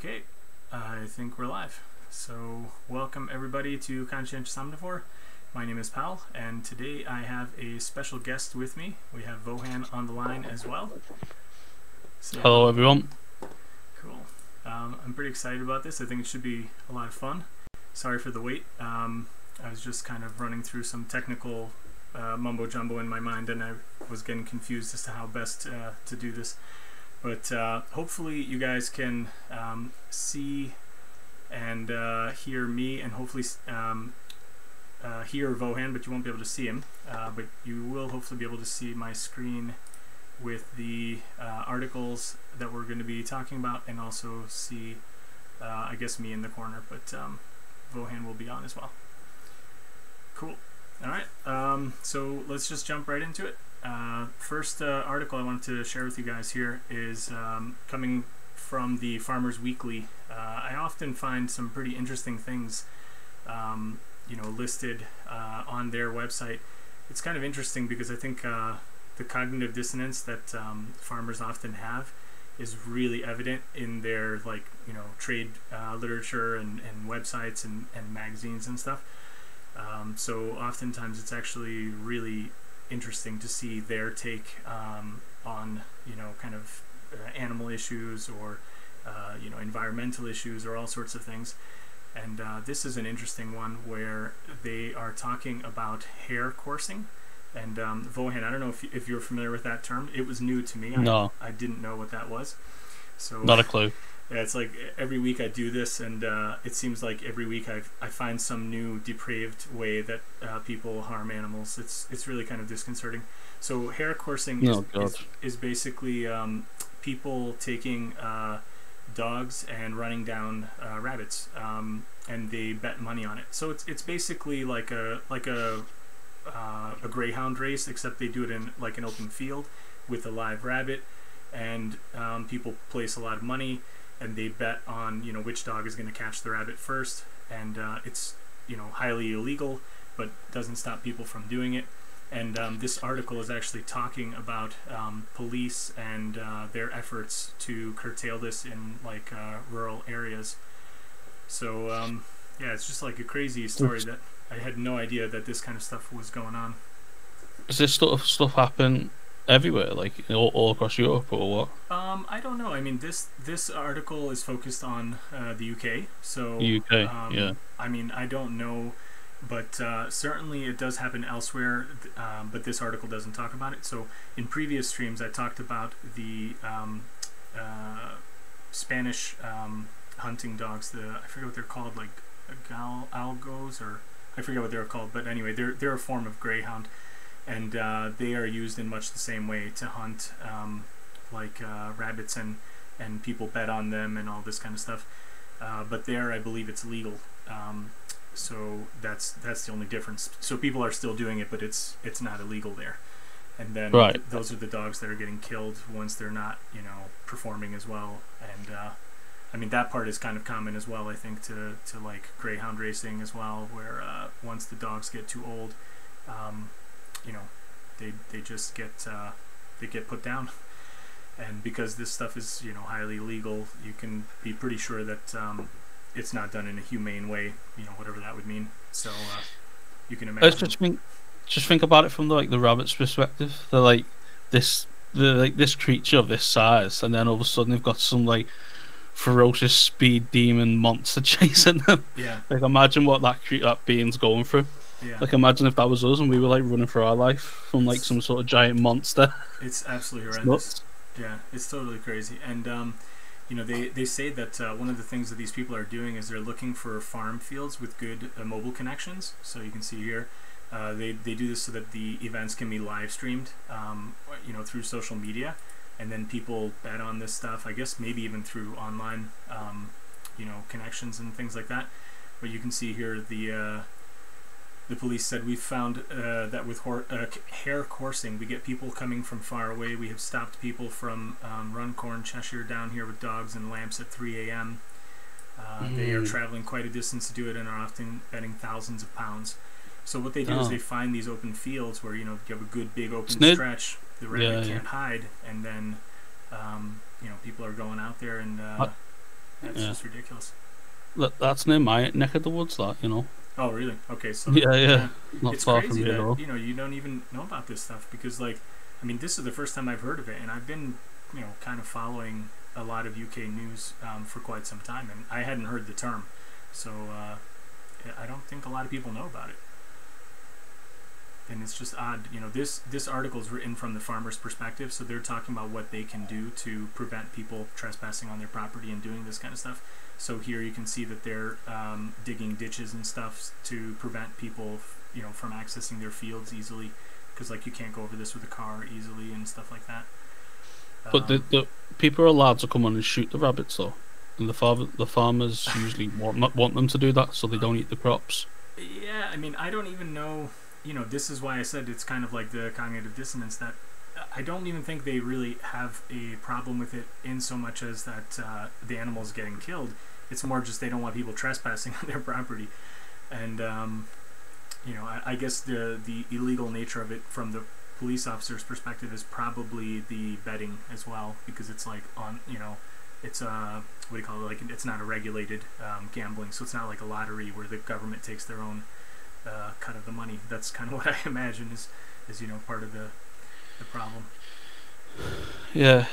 Okay, I think we're live. So, welcome everybody to Conscientious Omnivore. My name is Pal, and today I have a special guest with me. We have Vohan on the line as well. Hello, everyone. Cool. I'm pretty excited about this. I think it should be a lot of fun. Sorry for the wait. I was just kind of running through some technical mumbo jumbo in my mind, and I was getting confused as to how best to do this. But hopefully you guys can see and hear me, and hopefully hear Vohan, but you won't be able to see him. But you will hopefully be able to see my screen with the articles that we're going to be talking about, and also see, I guess, me in the corner, but Vohan will be on as well. Cool. Alright, so let's just jump right into it. First article I wanted to share with you guys here is coming from the Farmers Weekly. I often find some pretty interesting things listed on their website. It's kind of interesting because I think the cognitive dissonance that farmers often have is really evident in their trade literature and websites and magazines and stuff. So oftentimes it's actually really interesting to see their take on kind of animal issues or environmental issues or all sorts of things. And this is an interesting one where they are talking about hare coursing. And Vohan, I don't know if you're familiar with that term. It was new to me. No. I didn't know what that was. So not a clue. Yeah, it's like every week I do this, and it seems like every week I find some new depraved way that people harm animals. It's really kind of disconcerting. So hare coursing is basically people taking dogs and running down rabbits, and they bet money on it. So it's basically like a greyhound race, except they do it in like an open field with a live rabbit, and people place a lot of money. And they bet on which dog is going to catch the rabbit first, and it's highly illegal, but doesn't stop people from doing it. And this article is actually talking about police and their efforts to curtail this in rural areas. So yeah, it's just like a crazy story that I had no idea that this kind of stuff was going on. Does this sort of stuff happen everywhere, like all across Europe, or what? I don't know. I mean, this article is focused on the UK. So UK, yeah. I mean, I don't know, but certainly it does happen elsewhere. But this article doesn't talk about it. So in previous streams, I talked about the Spanish hunting dogs. I forget what they're called, like galgos, or I forget what they're called. But anyway, they're a form of greyhound. And they are used in much the same way to hunt rabbits, and people bet on them and all this kind of stuff. But there, I believe it's legal. So that's the only difference. So people are still doing it, but it's not illegal there. And then those are the dogs that are getting killed once they're not performing as well. And I mean, that part is kind of common as well, I think, to like greyhound racing as well, where once the dogs get too old, they just get put down. And because this stuff is highly illegal, you can be pretty sure that it's not done in a humane way, whatever that would mean. So you can imagine. Just think about it from the rabbit's perspective. They're this creature of this size, and then all of a sudden they've got some ferocious speed demon monster chasing them. Yeah. Imagine what that being's going through. Yeah. Imagine if that was us and we were running for our life from some sort of giant monster. It's absolutely horrendous. Yeah, it's totally crazy. And they say that one of the things that these people are doing is they're looking for farm fields with good mobile connections. So you can see here, they do this so that the events can be live streamed, through social media, and then people bet on this stuff. I guess maybe even through online, connections and things like that. But you can see here the police said, "We've found that with hare coursing, we get people coming from far away. We have stopped people from Runcorn, Cheshire, down here with dogs and lamps at 3 a.m. They are traveling quite a distance to do it and are often betting thousands of pounds." So what they do is they find these open fields where you have a good big open stretch. The rabbit can't hide, and then people are going out there and That's just ridiculous. That's near my neck of the woods, that, you know. Oh, really? Okay, so Yeah. Not it's far from crazy here at all. that you don't even know about this stuff because, like, I mean, this is the first time I've heard of it, and I've been, kind of following a lot of UK news for quite some time, and I hadn't heard the term, so I don't think a lot of people know about it. And it's just odd, this article is written from the farmer's perspective, so they're talking about what they can do to prevent people trespassing on their property and doing this kind of stuff. So here you can see that they're digging ditches and stuff to prevent people, from accessing their fields easily, because like you can't go over this with a car easily and stuff like that. But the people are allowed to come on and shoot the rabbits, though, and the farmers usually want them to do that so they don't eat the crops. Yeah, I mean, I don't even know. This is why I said it's kind of like the cognitive dissonance, that I don't even think they really have a problem with it in so much as that the animal's getting killed. It's more just they don't want people trespassing on their property. And, I guess the illegal nature of it from the police officer's perspective is probably the betting as well, because it's like it's what do you call it? Like, it's not a regulated gambling, so it's not like a lottery where the government takes their own cut of the money. That's kind of what I imagine is part of the problem. Yeah,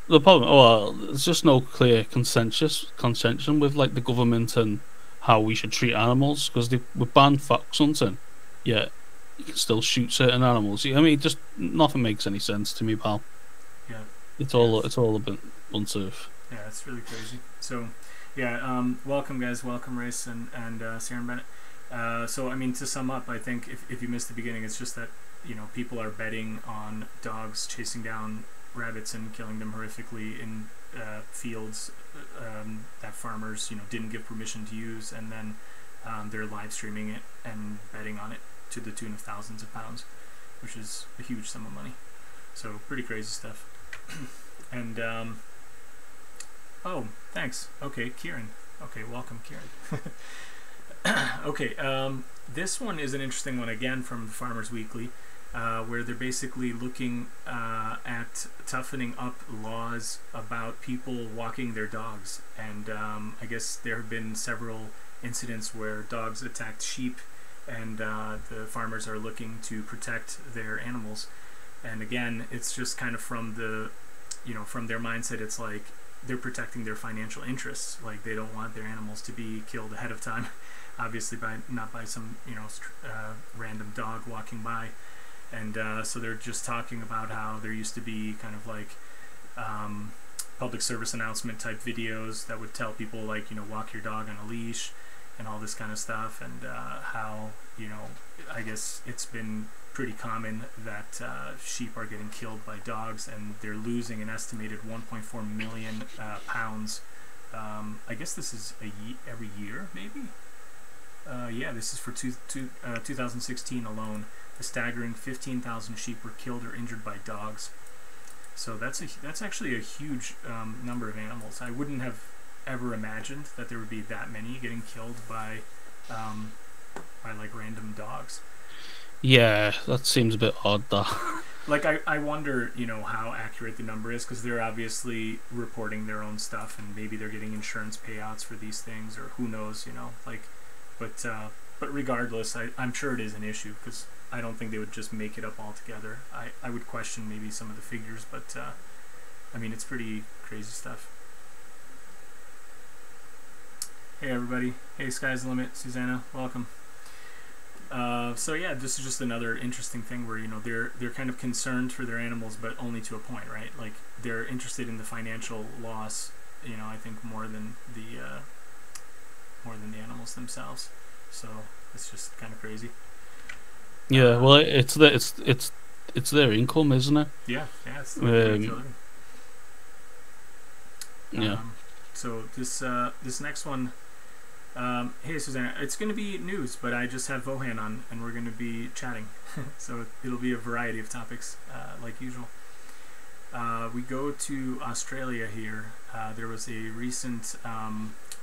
the problem. Well, there's just no clear consensus with like the government and how we should treat animals, because we banned fox hunting, yet you can still shoot certain animals. I mean, just nothing makes any sense to me, pal. Yeah, it's all a bunch of. Yeah, it's really crazy. So, yeah, welcome guys, welcome Race and Sarah Bennett. So, I mean, to sum up, I think if you missed the beginning, it's just that, people are betting on dogs chasing down rabbits and killing them horrifically in fields that farmers, didn't give permission to use, and then they're live streaming it and betting on it to the tune of thousands of pounds, which is a huge sum of money. So, pretty crazy stuff. And, oh, thanks. Okay, Kieran. Okay, welcome, Kieran. Okay, this one is an interesting one, again, from the Farmers Weekly, where they're basically looking at toughening up laws about people walking their dogs. And I guess there have been several incidents where dogs attacked sheep, and the farmers are looking to protect their animals. And again, it's just kind of from the, from their mindset, it's like they're protecting their financial interests. Like, they don't want their animals to be killed ahead of time. Obviously, not by some random dog walking by, and so they're just talking about how there used to be kind of like public service announcement type videos that would tell people, like, walk your dog on a leash and all this kind of stuff, and how I guess it's been pretty common that sheep are getting killed by dogs, and they're losing an estimated 1.4 million pounds. I guess this is every year, maybe. Yeah, this is for 2016 alone. A staggering 15,000 sheep were killed or injured by dogs. So that's actually a huge number of animals. I wouldn't have ever imagined that there would be that many getting killed by like random dogs. Yeah, that seems a bit odd, though. Like, I wonder, how accurate the number is, because they're obviously reporting their own stuff, and maybe they're getting insurance payouts for these things, or who knows, like. But regardless, I'm sure it is an issue, because I don't think they would just make it up altogether. I would question maybe some of the figures, but I mean, it's pretty crazy stuff. Hey everybody. Hey, Sky's the Limit. Susanna, welcome. So yeah, this is just another interesting thing where, they're kind of concerned for their animals, but only to a point, right? Like, they're interested in the financial loss, I think more than the animals themselves. So it's just kind of crazy. Yeah, well, it's their income, isn't it? Yeah, it's the way they kill it. Yeah. So this next one, hey Susanna, it's going to be news, but I just have Vohan on, and we're going to be chatting. So it'll be a variety of topics, like usual. We go to Australia here. There was a recent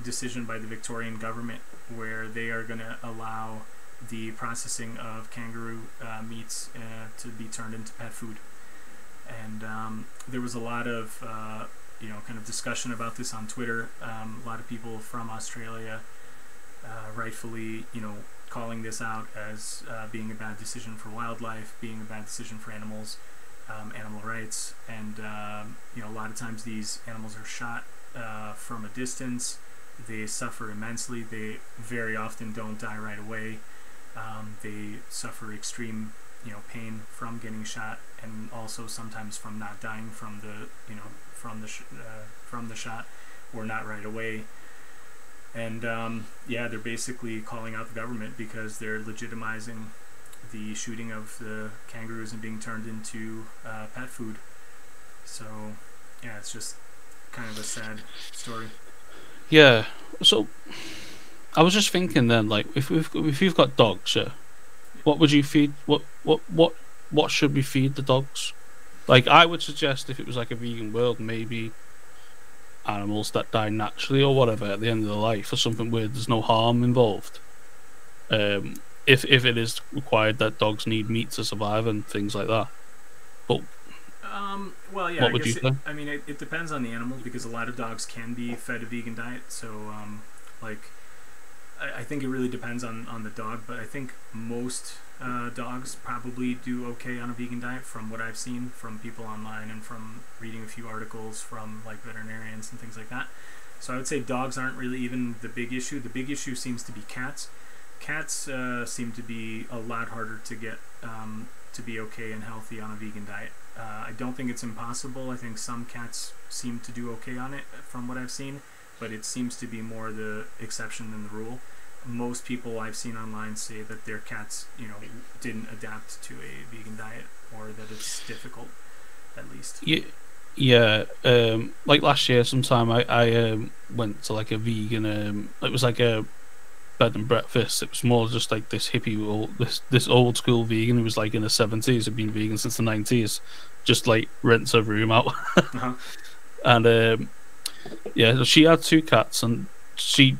decision by the Victorian government where they are going to allow the processing of kangaroo meats to be turned into pet food. And there was a lot of kind of discussion about this on Twitter. A lot of people from Australia rightfully, calling this out as being a bad decision for wildlife, being a bad decision for animals, animal rights, and a lot of times these animals are shot from a distance. They suffer immensely. They very often don't die right away. They suffer extreme, pain from getting shot, and also sometimes from not dying from the shot, or not right away. And they're basically calling out the government because they're legitimizing the shooting of the kangaroos and being turned into pet food. So yeah, it's just kind of a sad story. Yeah. So I was just thinking then, like, if you've got dogs, yeah, what would you feed? What should we feed the dogs? Like, I would suggest if it was like a vegan world, maybe animals that die naturally or whatever at the end of their life, or something where there's no harm involved. If it is required that dogs need meat to survive and things like that. But well, yeah, what would you say? I mean, it depends on the animal, because a lot of dogs can be fed a vegan diet. So I think it really depends on the dog, but I think most dogs probably do okay on a vegan diet, from what I've seen from people online and from reading a few articles from like veterinarians and things like that. So I would say dogs aren't really even the big issue. The big issue seems to be cats. Cats seem to be a lot harder to get to be okay and healthy on a vegan diet. I don't think it's impossible. I think some cats seem to do okay on it from what I've seen, but it seems to be more the exception than the rule. Most people I've seen online say that their cats, didn't adapt to a vegan diet, or that it's difficult, at least. Yeah. Like last year, sometime I went to like a vegan. It was like a bed and breakfast. It was more just like this hippie, this old school vegan who was like in the 70s, had been vegan since the 90s, just like rents her room out. Uh-huh. And so she had 2 cats, and she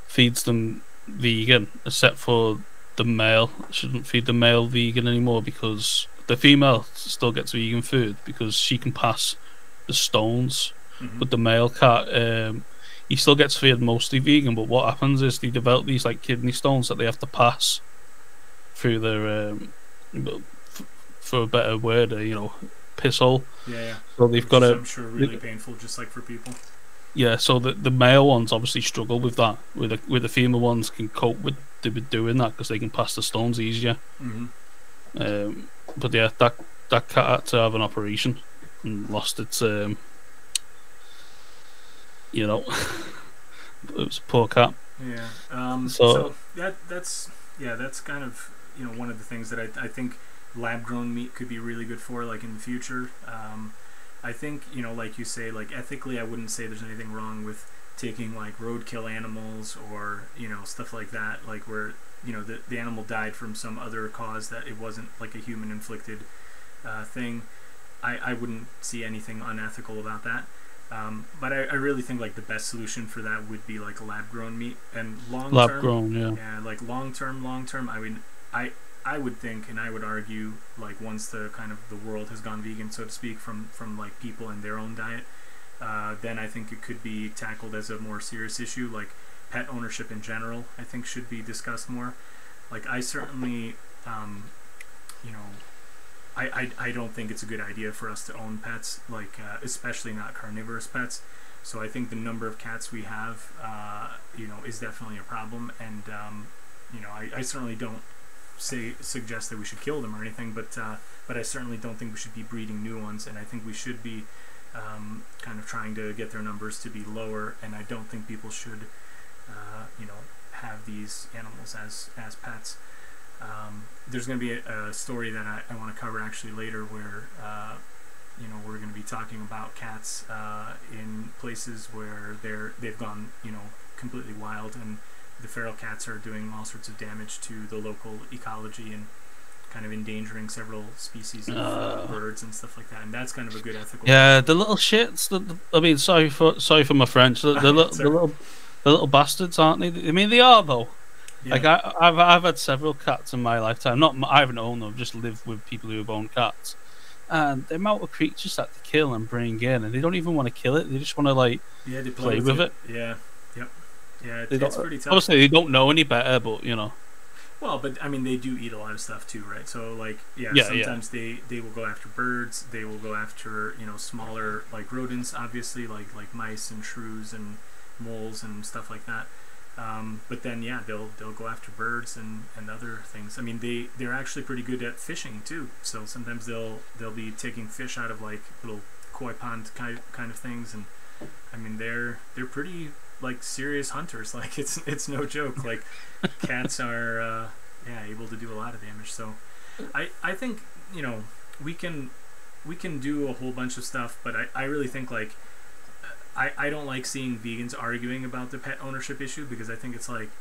feeds them vegan, except for the male. She doesn't feed the male vegan anymore because the female still gets vegan food because she can pass the stones. Mm-hmm. But the male cat, he still gets fed mostly vegan, but what happens is they develop these like kidney stones that they have to pass through their for a better word, piss hole. Yeah. So they've got I'm sure really painful, just like for people. Yeah, so the male ones obviously struggle with that. With the female ones can cope with doing that because they can pass the stones easier. Mm-hmm. But yeah, that cat had to have an operation and lost its it was a poor cat. Yeah. So that's kind of one of the things that I think lab grown meat could be really good for, like in the future. I think, like you say, like ethically, I wouldn't say there's anything wrong with taking like roadkill animals or, stuff like that, like where, the animal died from some other cause that it wasn't like a human inflicted thing. I wouldn't see anything unethical about that. But I really think like the best solution for that would be like lab grown meat, and long term. Lab grown, yeah. Yeah, like long term, I would think, and I would argue, like once the world has gone vegan, so to speak, from like people and their own diet, then I think it could be tackled as a more serious issue. Like pet ownership in general, I think should be discussed more. Like I certainly, I don't think it's a good idea for us to own pets, like especially not carnivorous pets. So I think the number of cats we have, is definitely a problem, and I certainly don't suggest that we should kill them or anything, but I certainly don't think we should be breeding new ones, and I think we should be kind of trying to get their numbers to be lower, and I don't think people should have these animals as pets. There's going to be a story that I want to cover actually later where we're going to be talking about cats in places where they've gone completely wild, and the feral cats are doing all sorts of damage to the local ecology and kind of endangering several species of birds and stuff like that. And that's kind of a good ethical. Yeah, the little shits. Sorry for my French. The little bastards, aren't they? I mean, they are though. Yeah. Like I've had several cats in my lifetime. I haven't owned them. I've just lived with people who have owned cats, and the amount of creatures that they kill and bring in, and they don't even want to kill it. They just want to like they play with it. Yeah, yep, yeah. They It's pretty tough. Obviously, they don't know any better, but you know. Well, but I mean, they do eat a lot of stuff too, right? So like, sometimes they will go after birds. They will go after smaller like rodents, obviously like mice and shrews and moles and stuff like that. But then they'll go after birds and other things. I mean, they're actually pretty good at fishing too. So sometimes they'll be taking fish out of like little koi pond kind of things, and I mean they're pretty like serious hunters. Like it's no joke. Like cats are able to do a lot of damage. So I think we can do a whole bunch of stuff, but I really think like I don't like seeing vegans arguing about the pet ownership issue, because I think it's like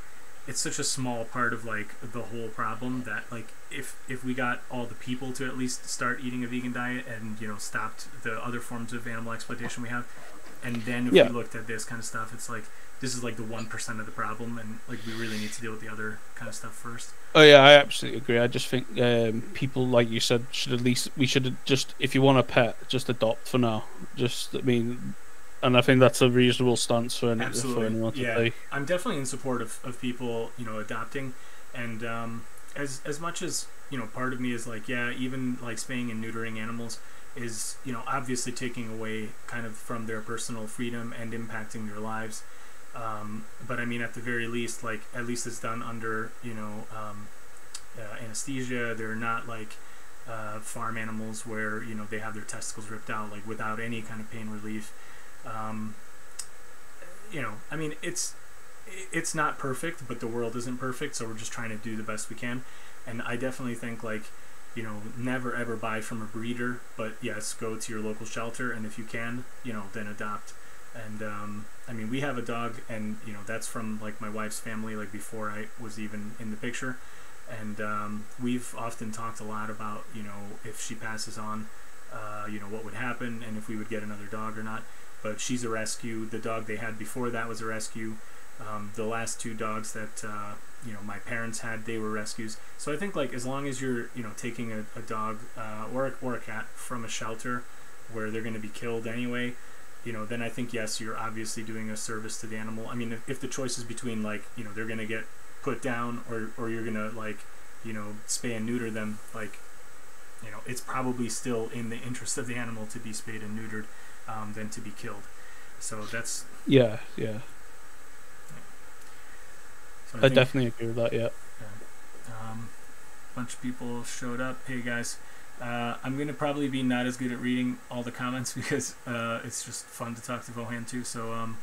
it's such a small part of like the whole problem that like if we got all the people to at least start eating a vegan diet and stopped the other forms of animal exploitation we have, and then if we looked at this kind of stuff, it's like this is like the 1% of the problem, and like we really need to deal with the other kind of stuff first. Oh yeah, I absolutely agree. I just think people, like you said, we should just, if you want a pet, just adopt for now. And I think that's a reasonable stance for anyone to take. I'm definitely in support of people adopting, and as much as part of me is like even like spaying and neutering animals is obviously taking away kind of from their personal freedom and impacting their lives. But I mean, at the very least, like at least it's done under anesthesia. They're not like farm animals where they have their testicles ripped out like without any kind of pain relief. I mean, it's not perfect, but the world isn't perfect, so we're just trying to do the best we can. And I definitely think like never ever buy from a breeder, but yes, go to your local shelter, and if you can then adopt. And I mean, we have a dog, and that's from like my wife's family, like before I was even in the picture. And we've often talked a lot about if she passes on what would happen, and if we would get another dog or not. But she's a rescue. The dog they had before that was a rescue. The last two dogs that my parents had, they were rescues. So I think like as long as you're taking a dog or a cat from a shelter where they're going to be killed anyway, then I think yes, you're obviously doing a service to the animal. I mean, if the choice is between like they're going to get put down or you're going to like spay and neuter them, like it's probably still in the interest of the animal to be spayed and neutered than to be killed. So that's yeah. So I definitely agree with that. Yeah. Bunch of people showed up. Hey guys, I'm gonna probably be not as good at reading all the comments because it's just fun to talk to Vohan too. So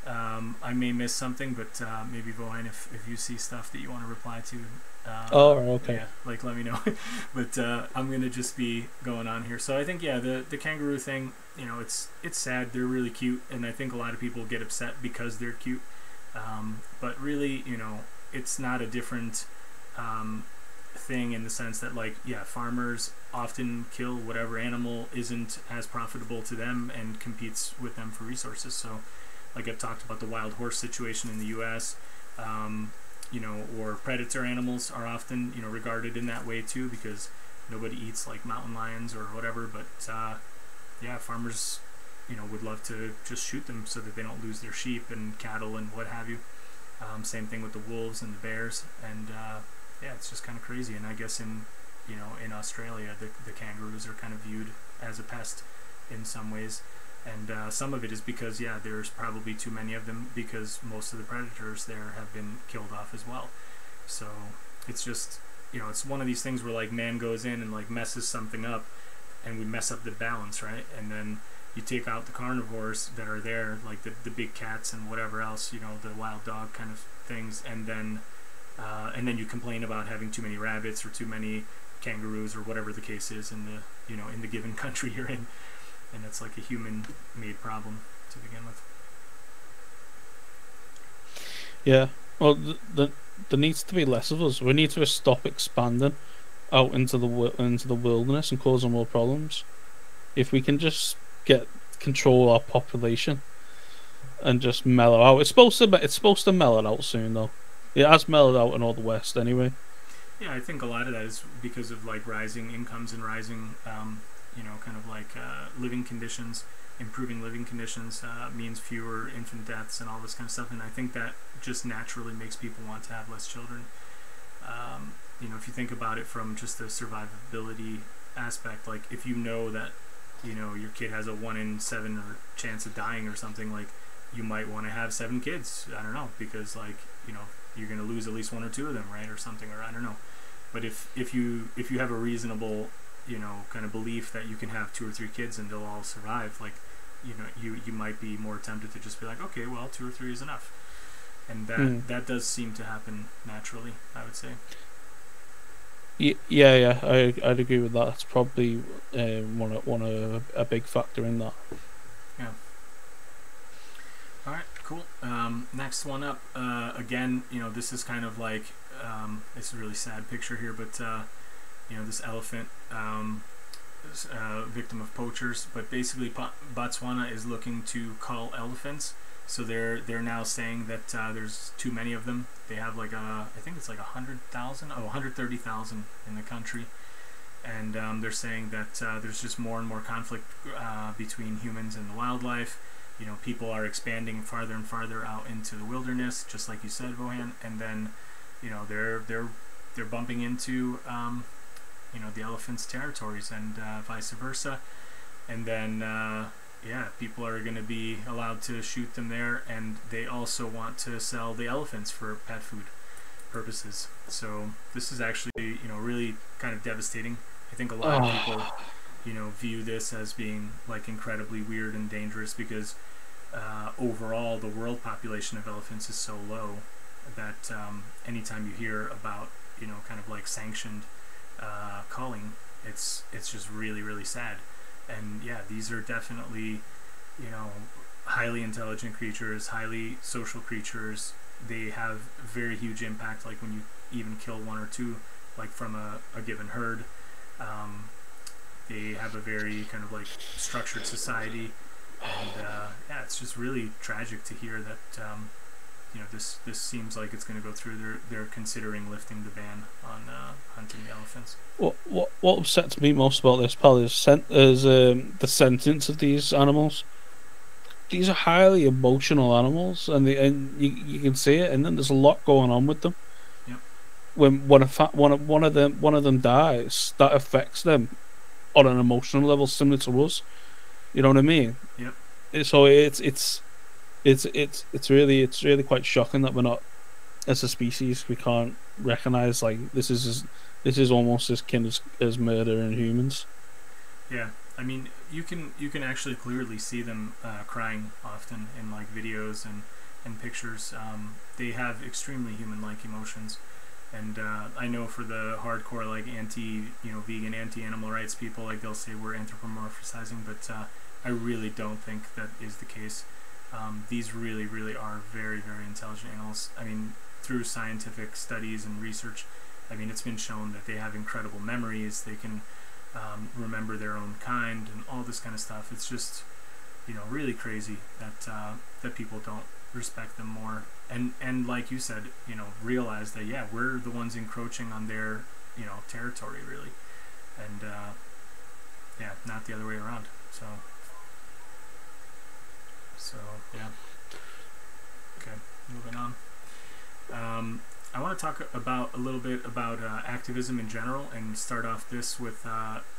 I may miss something, but maybe Vohan, if you see stuff that you want to reply to. Okay. Yeah, like let me know. But I'm gonna just be going on here. So I think the kangaroo thing, it's sad. They're really cute, and I think a lot of people get upset because they're cute. But really, it's not a different thing in the sense that like farmers often kill whatever animal isn't as profitable to them and competes with them for resources. So like I've talked about the wild horse situation in the US, or predator animals are often regarded in that way too, because nobody eats like mountain lions or whatever. But farmers would love to just shoot them so that they don't lose their sheep and cattle and what have you. Same thing with the wolves and the bears, and it's just kind of crazy. And I guess in Australia the kangaroos are kind of viewed as a pest in some ways, and some of it is because there's probably too many of them because most of the predators there have been killed off as well. So it's just it's one of these things where like man goes in and like messes something up, and we mess up the balance, right? And then you take out the carnivores that are there, like the big cats and whatever else, the wild dog kind of things, and then you complain about having too many rabbits or too many kangaroos or whatever the case is in the in the given country you're in, and it's like a human-made problem to begin with. Yeah, well, there needs to be less of us. We need to stop expanding out into the wilderness and causing more problems. If we can just control our population and just mellow out. It's supposed to mellow out soon though. It has mellowed out in all the West anyway. Yeah, I think a lot of that is because of like rising incomes and rising kind of like living conditions. Improving living conditions means fewer infant deaths and all this kind of stuff, and I think that just naturally makes people want to have less children. If you think about it from just the survivability aspect, like if you know that your kid has a 1 in 7 or chance of dying or something, like you might want to have 7 kids. I don't know, because like you're going to lose at least 1 or 2 of them, right, or something, or I don't know. But if you have a reasonable kind of belief that you can have 2 or 3 kids and they'll all survive, like you might be more tempted to just be like, okay, well, 2 or 3 is enough, and that does seem to happen naturally, I would say. Yeah, I'd agree with that. That's probably a big factor in that. Yeah. All right, cool. Next one up. Again, this is kind of like it's a really sad picture here, but this elephant victim of poachers. But basically, Botswana is looking to cull elephants. So they're now saying that there's too many of them. They have like I think it's like 130,000 in the country, and they're saying that there's just more and more conflict between humans and the wildlife. People are expanding farther and farther out into the wilderness, just like you said, Vohan, and then they're bumping into the elephants' territories and vice versa, and then. People are going to be allowed to shoot them there, and they also want to sell the elephants for pet food purposes. So this is actually, really kind of devastating. I think a lot of people, view this as being like incredibly weird and dangerous because overall the world population of elephants is so low that anytime you hear about, kind of like sanctioned culling, it's just really, really sad. And yeah, these are definitely, highly intelligent creatures, highly social creatures. They have very huge impact, like when you even kill 1 or 2, like from a given herd. They have a very kind of like structured society. And it's just really tragic to hear that, this seems like it's going to go through. They're considering lifting the ban on hunting the elephants. What upsets me most about this, pal, is the sentience of these animals. These are highly emotional animals, and you can see it, and then there's a lot going on with them. Yep. When one of them dies, that affects them on an emotional level, similar to us. You know what I mean? Yep. So it's really quite shocking that we're not, as a species, we can't recognize like this is almost as kin as murder in humans. Yeah, I mean, you can actually clearly see them crying often in like videos and pictures. They have extremely human-like emotions, and I know for the hardcore like vegan, anti-animal rights people, like they'll say we're anthropomorphizing, but I really don't think that is the case. These really, really are very, very intelligent animals. I mean, through scientific studies and research, I mean, it's been shown that they have incredible memories. They can remember their own kind and all this kind of stuff. It's just, really crazy that that people don't respect them more. And like you said, realize that, yeah, we're the ones encroaching on their, territory, really. And, not the other way around. So yeah. Okay, moving on. I want to talk a little bit about activism in general, and start off this with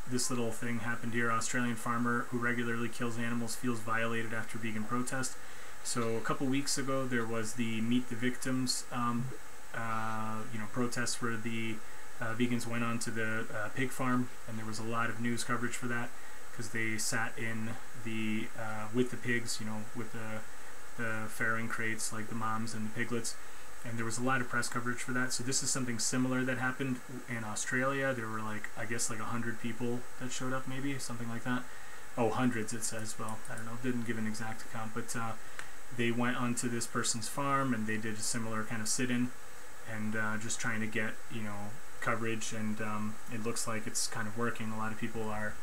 this little thing happened here. Australian farmer who regularly kills animals feels violated after vegan protest. So a couple weeks ago, there was the Meet the Victims, protest where the vegans went on to the pig farm, and there was a lot of news coverage for that because they sat in the with the pigs, with the farrowing crates, like the moms and the piglets, and there was a lot of press coverage for that. So this is something similar that happened in Australia. There were I guess 100 people that showed up, maybe something like that. Oh, hundreds it says. Well, I don't know, didn't give an exact account, but they went onto this person's farm and they did a similar kind of sit-in, and just trying to get coverage, and it looks like it's kind of working. A lot of people are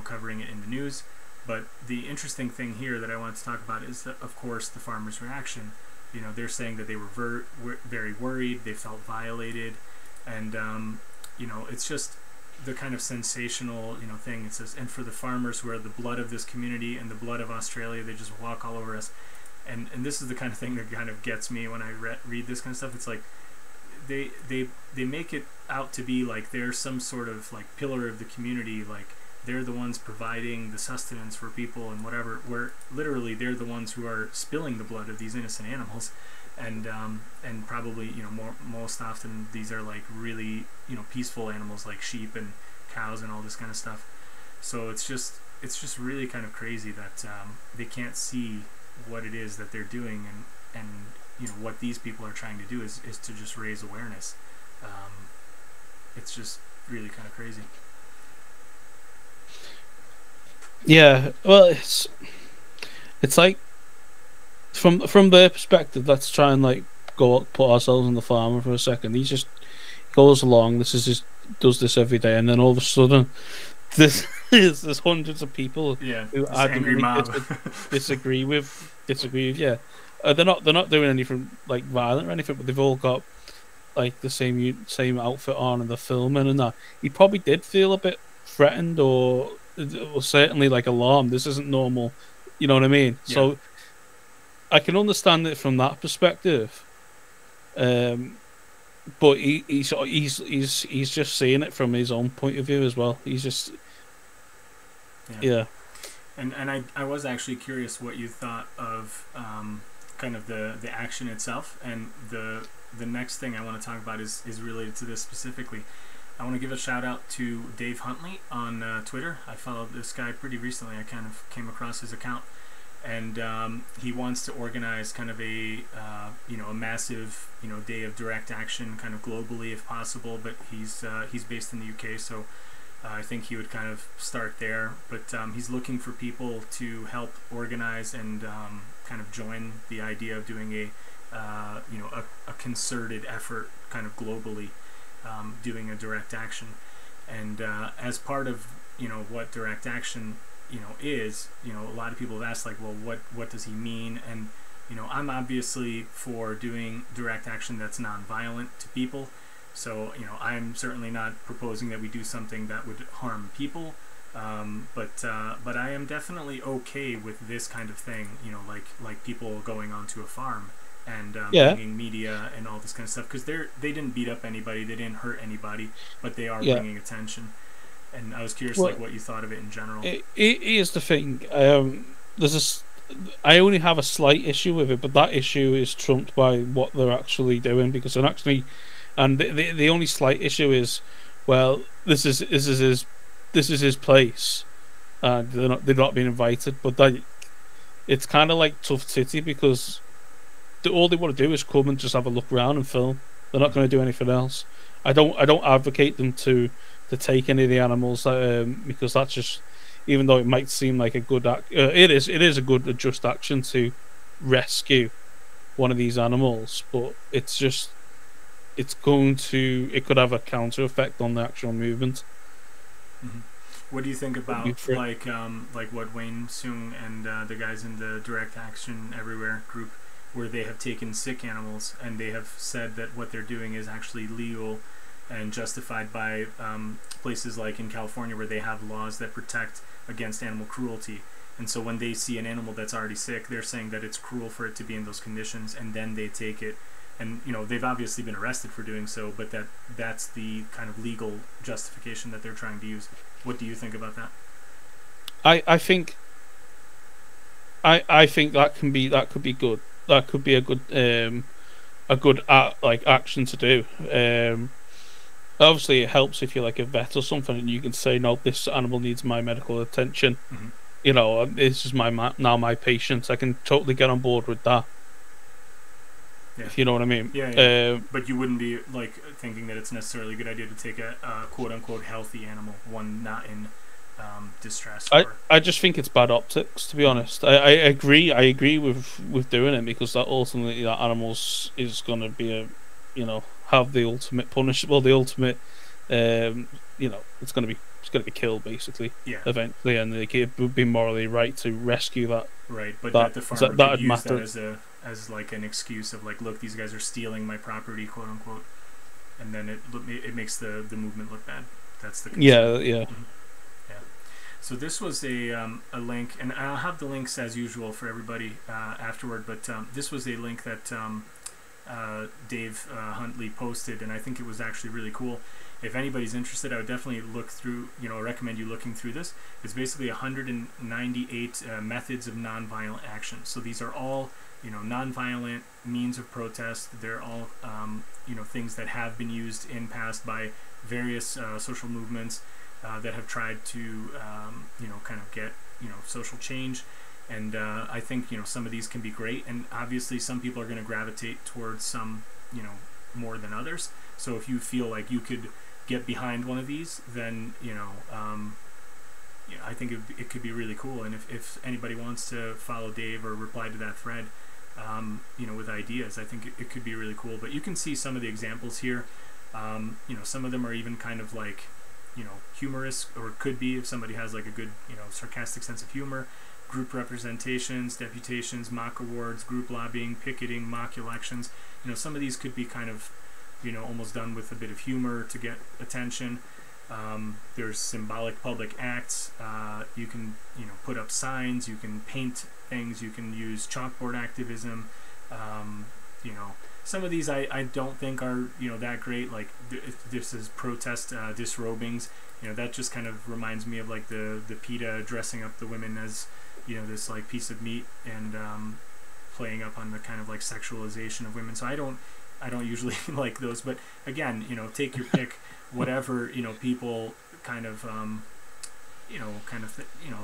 covering it in the news. But the interesting thing here that I want to talk about is that, of course, the farmers' reaction. They're saying that they were very worried, they felt violated, and it's just, the kind of sensational, thing. It says, and for the farmers who are the blood of this community and the blood of Australia, they just walk all over us. And this is the kind of thing that kind of gets me when I read this kind of stuff. It's like they make it out to be like they're some sort of like pillar of the community, like they're the ones providing the sustenance for people and whatever, where literally they're the ones who are spilling the blood of these innocent animals. And probably, most often these are like really, peaceful animals like sheep and cows and all this kind of stuff. So it's just really kind of crazy that they can't see what it is that they're doing, and what these people are trying to do is to just raise awareness. It's just really kind of crazy. Yeah, well, it's like from their perspective. Let's try and like put ourselves in the farmer for a second. He just goes along. Does this every day, and then all of a sudden, there's hundreds of people who adamantly disagree with. Yeah, they're not doing anything like violent or anything, but they've all got like the same outfit on and the filming and that. He probably did feel a bit threatened or certainly like alarmed. This isn't normal, you know what I mean? Yeah. So I can understand it from that perspective, but he's just seeing it from his own point of view as well. He's just yeah. And I was actually curious what you thought of kind of the action itself, and the next thing I want to talk about is related to this specifically. I want to give a shout out to Dave Huntley on Twitter. I followed this guy pretty recently. I kind of came across his account, and he wants to organize kind of a massive day of direct action, kind of globally if possible. But he's based in the UK, so I think he would kind of start there. But he's looking for people to help organize and kind of join the idea of doing a concerted effort, kind of globally. Doing a direct action, and as part of what direct action is, a lot of people have asked, like, well, what does he mean? And I'm obviously for doing direct action that's non-violent to people, so I'm certainly not proposing that we do something that would harm people, but I am definitely okay with this kind of thing, like people going onto a farm and bringing media and all this kind of stuff, because they didn't beat up anybody, they didn't hurt anybody, but they are bringing attention. And I was curious, like, what you thought of it in general. Here's the thing. I only have a slight issue with it, but that issue is trumped by what they're actually doing, because they're actually, and the only slight issue is, well, this is his place, and they're not being invited. But it's kind of like tough titty, because all they want to do is come and just have a look around and film. They're not going to do anything else. I don't advocate them to take any of the animals, because that's just, even though it might seem like a good it is a good just action to rescue one of these animals, but it could have a counter effect on the actual movement. Mm-hmm. What do you think about like what Wayne Sung and the guys in the Direct Action Everywhere group, where they have taken sick animals and they have said that what they're doing is actually legal and justified by places like in California, where they have laws that protect against animal cruelty. And so when they see an animal that's already sick, they're saying that it's cruel for it to be in those conditions, and then they take it. And they've obviously been arrested for doing so, but that's the kind of legal justification that they're trying to use. What do you think about that? I think that could be good. That could be a good action to do. Obviously, it helps if you're like a vet or something, and you can say, no, this animal needs my medical attention. Mm-hmm. This is my patient. I can totally get on board with that. Yeah. If you know what I mean. Yeah. But you wouldn't be like thinking that it's necessarily a good idea to take a quote unquote healthy animal, one not in distress. I just think it's bad optics, to be honest. I agree with doing it, because that ultimately that animal is going to be have the ultimate punishment. Well, the ultimate, it's going to be killed basically. Yeah. Eventually, and it would be morally right to rescue that. Right, but that the farmer could use that as like an excuse of like, look, these guys are stealing my property, quote unquote, and then it makes the movement look bad. That's the concern. Yeah. So this was a link, and I'll have the links as usual for everybody afterward, but this was a link that Dave Huntley posted, and I think it was actually really cool. If anybody's interested, I would definitely look through, recommend you looking through this. It's basically 198 methods of nonviolent action. So these are all, nonviolent means of protest. They're all, things that have been used in past by various social movements that have tried to, kind of get, social change. And I think, some of these can be great. And obviously some people are going to gravitate towards some, more than others. So if you feel like you could get behind one of these, then, I think it could be really cool. And if anybody wants to follow Dave or reply to that thread, with ideas, I think it could be really cool. But you can see some of the examples here. Some of them are even kind of like, humorous, or could be if somebody has like a good, sarcastic sense of humor. Group representations, deputations, mock awards, group lobbying, picketing, mock elections. Some of these could be kind of, almost done with a bit of humor to get attention. There's symbolic public acts. You can, put up signs. You can paint things. You can use chalkboard activism. Some of these I don't think are, that great. Like this is protest disrobings. That just kind of reminds me of like the PETA dressing up the women as, this like piece of meat, and playing up on the kind of like sexualization of women. So I don't usually like those, but again, take your pick. Whatever people kind of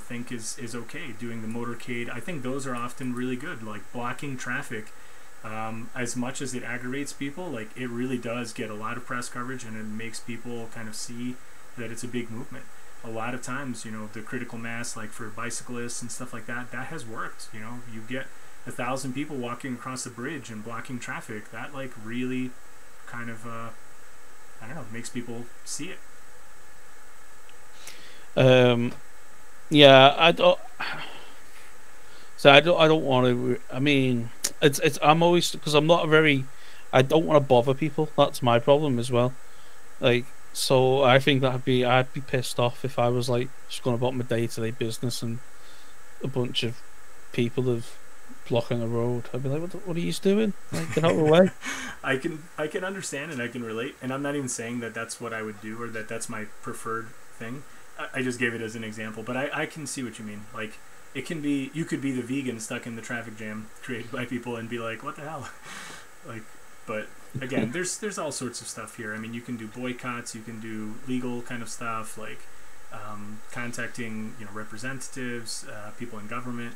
think is okay. Doing the motorcade, I think those are often really good. Like blocking traffic, as much as it aggravates people, like it really does get a lot of press coverage, and it makes people kind of see that it's a big movement. A lot of times, the critical mass, like for bicyclists and stuff like that, that has worked. You get 1,000 people walking across the bridge and blocking traffic. That like really kind of I don't know, makes people see it. Yeah, I don't. So I don't want to. I mean, it's. I'm always, because I'm not a very. I don't want to bother people. That's my problem as well. Like, so I think I'd be pissed off if I was like just going about my day-to-day business and a bunch of people have blocking a road. I'd be like, what are you doing? Like, get out of the way. I can understand and I can relate, and I'm not even saying that that's what I would do or that that's my preferred thing. I just gave it as an example, but I can see what you mean. Like, it can be, you could be the vegan stuck in the traffic jam created by people and be like, what the hell? Like, but again, there's all sorts of stuff here. I mean, you can do boycotts, you can do legal kind of stuff, like contacting representatives, people in government,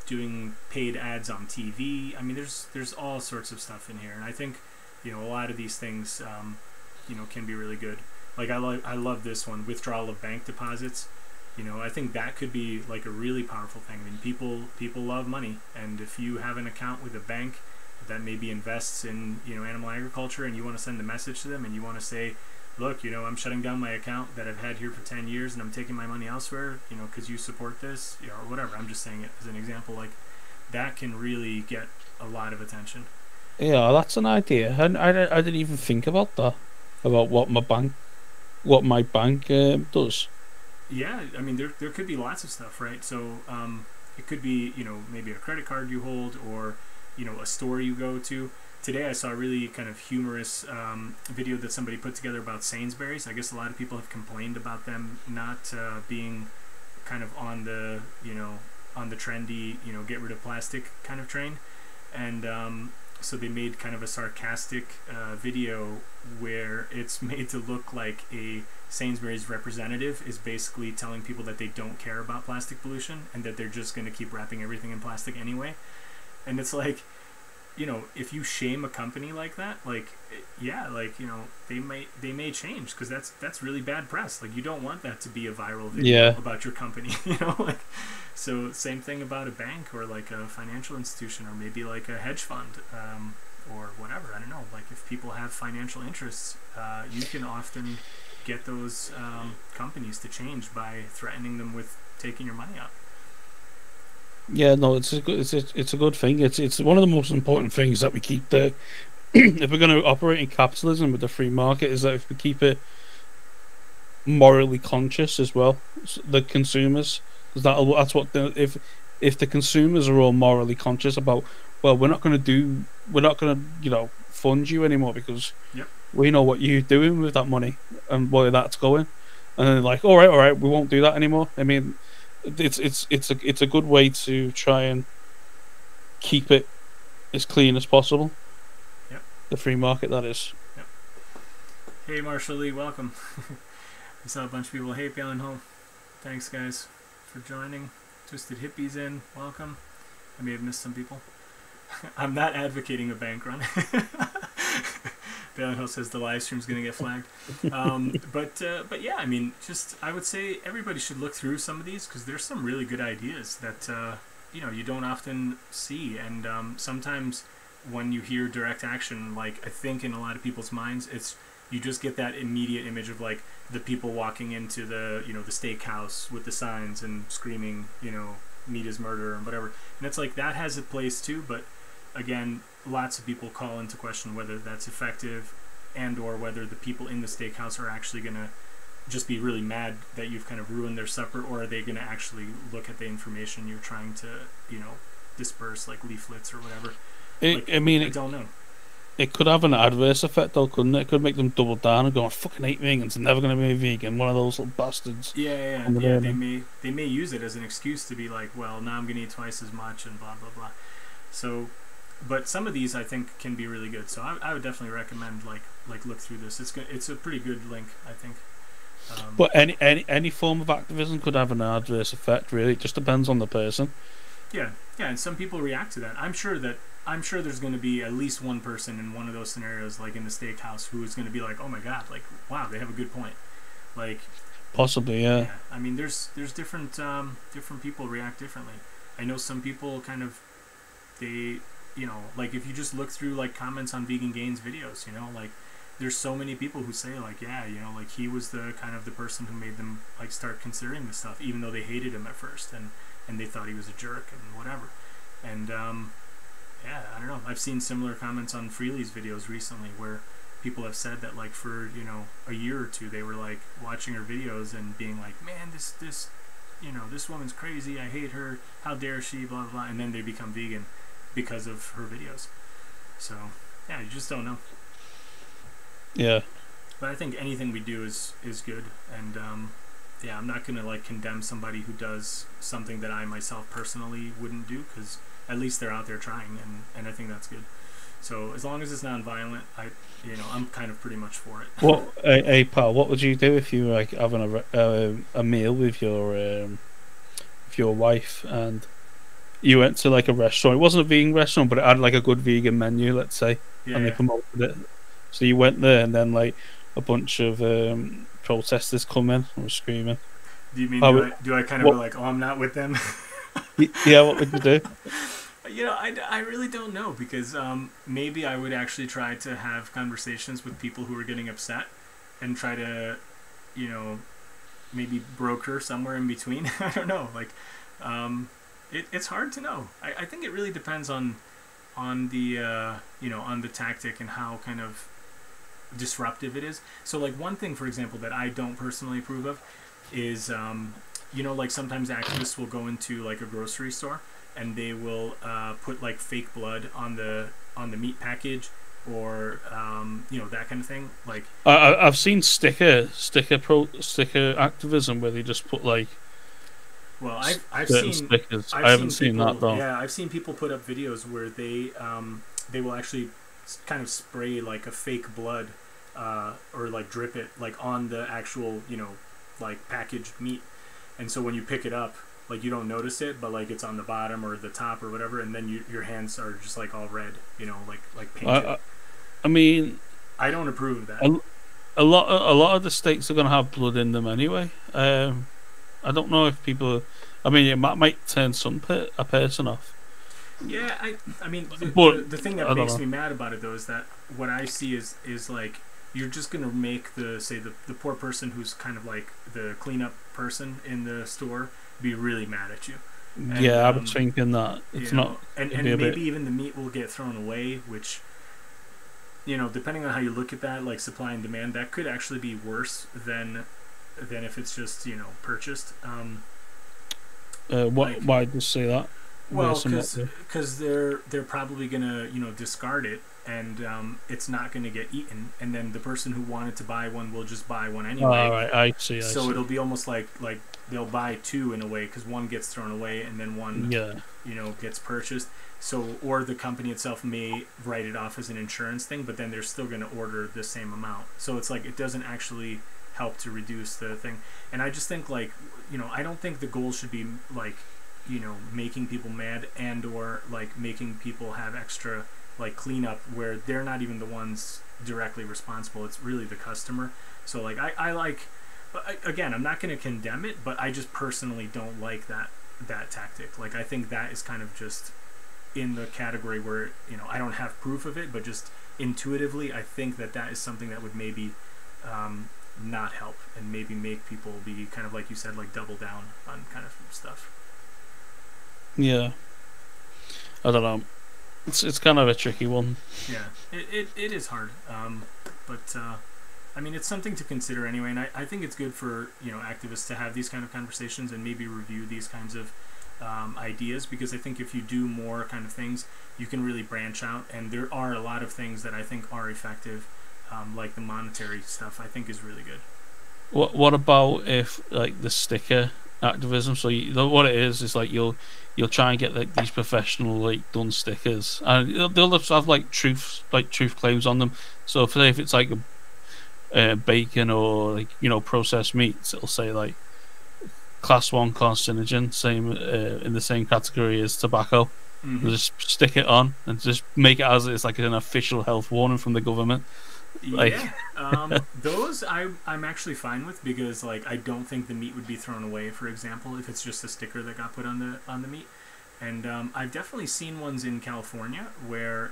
doing paid ads on TV. I mean, there's all sorts of stuff in here, and I think a lot of these things can be really good. Like I love this one, withdrawal of bank deposits. I think that could be like a really powerful thing. I mean, people love money, and if you have an account with a bank that maybe invests in animal agriculture, and you want to send a message to them, and you want to say, look, I'm shutting down my account that I've had here for 10 years, and I'm taking my money elsewhere, because you support this, or whatever. I'm just saying it as an example. Like, that can really get a lot of attention. Yeah, that's an idea. I didn't even think about that, about what my bank does. Yeah, I mean, there could be lots of stuff, right? So it could be, maybe a credit card you hold, or, a store you go to. Today I saw a really kind of humorous video that somebody put together about Sainsbury's. I guess a lot of people have complained about them not being kind of on the, on the trendy, get rid of plastic kind of train. And so they made kind of a sarcastic video where it's made to look like a Sainsbury's representative is basically telling people that they don't care about plastic pollution and that they're just going to keep wrapping everything in plastic anyway. And it's like, if you shame a company like that, like, yeah, like, they may change, because that's really bad press. Like, you don't want that to be a viral video about your company, like, so same thing about a bank or like a financial institution, or maybe like a hedge fund, or whatever. I don't know. Like, if people have financial interests, you can often get those companies to change by threatening them with taking your money out. Yeah, no, it's a good thing. It's one of the most important things that we keep if we're going to operate in capitalism with the free market, is that if we keep it morally conscious as well, the consumers, because that's what if the consumers are all morally conscious about, well, we're not going to fund you anymore because Yep. we know what you're doing with that money and where that's going, and then like, all right, we won't do that anymore. I mean, it's a good way to try and keep it as clean as possible. Yep. The free market, that is. Yep. Hey, Marshall Lee, welcome. We saw a bunch of people. Hey, Palin Home. Thanks, guys, for joining. Twisted Hippies in. Welcome. I may have missed some people. I'm not advocating a bank run. Palin Hill says the live stream's going to get flagged. But yeah, I mean, I would say everybody should look through some of these because there's some really good ideas that you don't often see, and sometimes when you hear direct action, like I think in a lot of people's minds, you just get that immediate image of like the people walking into the the steakhouse with the signs and screaming, meat is murder and whatever, and it's like that has a place too, but again, lots of people call into question whether that's effective and or whether the people in the steakhouse are actually going to just be really mad that you've kind of ruined their supper, or are they going to actually look at the information you're trying to, disperse, like leaflets or whatever. I don't know. It could have an adverse effect though, couldn't it? It could make them double down and go, I fucking hate vegans, I'm never going to be a vegan, one of those little bastards. Yeah, they may use it as an excuse to be like, well, now I'm going to eat twice as much and blah, blah, blah. So, but some of these I think can be really good. So I would definitely recommend like look through this. It's a pretty good link, I think. But any form of activism could have an adverse effect. Really, it just depends on the person. Yeah, and some people react to that. I'm sure there's going to be at least one person in one of those scenarios, like in the steakhouse, who is going to be like, oh my god, like wow, they have a good point. Like possibly, yeah. I mean, there's different people react differently. I know some people kind of they like if you just look through like comments on Vegan Gains videos, like there's so many people who say like, yeah, like he was the kind of the person who made them like start considering this stuff, even though they hated him at first and they thought he was a jerk and whatever. And yeah, I don't know. I've seen similar comments on Freely's videos recently where people have said that like for a year or two they were like watching her videos and being like, man, this woman's crazy, I hate her, how dare she, blah blah blah, and then they become vegan because of her videos. So yeah, you just don't know. Yeah. But I think anything we do is good, and yeah, I'm not gonna like condemn somebody who does something that I myself personally wouldn't do, because at least they're out there trying, and I think that's good. So as long as it's non-violent, I'm kind of pretty much for it. Well, hey pal, what would you do if you were like having a meal with your wife and you went to like a restaurant? It wasn't a vegan restaurant, but it had like a good vegan menu, let's say, and they promoted it. So you went there, and then like a bunch of protesters come in and were screaming. Do you mean do I kind of be like, oh, I'm not with them? Yeah, what would you do? I really don't know, because maybe I would actually try to have conversations with people who are getting upset and try to, maybe broker somewhere in between. I don't know. Like, it's hard to know. I think it really depends on the on the tactic and how kind of disruptive it is. So like one thing, for example, that I don't personally approve of is like sometimes activists will go into like a grocery store and they will put like fake blood on the meat package, or that kind of thing. Like I've seen sticker activism where they just put like, well, I've seen stickers. I haven't seen that though. Yeah, I've seen people put up videos where they will actually kind of spray like a fake blood or like drip it like on the actual like packaged meat, and so when you pick it up, like you don't notice it, but like it's on the bottom or the top or whatever, and then your hands are just like all red, like painted. I mean, I don't approve of that. A lot of the steaks are going to have blood in them anyway. I don't know if people. I mean, it might turn a person off. Yeah, I mean, the thing that makes me mad about it though is that what I see is like you're just gonna make the poor person who's kind of like the cleanup person in the store be really mad at you. And, yeah, I was thinking that it's not, and maybe even the meat will get thrown away, which depending on how you look at that, like supply and demand, that could actually be worse than than if it's just, you know, purchased. Why did you say that? Well, because they're probably gonna, you know, discard it, and it's not gonna get eaten, and then the person who wanted to buy one will just buy one anyway. All right, I see. So it'll be almost like they'll buy two in a way, because one gets thrown away and then one, you know, gets purchased. So, or the company itself may write it off as an insurance thing, but then they're still going to order the same amount. So it's like it doesn't actually help to reduce the thing. And I just think, like, you know, I don't think the goal should be like, you know, making people mad and or like making people have extra like cleanup where they're not even the ones directly responsible. It's really the customer. So like I like, again, I'm not going to condemn it, but I just personally don't like that tactic. Like I think that is kind of just in the category where, you know, I don't have proof of it, but just intuitively I think that is something that would maybe not help and maybe make people be kind of, like you said, like double down on kind of stuff. Yeah, I don't know. It's kind of a tricky one. Yeah, it is hard. But I mean, it's something to consider anyway, and I think it's good for, you know, activists to have these kind of conversations and maybe review these kinds of ideas, because I think if you do more kind of things, you can really branch out, and there are a lot of things that I think are effective, like the monetary stuff I think is really good. What about if like the sticker activism? So what it is like you'll try and get like these professional like done stickers, and they'll have like truth claims on them. So if it's like bacon or like, you know, processed meats, it'll say like class 1 carcinogen, same in the same category as tobacco. Mm-hmm. Just stick it on and just make it as it's like an official health warning from the government. Like, yeah, those I'm actually fine with, because like I don't think the meat would be thrown away, for example, if it's just a sticker that got put on the meat. And I've definitely seen ones in California where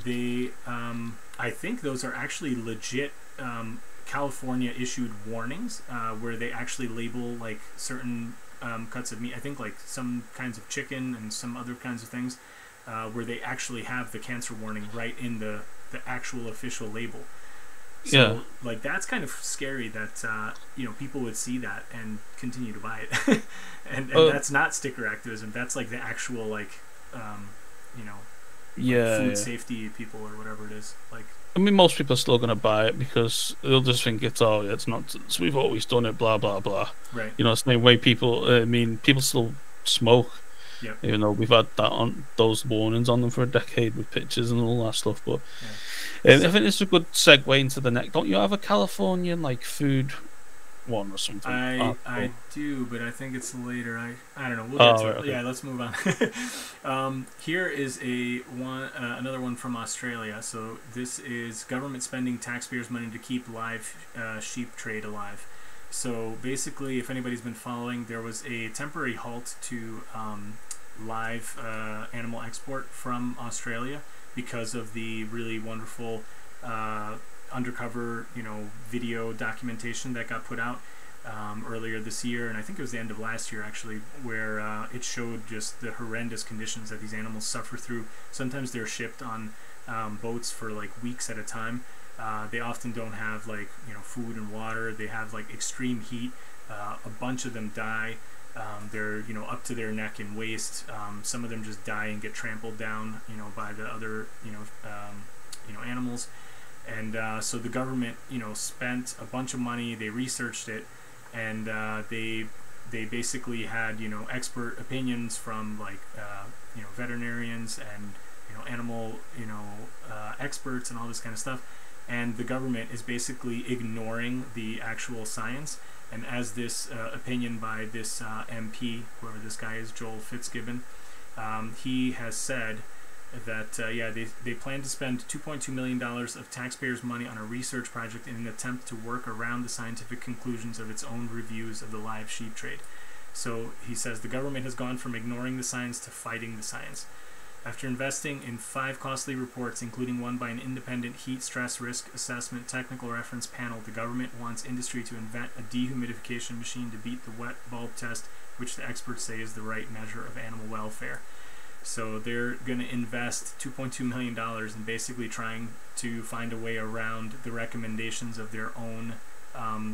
they I think those are actually legit California issued warnings, where they actually label like certain cuts of meat. I think like some kinds of chicken and some other kinds of things, where they actually have the cancer warning right in the actual official label. So, yeah, like that's kind of scary that you know, people would see that and continue to buy it. and that's not sticker activism. That's like the actual like you know, food safety people or whatever it is. Like, I mean, most people are still going to buy it because they'll just think it's not. So we've always done it. Blah blah blah. Right. You know, it's the same way people. I mean, people still smoke. Yep. Even though we've had that on those warnings on them for a decade with pictures and all that stuff, but I think it's a good segue into the next. Don't you have a Californian like food one or something? I do, but I think it's later. I don't know. We'll get to it. Okay. Yeah, let's move on. Here is another one from Australia. So this is government spending taxpayers' money to keep live sheep trade alive. So basically, if anybody's been following, there was a temporary halt to live animal export from Australia because of the really wonderful undercover, you know, video documentation that got put out earlier this year, and I think it was the end of last year actually, where it showed just the horrendous conditions that these animals suffer through. Sometimes they're shipped on boats for like weeks at a time. They often don't have like, you know, food and water. They have like extreme heat. A bunch of them die. They're, you know, up to their neck in waste. Some of them just die and get trampled down, you know, by the other, you know, animals. And so the government, you know, spent a bunch of money. They researched it, and they basically had, you know, expert opinions from like you know, veterinarians and, you know, animal, you know, experts and all this kind of stuff. And the government is basically ignoring the actual science. And as this opinion by this MP, whoever this guy is, Joel Fitzgibbon, he has said that yeah, they plan to spend $2.2 million of taxpayers' money on a research project in an attempt to work around the scientific conclusions of its own reviews of the live sheep trade. So he says the government has gone from ignoring the science to fighting the science. After investing in 5 costly reports, including one by an independent heat stress risk assessment technical reference panel, the government wants industry to invent a dehumidification machine to beat the wet bulb test, which the experts say is the right measure of animal welfare. So they're going to invest $2.2 million in basically trying to find a way around the recommendations of their own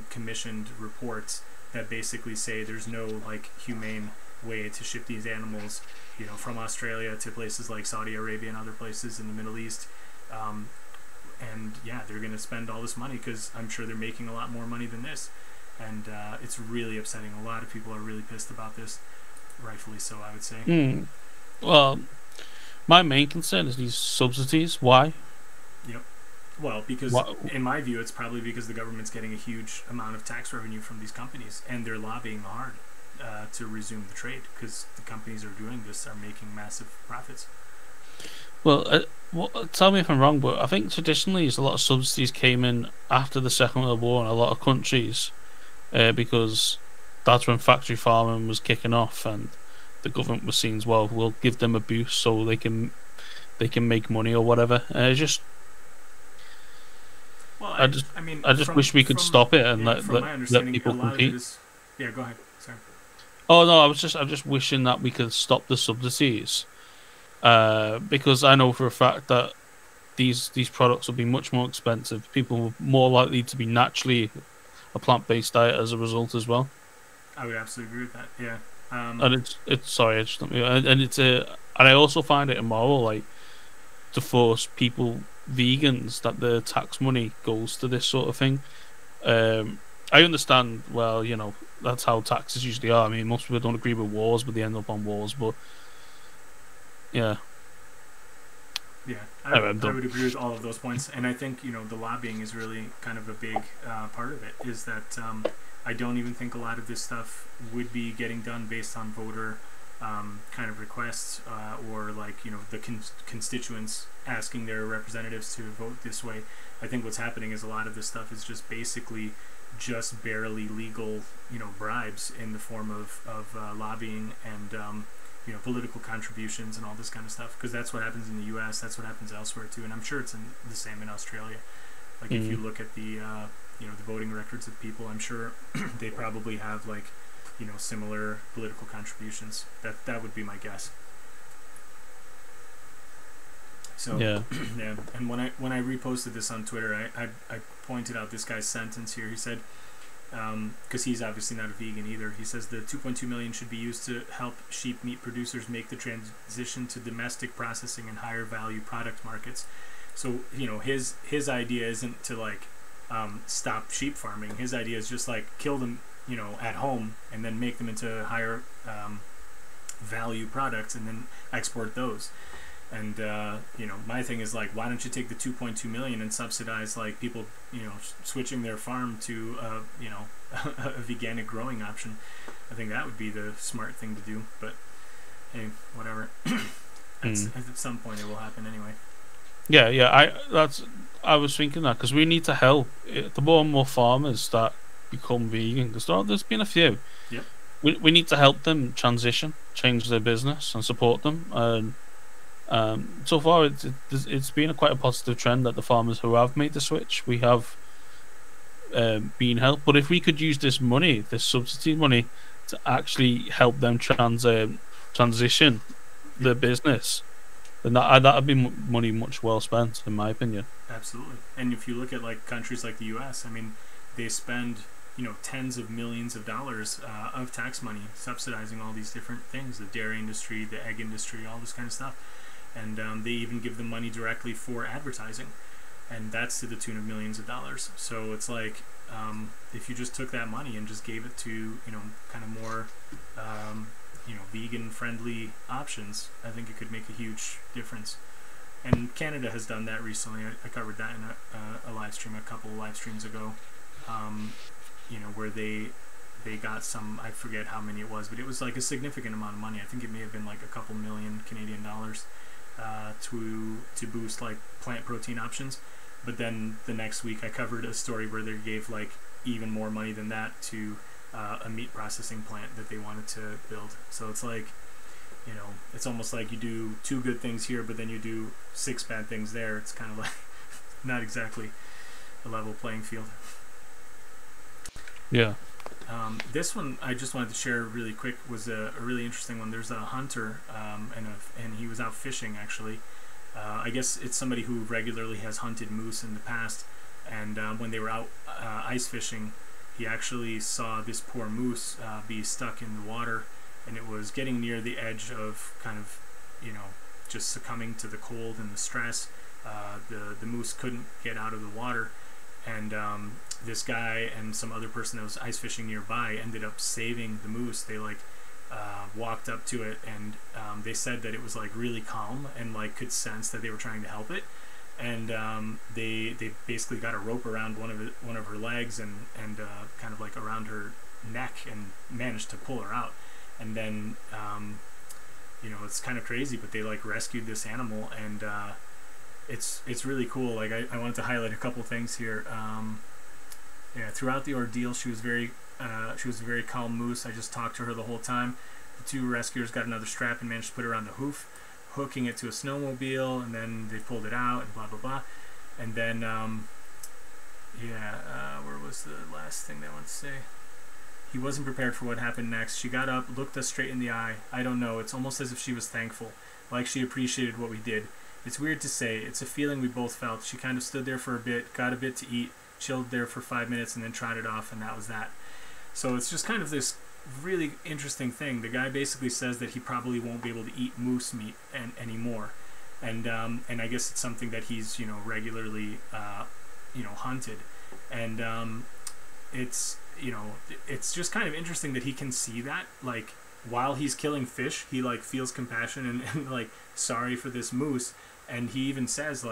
commissioned reports that basically say there's no like humane way to ship these animals, you know, from Australia to places like Saudi Arabia and other places in the Middle East. And yeah, they're going to spend all this money because I'm sure they're making a lot more money than this. And it's really upsetting. A lot of people are really pissed about this, rightfully so, I would say. Well, my main concern is these subsidies. Why? Yep. Well, because in my view, it's probably because the government's getting a huge amount of tax revenue from these companies, and they're lobbying hard to resume the trade because the companies are doing this are making massive profits. Well, tell me if I'm wrong, but I think traditionally a lot of subsidies came in after the Second World War in a lot of countries because that's when factory farming was kicking off, and the government was seen as well. We'll give them a boost so they can make money or whatever. Well, I just wish we could stop it and let people compete. Yeah, go ahead. Sorry. Oh no, I'm just wishing that we could stop the subsidies, because I know for a fact that these products will be much more expensive. People are more likely to be naturally a plant-based diet as a result as well. I would absolutely agree with that. Yeah. And and I also find it immoral, like, to force people vegans that the tax money goes to this sort of thing. I understand, well, you know, that's how taxes usually are. I mean, most people don't agree with wars, but they end up on wars. But yeah, I would agree with all of those points, and I think, you know, the lobbying is really kind of a big part of it. Is that I don't even think a lot of this stuff would be getting done based on voter kind of requests or like, you know, the constituents asking their representatives to vote this way. I think what's happening is a lot of this stuff is just basically just barely legal, you know, bribes in the form of lobbying and you know, political contributions and all this kind of stuff, because that's what happens in the U.S. That's what happens elsewhere too, and I'm sure it's the same in Australia. Like if you look at the you know, the voting records of people, I'm sure they probably have, like, you know, similar political contributions. That would be my guess. So yeah. Yeah, and when I reposted this on Twitter, I pointed out this guy's sentence here. He said, because he's obviously not a vegan either, he says the 2.2 million should be used to help sheep meat producers make the transition to domestic processing and higher value product markets. So, you know, his idea isn't to, like, stop sheep farming. His idea is just, like, kill them, you know, at home and then make them into higher value products and then export those. And you know, my thing is, like, why don't you take the 2.2 million and subsidize, like, people, you know, switching their farm to you know, a veganic growing option. I think that would be the smart thing to do. But hey, whatever. At some point it will happen anyway. Yeah. I was thinking that because we need to help the more and more farmers that become vegan. Because there's been a few. Yep. We need to help them transition, change their business, and support them. And so far, it's been quite a positive trend that the farmers who have made the switch, we have been helped. But if we could use this money, this subsidy money, to actually help them transition their business, then that would be money much well spent, in my opinion. Absolutely. And if you look at, like, countries like the U.S., I mean, they spend, you know, tens of millions of dollars of tax money subsidizing all these different things, the dairy industry, the egg industry, all this kind of stuff. And they even give them money directly for advertising, and that's to the tune of millions of dollars. So it's like, if you just took that money and just gave it to, you know, kind of more you know, vegan friendly options, I think it could make a huge difference. And Canada has done that recently. I covered that in a live stream a couple of live streams ago, you know, where they got some, I forget how many it was, but it was like a significant amount of money. I think it may have been like a couple million Canadian dollars to boost, like, plant protein options. But then the next week I covered a story where they gave, like, even more money than that to a meat processing plant that they wanted to build. So it's like, you know, it's almost like you do 2 good things here, but then you do 6 bad things there. It's kind of like not exactly a level playing field. Yeah. This one I just wanted to share really quick was a really interesting one. There's a hunter, and he was out fishing, actually. I guess it's somebody who regularly has hunted moose in the past, and when they were out ice fishing, he actually saw this poor moose be stuck in the water, and it was getting near the edge of kind of, just succumbing to the cold and the stress. The moose couldn't get out of the water, and this guy and some other person that was ice fishing nearby ended up saving the moose. They walked up to it, and they said that it was really calm and could sense that they were trying to help it, and they basically got a rope around one of her legs and kind of around her neck, and managed to pull her out. And then it's kind of crazy, but they rescued this animal, and it's really cool. I wanted to highlight a couple things here. Throughout the ordeal, she was a very calm moose. I just talked to her the whole time. The two rescuers got another strap and managed to put it around the hoof, hooking it to a snowmobile, and then they pulled it out, and blah blah blah. And then where was the last thing that I want to say? He wasn't prepared for what happened next. She got up, looked us straight in the eye. I don't know, it's almost as if she was thankful, like she appreciated what we did. It's weird to say, it's a feeling we both felt. She kind of stood there for a bit, got a bit to eat, chilled there for 5 minutes, and then trotted off, and that was that. So it's just kind of this really interesting thing. The guy basically says that he probably won't be able to eat moose meat anymore, and I guess it's something that he's regularly hunted, and it's just kind of interesting that he can see that while he's killing fish, he feels compassion and sorry for this moose, and he even says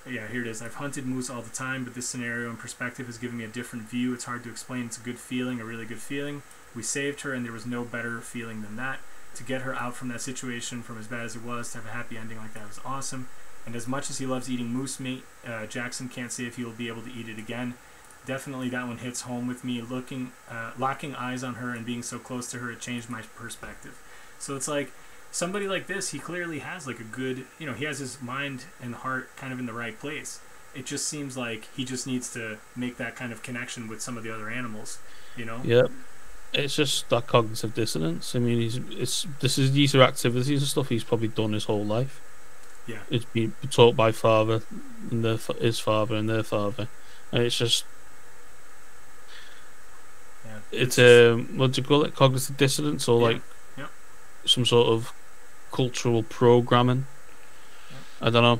yeah, here it is. I've hunted moose all the time, but this scenario and perspective has given me a different view. It's hard to explain. It's a good feeling, a really good feeling. We saved her, and there was no better feeling than that. To get her out from that situation, from as bad as it was, to have a happy ending like that was awesome. And as much as he loves eating moose meat, Jackson can't say if he will be able to eat it again. Definitely that one hits home with me. Locking eyes on her and being so close to her, it changed my perspective. So it's somebody like this, he clearly has a good, he has his mind and heart kind of in the right place. It just seems like he just needs to make that kind of connection with some of the other animals, Yeah, it's just that cognitive dissonance. I mean, these are activities and stuff he's probably done his whole life. Yeah, it's been taught by father and his father and their father, and it's just. Yeah, it's what do you call it? Cognitive dissonance, or some sort of cultural programming. I don't know.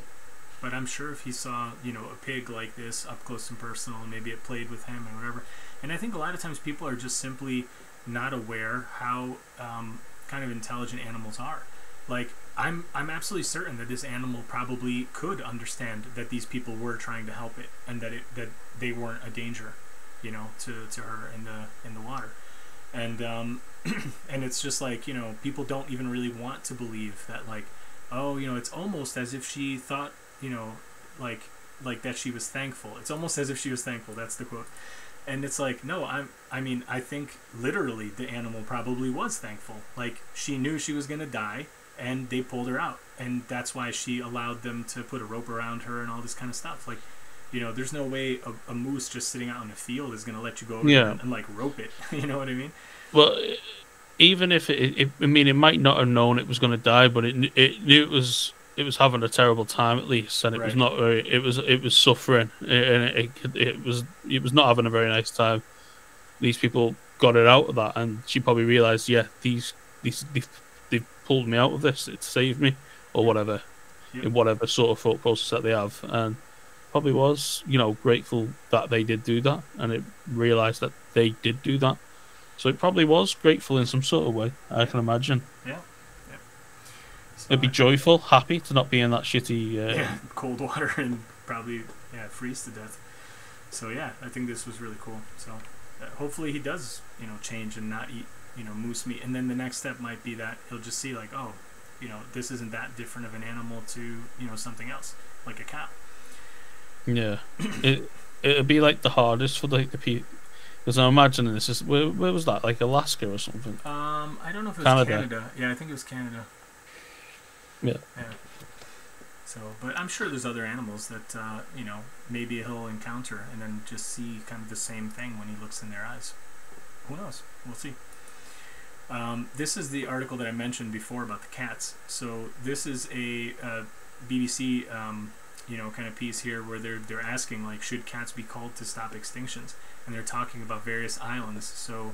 But I'm sure if he saw, a pig like this up close and personal, and maybe it played with him and whatever. And I think a lot of times people are just simply not aware how kind of intelligent animals are. I'm absolutely certain that this animal probably could understand that these people were trying to help it, and that they weren't a danger, to her in the water. And and it's just people don't even really want to believe that it's almost as if she thought, like that she was thankful. It's almost as if she was thankful. That's the quote. And it's no, I think literally the animal probably was thankful. She knew she was going to die, and they pulled her out, and that's why she allowed them to put a rope around her and all this kind of stuff. There's no way a moose just sitting out in a field is going to let you go over there and rope it. You know what I mean? Well, even if it might not have known it was going to die, but it knew it was having a terrible time at least, and it was not very. It was suffering, and it was not having a very nice time. These people got it out of that, and she probably realized, they've pulled me out of this. It saved me, or whatever, in whatever sort of thought process that they have, and probably was grateful that they did do that, and it realized that they did do that. So it probably was grateful in some sort of way, I can imagine. Yeah. So it'd be joyful, happy to not be in that shitty... cold water and probably freeze to death. So I think this was really cool. So hopefully he does, change and not eat, moose meat. And then the next step might be that he'll just see this isn't that different of an animal to, something else, like a cow. Yeah. It'd be the hardest for the people. Because I'm imagining this is where was that? Alaska or something? I don't know if it was Canada. Yeah, I think it was Canada. Yeah. So, but I'm sure there's other animals that maybe he'll encounter and then just see kind of the same thing when he looks in their eyes. Who knows? We'll see. This is the article that I mentioned before about the cats. So this is a BBC kind of piece here where they're asking like, should cats be called to stop extinctions? And they're talking about various islands. So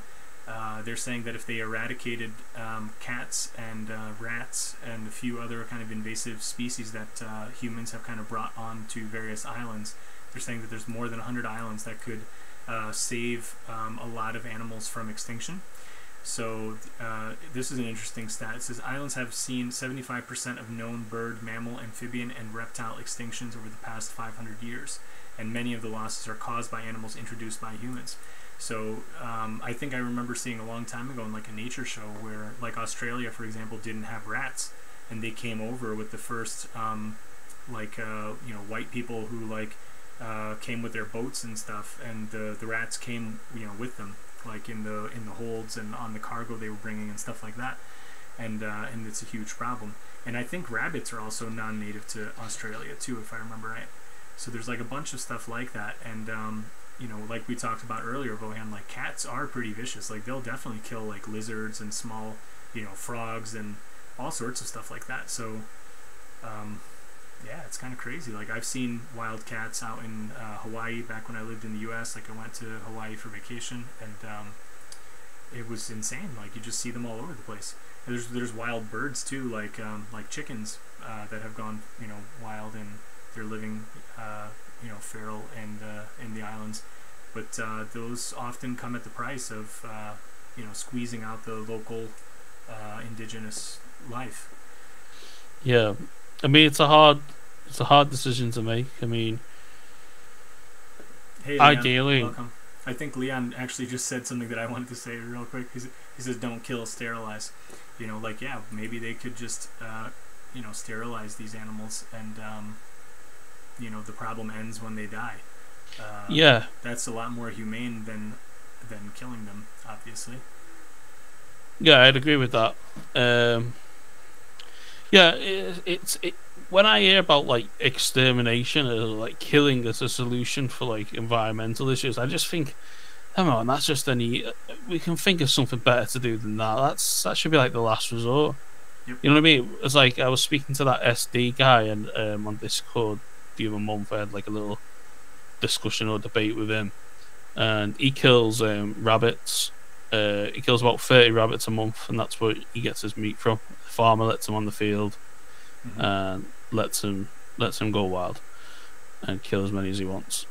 they're saying that if they eradicated cats and rats and a few other kind of invasive species that humans have kind of brought onto various islands, they're saying that there's more than 100 islands that could save a lot of animals from extinction. So this is an interesting stat. It says islands have seen 75% of known bird, mammal, amphibian, and reptile extinctions over the past 500 years, and many of the losses are caused by animals introduced by humans. So I think I remember seeing a long time ago in like a nature show where like Australia, for example, didn't have rats, and they came over with the first white people who like came with their boats and stuff, and the rats came with them, like in the holds and on the cargo they were bringing and stuff like that, and it's a huge problem. And I think rabbits are also non-native to Australia too, if I remember right. So there's like a bunch of stuff like that, and like we talked about earlier, Vohan, like cats are pretty vicious. Like they'll definitely kill like lizards and small frogs and all sorts of stuff like that. So yeah, it's kind of crazy. Like I've seen wild cats out in Hawaii back when I lived in the US. Like I went to Hawaii for vacation, and it was insane. Like you just see them all over the place. And there's wild birds too, like chickens that have gone wild, and they're living feral and in the islands. But those often come at the price of squeezing out the local indigenous life. Yeah, I mean it's a hard decision to make. I mean, hey, Leon, ideally, welcome. I think Leon actually just said something that I wanted to say real quick. He says, "Don't kill, sterilize." Yeah, maybe they could just sterilize these animals, and the problem ends when they die. Yeah, that's a lot more humane than killing them, obviously. Yeah, I'd agree with that. Yeah, it's when I hear about like extermination or like killing as a solution for like environmental issues, I just think, come on, that's just we can think of something better to do than that. That should be like the last resort. Yep. You know what I mean? It's like I was speaking to that SD guy and on Discord the other month. I had like a little discussion or debate with him, and he kills rabbits. He kills about 30 rabbits a month, and that's where he gets his meat from. The farmer lets him on the field, and lets him go wild and kill as many as he wants.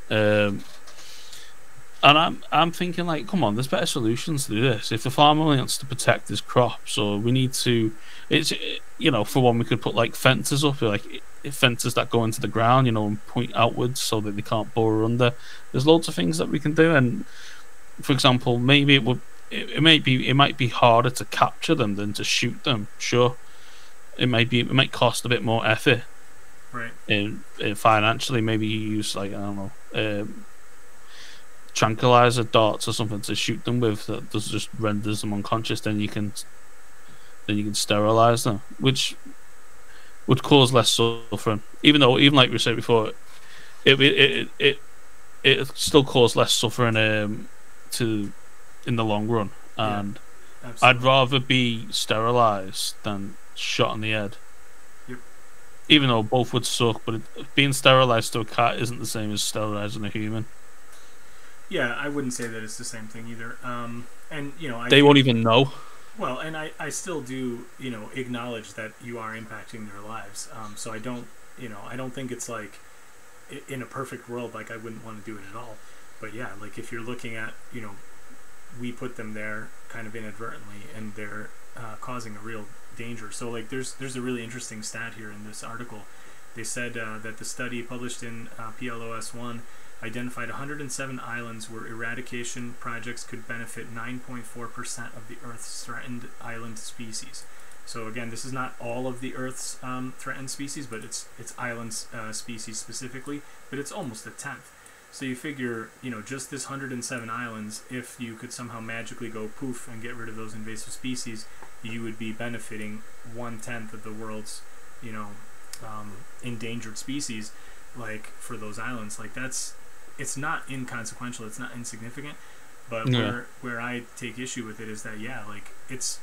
And I'm thinking like, come on, there's better solutions to do this. If the farmer wants to protect his crops, or we need to, for one, we could put like fences up, like fences that go into the ground, and point outwards so that they can't bore under. There's loads of things that we can do, and for example, maybe it might be harder to capture them than to shoot them. Sure, it might cost a bit more effort, right? In financially, maybe you use like I don't know, tranquilizer darts or something to shoot them with that just renders them unconscious. Then you can sterilize them, which would cause less suffering. Even like we said before, it still cause less suffering in the long run, and I'd rather be sterilized than shot in the head. Yep. Even though both would suck, but being sterilized to a cat isn't the same as sterilizing a human. Yeah, I wouldn't say that it's the same thing either. And they won't even know. Well, and I still do acknowledge that you are impacting their lives. So I don't think it's like in a perfect world like I wouldn't want to do it at all. But yeah, like if you're looking at we put them there kind of inadvertently, and they're causing a real danger. So like there's a really interesting stat here in this article. They said that the study published in PLOS1 identified 107 islands where eradication projects could benefit 9.4% of the Earth's threatened island species. So again, this is not all of the Earth's threatened species, but it's islands species specifically, but it's almost a tenth. So you figure, just this 107 islands, if you could somehow magically go poof and get rid of those invasive species, you would be benefiting 1/10 of the world's, endangered species, like for those islands. Like it's not inconsequential, it's not insignificant, but where I take issue with it is that it's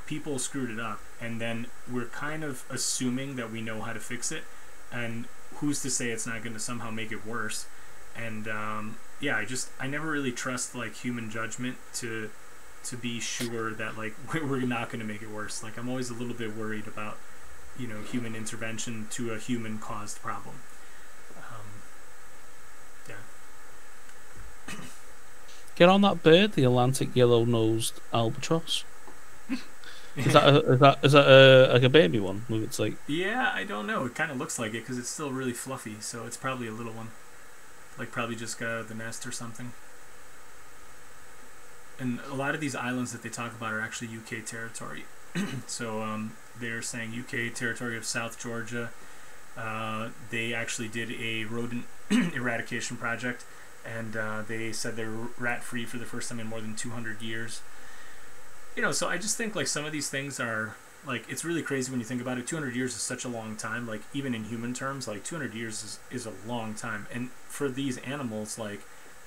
people screwed it up, and then we're kind of assuming that we know how to fix it, and who's to say it's not going to somehow make it worse? And yeah, I never really trust like human judgment to be sure that like we're not going to make it worse. Like I'm always a little bit worried about, you know, human intervention to a human caused problem. Yeah. Get on that bird, the Atlantic yellow-nosed albatross. Is that like a baby one? With its like. Yeah, I don't know. It kind of looks like it because it's still really fluffy. So it's probably a little one, like probably just got out of the nest or something. And a lot of these islands that they talk about are actually UK territory. So they're saying UK territory of South Georgia. They actually did a rodent eradication project, and they said they're rat-free for the first time in more than 200 years. You know, so I just think like some of these things are like, it's really crazy when you think about it. 200 years is such a long time. Like even in human terms, like 200 years is a long time. And for these animals, like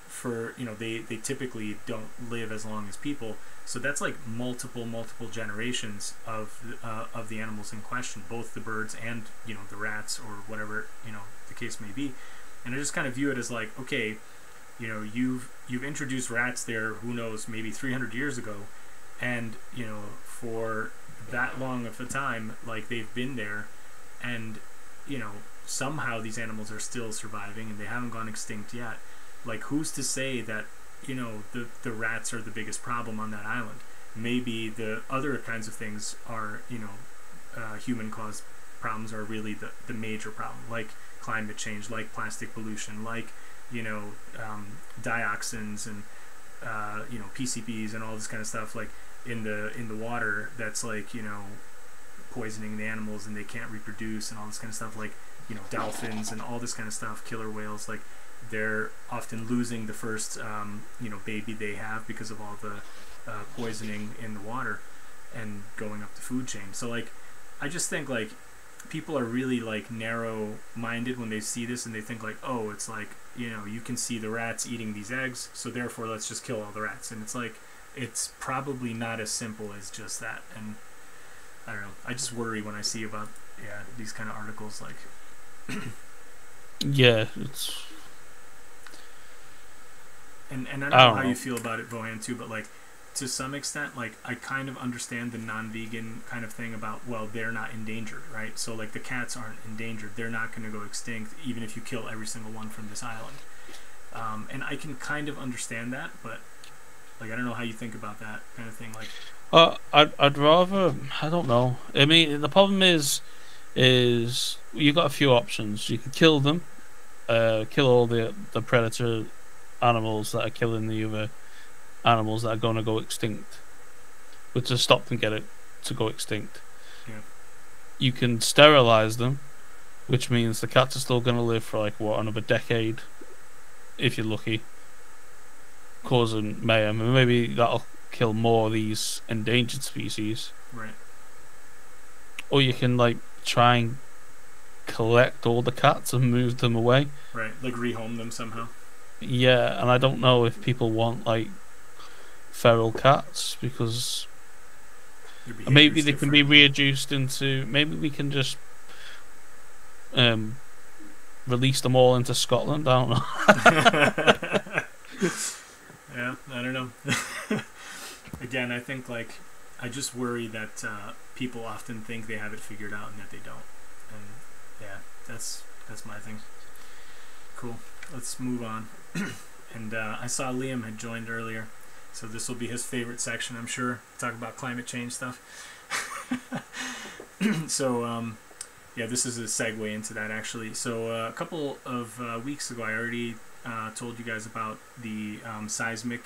for, you know, they typically don't live as long as people. So that's like multiple generations of the animals in question, both the birds and, you know, the rats or whatever, you know, the case may be. And I just kind of view it as like, okay, you know, you've introduced rats there, who knows, maybe 300 years ago. And, you know, for that long of a time, like they've been there, and, you know, somehow these animals are still surviving and they haven't gone extinct yet. Like, who's to say that, you know, the rats are the biggest problem on that island? Maybe the other kinds of things are, you know, human-caused problems are really the major problem, like climate change, like plastic pollution, like, you know, dioxins and, you know, PCBs and all this kind of stuff, like in the water, that's like, you know, poisoning the animals and they can't reproduce and all this kind of stuff, like, you know, dolphins and all this kind of stuff, killer whales, like they're often losing the first you know, baby they have because of all the poisoning in the water and going up the food chain. So like I just think like people are really like narrow-minded when they see this, and they think like, oh, it's like, you know, you can see the rats eating these eggs, so therefore let's just kill all the rats. And it's like, it's probably not as simple as just that. And I don't know, I just worry when I see about, yeah, these kind of articles, like yeah, it's, and I don't know how you feel about it, Vohan, too, but like to some extent, like I kind of understand the non-vegan kind of thing about, well, they're not endangered, right? So like the cats aren't endangered, they're not going to go extinct even if you kill every single one from this island. And I can kind of understand that, but like I don't know how you think about that kind of thing. Like I'd rather, I don't know. I mean, the problem is you got a few options. You could kill them, kill all the predator animals that are killing the other animals that are going to go extinct, but to stop them to go extinct. Yeah. You can sterilize them, which means the cats are still going to live for like what, another decade, if you're lucky, causing mayhem, and maybe that'll kill more of these endangered species. Right. Or you can like try and collect all the cats and move them away. Right, like rehome them somehow. Yeah, and I don't know if people want like feral cats, because maybe they can be reintroduced into, maybe we can just release them all into Scotland. I don't know. Yeah, I don't know. Again, I think like I just worry that people often think they have it figured out and that they don't. And yeah, that's my thing. Cool. Let's move on. And I saw Liam had joined earlier, so this will be his favorite section, I'm sure. Talk about climate change stuff. So yeah, this is a segue into that actually. So a couple of weeks ago, I already told you guys about the seismic,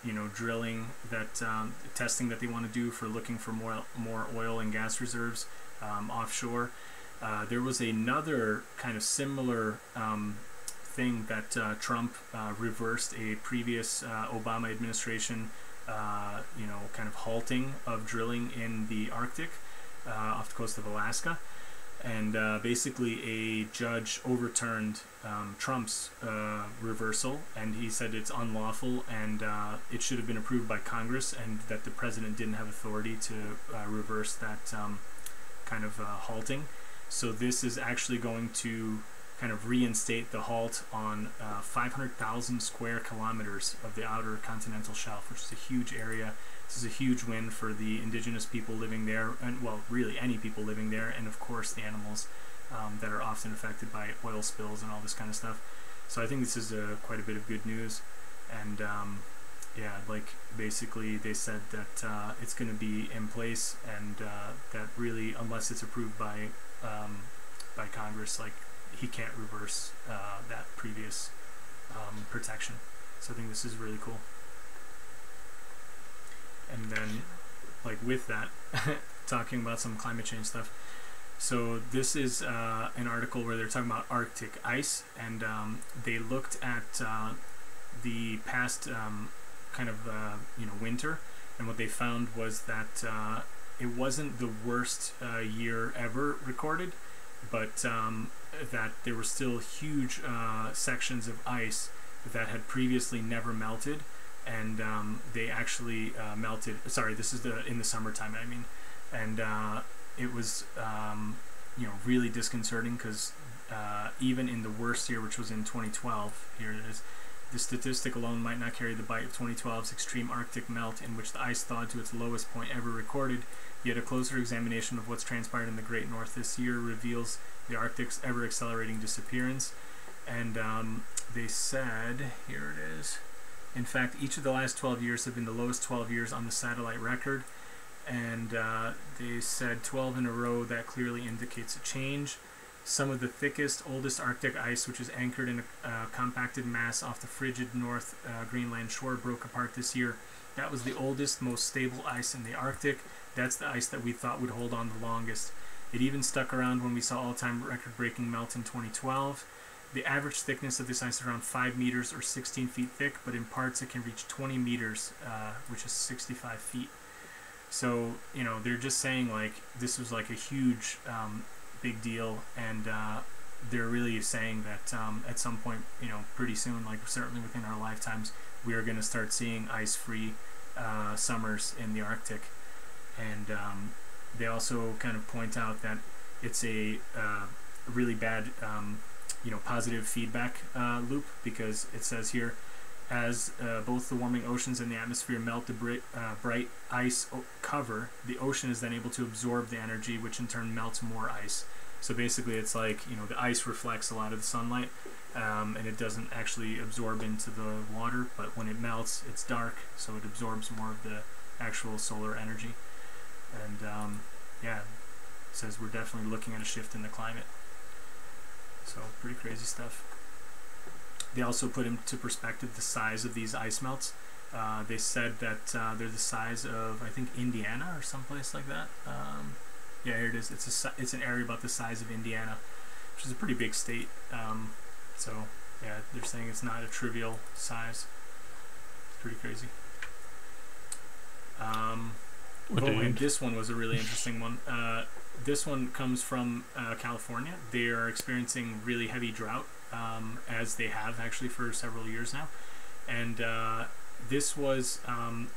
you know, drilling that testing that they want to do for looking for more oil and gas reserves offshore. There was another kind of similar thing that Trump reversed a previous Obama administration, you know, kind of halting of drilling in the Arctic off the coast of Alaska. And basically a judge overturned Trump's reversal, and he said it's unlawful and it should have been approved by Congress, and that the president didn't have authority to reverse that kind of halting. So this is actually going to kind of reinstate the halt on 500,000 square kilometers of the outer continental shelf, which is a huge area. This is a huge win for the indigenous people living there, and well, really any people living there, and of course the animals that are often affected by oil spills and all this kind of stuff. So I think this is quite a bit of good news. And yeah, like basically they said that it's going to be in place, and that really, unless it's approved by Congress, like he can't reverse that previous protection. So I think this is really cool. And then, like with that, talking about some climate change stuff. So this is an article where they're talking about Arctic ice, and they looked at the past kind of winter, and what they found was that it wasn't the worst year ever recorded, but that there were still huge sections of ice that had previously never melted, and they actually melted. Sorry, this is in the summertime, I mean, and it was really disconcerting, because even in the worst year, which was in 2012, here it is, the statistic alone might not carry the bite of 2012's extreme Arctic melt, in which the ice thawed to its lowest point ever recorded. Yet a closer examination of what's transpired in the Great North this year reveals the Arctic's ever-accelerating disappearance. And they said, here it is, in fact, each of the last 12 years have been the lowest 12 years on the satellite record. And they said 12 in a row. That clearly indicates a change. Some of the thickest, oldest Arctic ice, which is anchored in a compacted mass off the frigid North Greenland shore, broke apart this year. That was the oldest, most stable ice in the Arctic. That's the ice that we thought would hold on the longest. It even stuck around when we saw all-time record-breaking melt in 2012. The average thickness of this ice is around 5 meters or 16 feet thick, but in parts it can reach 20 meters, which is 65 feet. So, they're just saying, like, this was like a huge big deal, and they're really saying that at some point, pretty soon, like certainly within our lifetimes, we are going to start seeing ice-free summers in the Arctic. And they also kind of point out that it's a really bad, positive feedback loop, because it says here, as both the warming oceans and the atmosphere melt the bright ice cover, the ocean is then able to absorb the energy, which in turn melts more ice. So basically it's like, the ice reflects a lot of the sunlight, and it doesn't actually absorb into the water, but when it melts, it's dark, so it absorbs more of the actual solar energy. And yeah, it says we're definitely looking at a shift in the climate. So pretty crazy stuff. They also put into perspective the size of these ice melts. They said that they're the size of, I think, Indiana or someplace like that. Yeah, here it is. It's an area about the size of Indiana, which is a pretty big state. So yeah, they're saying it's not a trivial size. It's pretty crazy. And this one was a really interesting one. This one comes from California. They are experiencing really heavy drought, as they have actually for several years now. And this was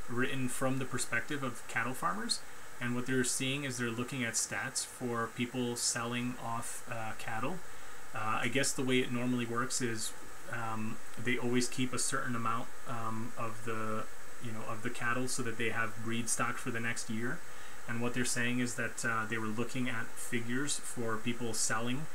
written from the perspective of cattle farmers. And what they're seeing is they're looking at stats for people selling off cattle. I guess the way it normally works is they always keep a certain amount of the cattle so that they have breed stock for the next year. And what they're saying is that they were looking at figures for people selling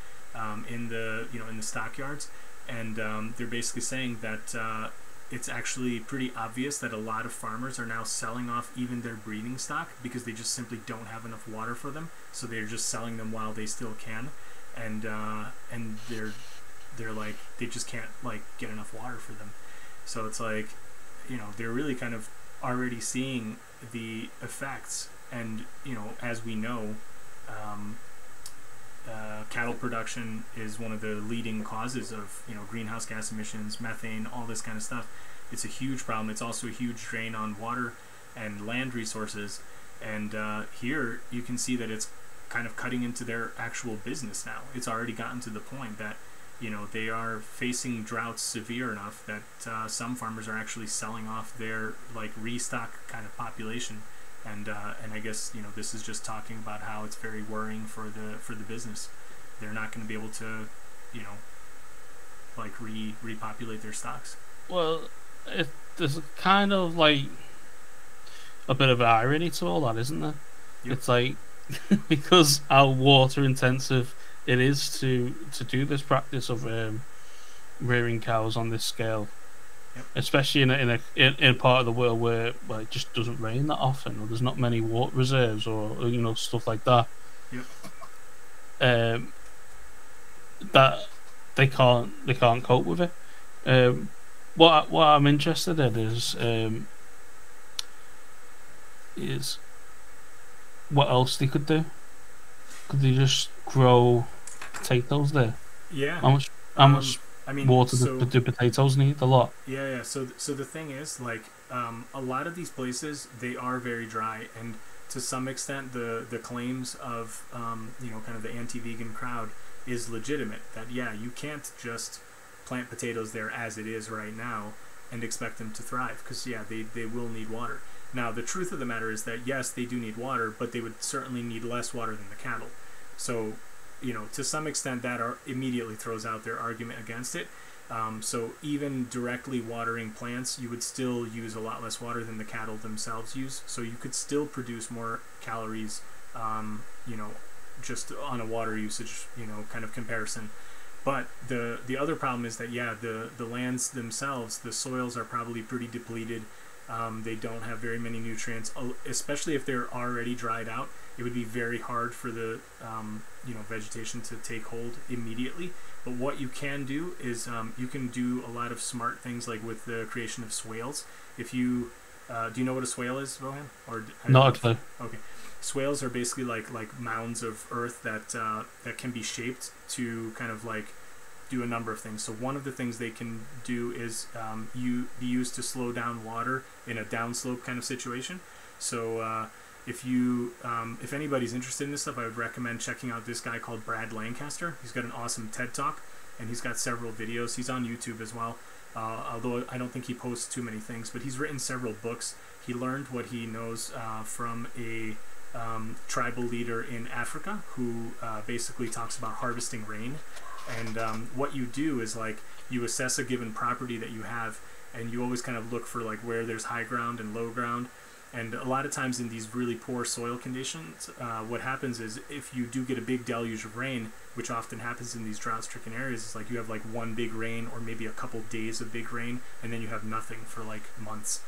in the stockyards, and they're basically saying that it's actually pretty obvious that a lot of farmers are now selling off even their breeding stock, because they just simply don't have enough water for them, so they're just selling them while they still can, and they're like, they just can't like get enough water for them. So it's like, they're really kind of already seeing the effects. And as we know, cattle production is one of the leading causes of greenhouse gas emissions, methane, all this kind of stuff. It's a huge problem. It's also a huge drain on water and land resources. And here you can see that it's kind of cutting into their actual business now. It's already gotten to the point that they are facing droughts severe enough that some farmers are actually selling off their like restock kind of population. And I guess this is just talking about how it's very worrying for the business. They're not going to be able to like repopulate their stocks. Well, there's kind of like a bit of irony to all that, isn't there? Yep. It's like because how water intensive it is to do this practice of rearing cows on this scale, yep. especially in a part of the world where it just doesn't rain that often, or there's not many water reserves, or stuff like that. Yep. That they can't cope with it. What I'm interested in is what else they could do. Could they just grow potatoes there? Yeah. How much water do potatoes need? A lot. Yeah. So the thing is, like, a lot of these places, they are very dry, and to some extent, the claims of kind of the anti-vegan crowd is legitimate. That you can't just plant potatoes there as it is right now and expect them to thrive, because they will need water. Now, the truth of the matter is that yes, they do need water, but they would certainly need less water than the cattle. So, to some extent, that immediately throws out their argument against it. So even directly watering plants, you would still use a lot less water than the cattle themselves use. So you could still produce more calories, just on a water usage, kind of comparison. But the other problem is that the lands themselves, the soils are probably pretty depleted. They don't have very many nutrients, especially if they're already dried out. It would be very hard for the vegetation to take hold immediately. But what you can do is you can do a lot of smart things, like with the creation of swales. If you do you know what a swale is, Vohan? Or not a clue. Okay, swales are basically like mounds of earth that can be shaped to kind of like do a number of things. So one of the things they can do is be used to slow down water in a downslope kind of situation. So if anybody's interested in this stuff, I would recommend checking out this guy called Brad Lancaster. He's got an awesome TED Talk, and he's got several videos. He's on YouTube as well, although I don't think he posts too many things, but he's written several books. He learned what he knows from a tribal leader in Africa who basically talks about harvesting rain. And what you do is, like, you assess a given property that you have, and you always kind of look for like where there's high ground and low ground. And a lot of times in these really poor soil conditions, what happens is if you do get a big deluge of rain, which often happens in these drought-stricken areas, it's like you have like one big rain or maybe a couple days of big rain, and then you have nothing for like months.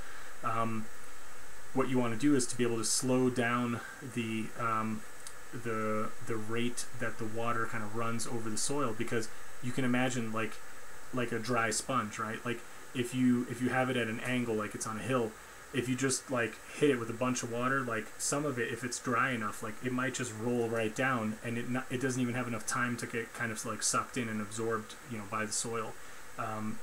What you want to do is to be able to slow down the rate that the water kind of runs over the soil, because you can imagine like a dry sponge, right? Like if you have it at an angle, like it's on a hill, if you just like hit it with a bunch of water, like some of it, if it's dry enough, like it might just roll right down, and it doesn't even have enough time to get kind of like sucked in and absorbed, by the soil.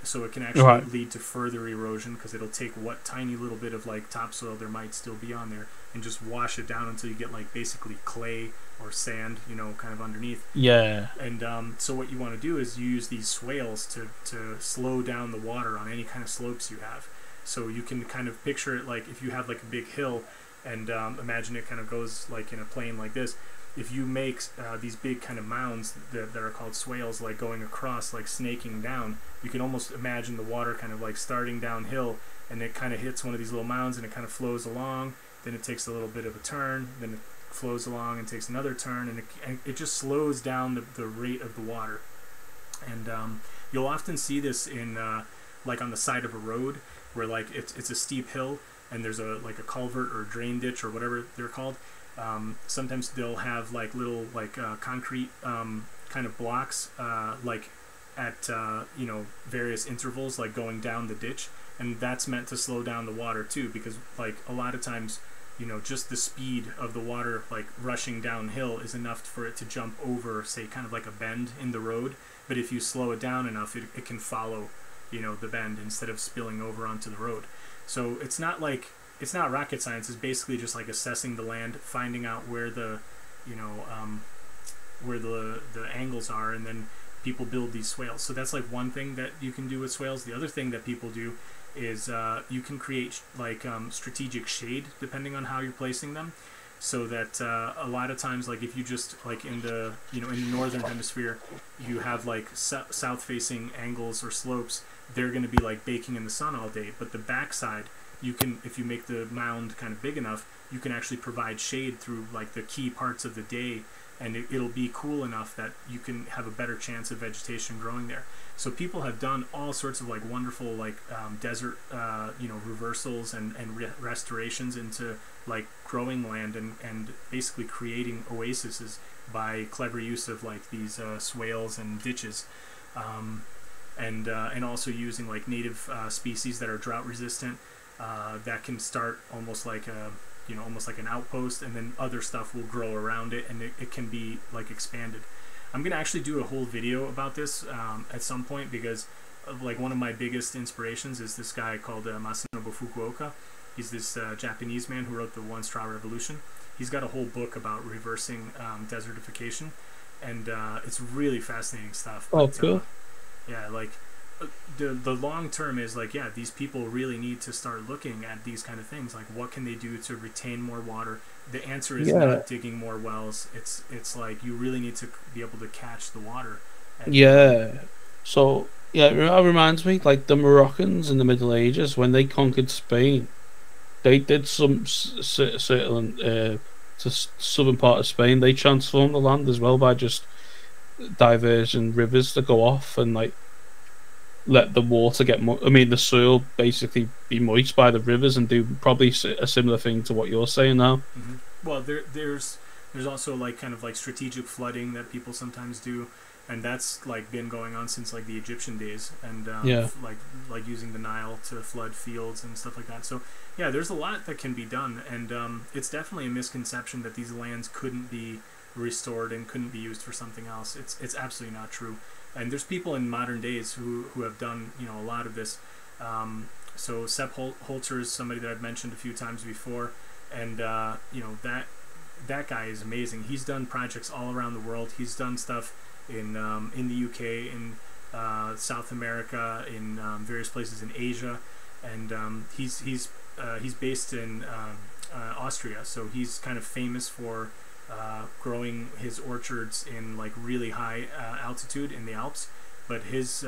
So it can actually lead to further erosion, because it'll take what tiny little bit of like topsoil there might still be on there and just wash it down until you get like basically clay or sand, kind of underneath. Yeah. And so what you want to do is you use these swales to slow down the water on any kind of slopes you have. So you can kind of picture it like if you have like a big hill, and imagine it kind of goes like in a plane like this. If you make these big kind of mounds that are called swales, like going across, like snaking down, you can almost imagine the water kind of like starting downhill, and it kind of hits one of these little mounds, and it kind of flows along. Then it takes a little bit of a turn, then it flows along and takes another turn, and it just slows down the rate of the water. And you'll often see this in like on the side of a road, where like it's a steep hill, and there's a culvert or a drain ditch or whatever they're called. Sometimes they'll have like little like concrete kind of blocks like at various intervals, like going down the ditch, and that's meant to slow down the water too, because like a lot of times just the speed of the water like rushing downhill is enough for it to jump over, say, kind of like a bend in the road. But if you slow it down enough, it can follow the bend instead of spilling over onto the road. So it's not rocket science. It's basically just like assessing the land, finding out where the angles are, and then people build these swales. So that's like one thing that you can do with swales. The other thing that people do is you can create like strategic shade depending on how you're placing them. so that a lot of times, like if you just like in the in the northern hemisphere, you have like south facing angles or slopes, they're going to be like baking in the sun all day. But the backside, you can, if you make the mound kind of big enough, you can actually provide shade through like the key parts of the day, and it'll be cool enough that you can have a better chance of vegetation growing there. So people have done all sorts of like wonderful like desert reversals and restorations into like growing land, and basically creating oases by clever use of like these swales and ditches, and also using like native species that are drought resistant, that can start almost like a almost like an outpost, and then other stuff will grow around it, and it can be like expanded. I'm gonna actually do a whole video about this at some point, because like one of my biggest inspirations is this guy called Masanobu Fukuoka. He's this Japanese man who wrote the One Straw Revolution. He's got a whole book about reversing desertification, and it's really fascinating stuff. Oh, but, cool. Yeah, like the long term is like, yeah, these people really need to start looking at these kind of things. Like, what can they do to retain more water? The answer is not digging more wells. It's like you really need to be able to catch the water. So yeah, it reminds me, like the Moroccans in the Middle Ages when they conquered Spain, they did some certain to southern part of Spain. They transformed the land as well by just diversion rivers that go off and like let the water get the soil basically be moist by the rivers, and do probably a similar thing to what you're saying now. Mm-hmm. Well, there's also like kind of like strategic flooding that people sometimes do, and that's like been going on since like the Egyptian days, and like using the Nile to flood fields and stuff like that. So yeah, there's a lot that can be done, and it's definitely a misconception that these lands couldn't be restored and couldn't be used for something else. It's absolutely not true. And there's people in modern days who have done a lot of this. So Sepp Holzer is somebody that I've mentioned a few times before, and that guy is amazing. He's done projects all around the world. He's done stuff in the UK, in South America, in various places in Asia, and he's based in Austria. So he's kind of famous for growing his orchards in like really high altitude in the Alps, but his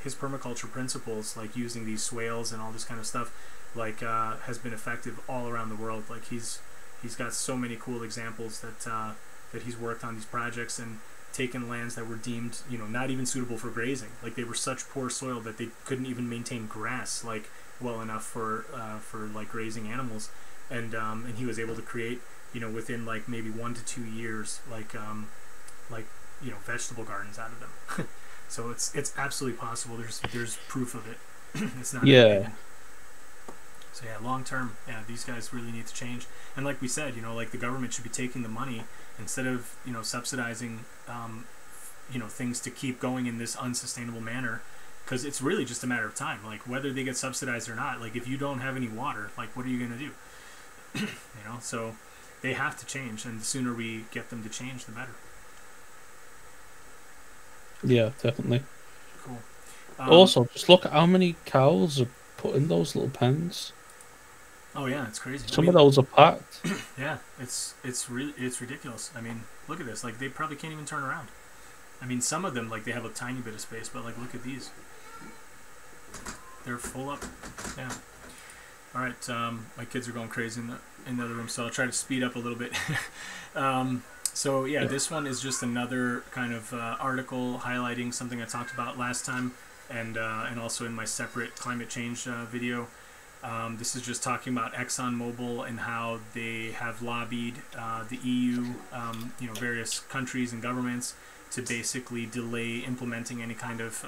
permaculture principles, like using these swales and all this kind of stuff, like has been effective all around the world. Like he's got so many cool examples that he's worked on these projects and taken lands that were deemed not even suitable for grazing. Like they were such poor soil that they couldn't even maintain grass like well enough for like grazing animals, and he was able to create within like maybe 1 to 2 years, like vegetable gardens out of them. So it's absolutely possible. There's proof of it. It's not. Yeah. So yeah, long term, yeah, these guys really need to change. And like we said, like the government should be taking the money instead of subsidizing things to keep going in this unsustainable manner, because it's really just a matter of time. Like whether they get subsidized or not. Like if you don't have any water, like what are you gonna do? So they have to change, and the sooner we get them to change, the better. Yeah, definitely. Cool. Also, just look at how many cows are put in those little pens. Oh yeah, it's crazy. Some of those are packed. Yeah, it's ridiculous. I mean, look at this. Like they probably can't even turn around. I mean, some of them like they have a tiny bit of space, but like look at these. They're full up. Yeah. All right, my kids are going crazy in the other room, so I'll try to speed up a little bit. So yeah, this one is just another kind of article highlighting something I talked about last time, and also in my separate climate change video. This is just talking about ExxonMobil and how they have lobbied the EU, various countries and governments to basically delay implementing any kind of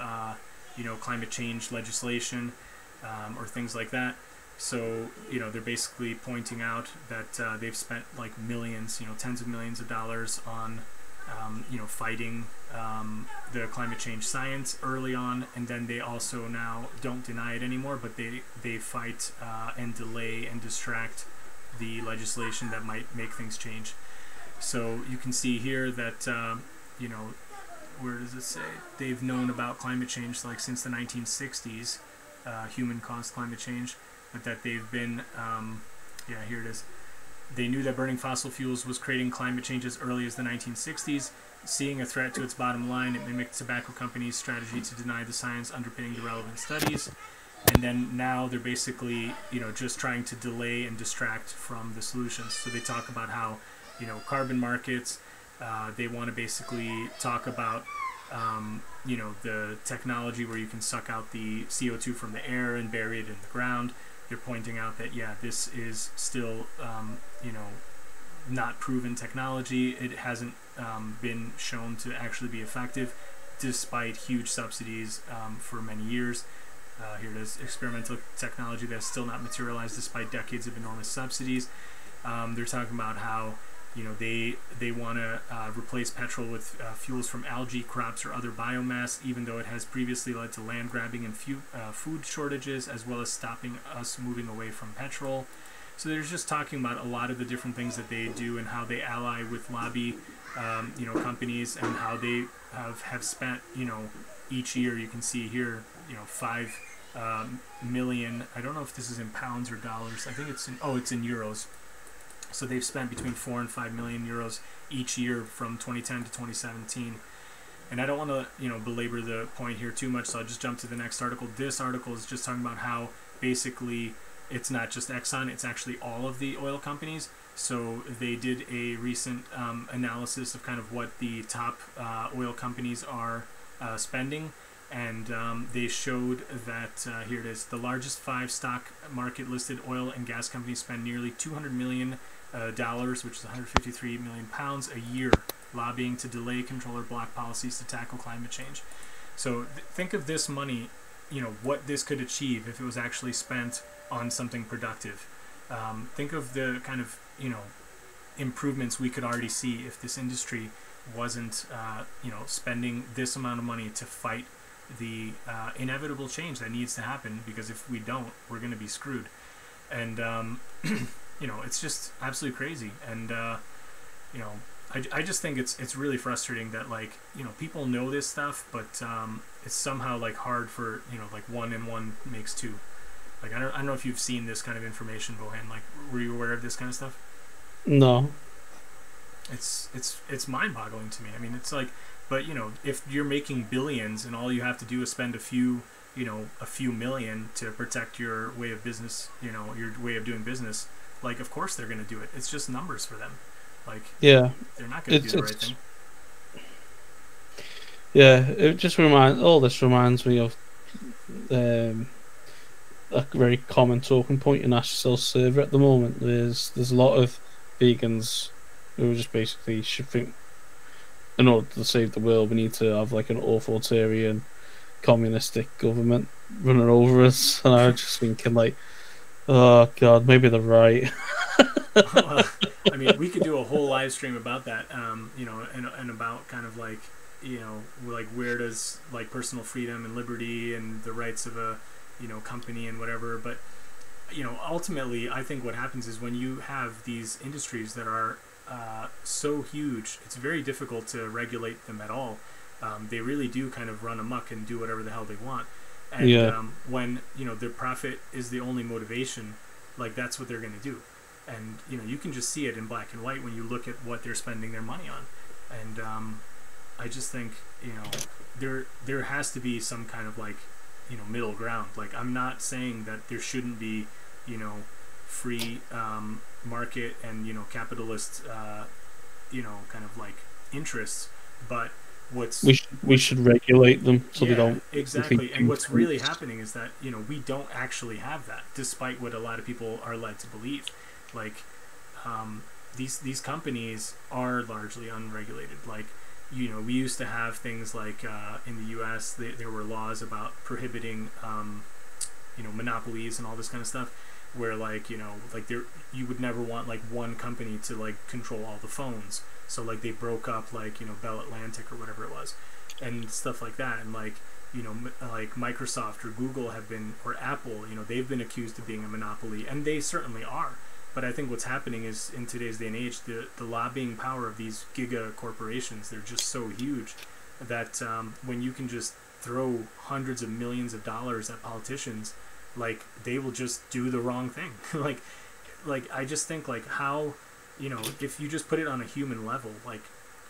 climate change legislation or things like that. So, they're basically pointing out that they've spent like millions, tens of millions of dollars on, fighting the climate change science early on, and then they also now don't deny it anymore, but they fight and delay and distract the legislation that might make things change. So you can see here that, where does it say? They've known about climate change like since the 1960s, human-caused climate change. But that they've been, here it is. They knew that burning fossil fuels was creating climate change as early as the 1960s. Seeing a threat to its bottom line, it mimicked tobacco companies' strategy to deny the science underpinning the relevant studies. And then now they're basically, just trying to delay and distract from the solutions. So they talk about how, carbon markets, they want to basically talk about, the technology where you can suck out the CO2 from the air and bury it in the ground. They're pointing out that, this is still, not proven technology. It hasn't been shown to actually be effective, despite huge subsidies for many years. Here it is, experimental technology that's still not materialized despite decades of enormous subsidies. They're talking about how they want to replace petrol with fuels from algae, crops, or other biomass, even though it has previously led to land grabbing and food shortages, as well as stopping us moving away from petrol. So they're just talking about a lot of the different things that they do and how they ally with lobby, companies, and how they have spent, each year. You can see here, 5 million. I don't know if this is in pounds or dollars. I think it's in euros. So they've spent between 4 and 5 million euros each year from 2010 to 2017. And I don't want to, belabor the point here too much, so I'll just jump to the next article. This article is just talking about how basically it's not just Exxon, it's actually all of the oil companies. So they did a recent analysis of kind of what the top oil companies are spending. And they showed that, here it is, the largest 5 stock market listed oil and gas companies spend nearly $200 million, which is 153 million pounds a year, lobbying to delay, control, or block policies to tackle climate change. So think of this money, what this could achieve if it was actually spent on something productive. Think of the kind of, improvements we could already see if this industry wasn't, spending this amount of money to fight the inevitable change that needs to happen, because if we don't, we're going to be screwed. And it's just absolutely crazy. And I just think it's really frustrating that, like, people know this stuff, but it's somehow like hard for, like 1 and 1 makes 2. Like, I don't know if you've seen this kind of information, Vohan. Like, were you aware of this kind of stuff? No. It's mind-boggling to me. I mean, it's like, but if you're making billions and all you have to do is spend a few million to protect your way of business, your way of doing business, like, of course they're going to do it. It's just numbers for them. Like, yeah, they're not going to do the right thing. Yeah, all this reminds me of a very common talking point in National Server at the moment. There's a lot of vegans who just basically should think, in order to save the world, we need to have like an authoritarian, communistic government running over us. And I was just thinking, like, oh god, maybe they're right. Well, I mean, we could do a whole live stream about that, and about kind of like, like, where does like personal freedom and liberty and the rights of a, company and whatever. But, ultimately, I think what happens is when you have these industries that are so huge, it's very difficult to regulate them at all. They really do kind of run amok and do whatever the hell they want. And when their profit is the only motivation, like, that's what they're going to do. And you can just see it in black and white when you look at what they're spending their money on. And I just think there has to be some kind of, like, middle ground. Like, I'm not saying that there shouldn't be free market and capitalist kind of like interests, but we should regulate them so they don't exactly. And what's really happening is that we don't actually have that, despite what a lot of people are led to believe. Like, these companies are largely unregulated. Like, we used to have things like in the U.S. There were laws about prohibiting monopolies and all this kind of stuff, where like you would never want like one company to like control all the phones. So like they broke up like Bell Atlantic or whatever it was, and stuff like that. And like like Microsoft or Google have been, or Apple, they've been accused of being a monopoly, and they certainly are. But I think what's happening is, in today's day and age, the lobbying power of these giga corporations, they're just so huge that when you can just throw hundreds of millions of dollars at politicians, like, they will just do the wrong thing. like like, I just think, like, how, you know, if you just put it on a human level, like,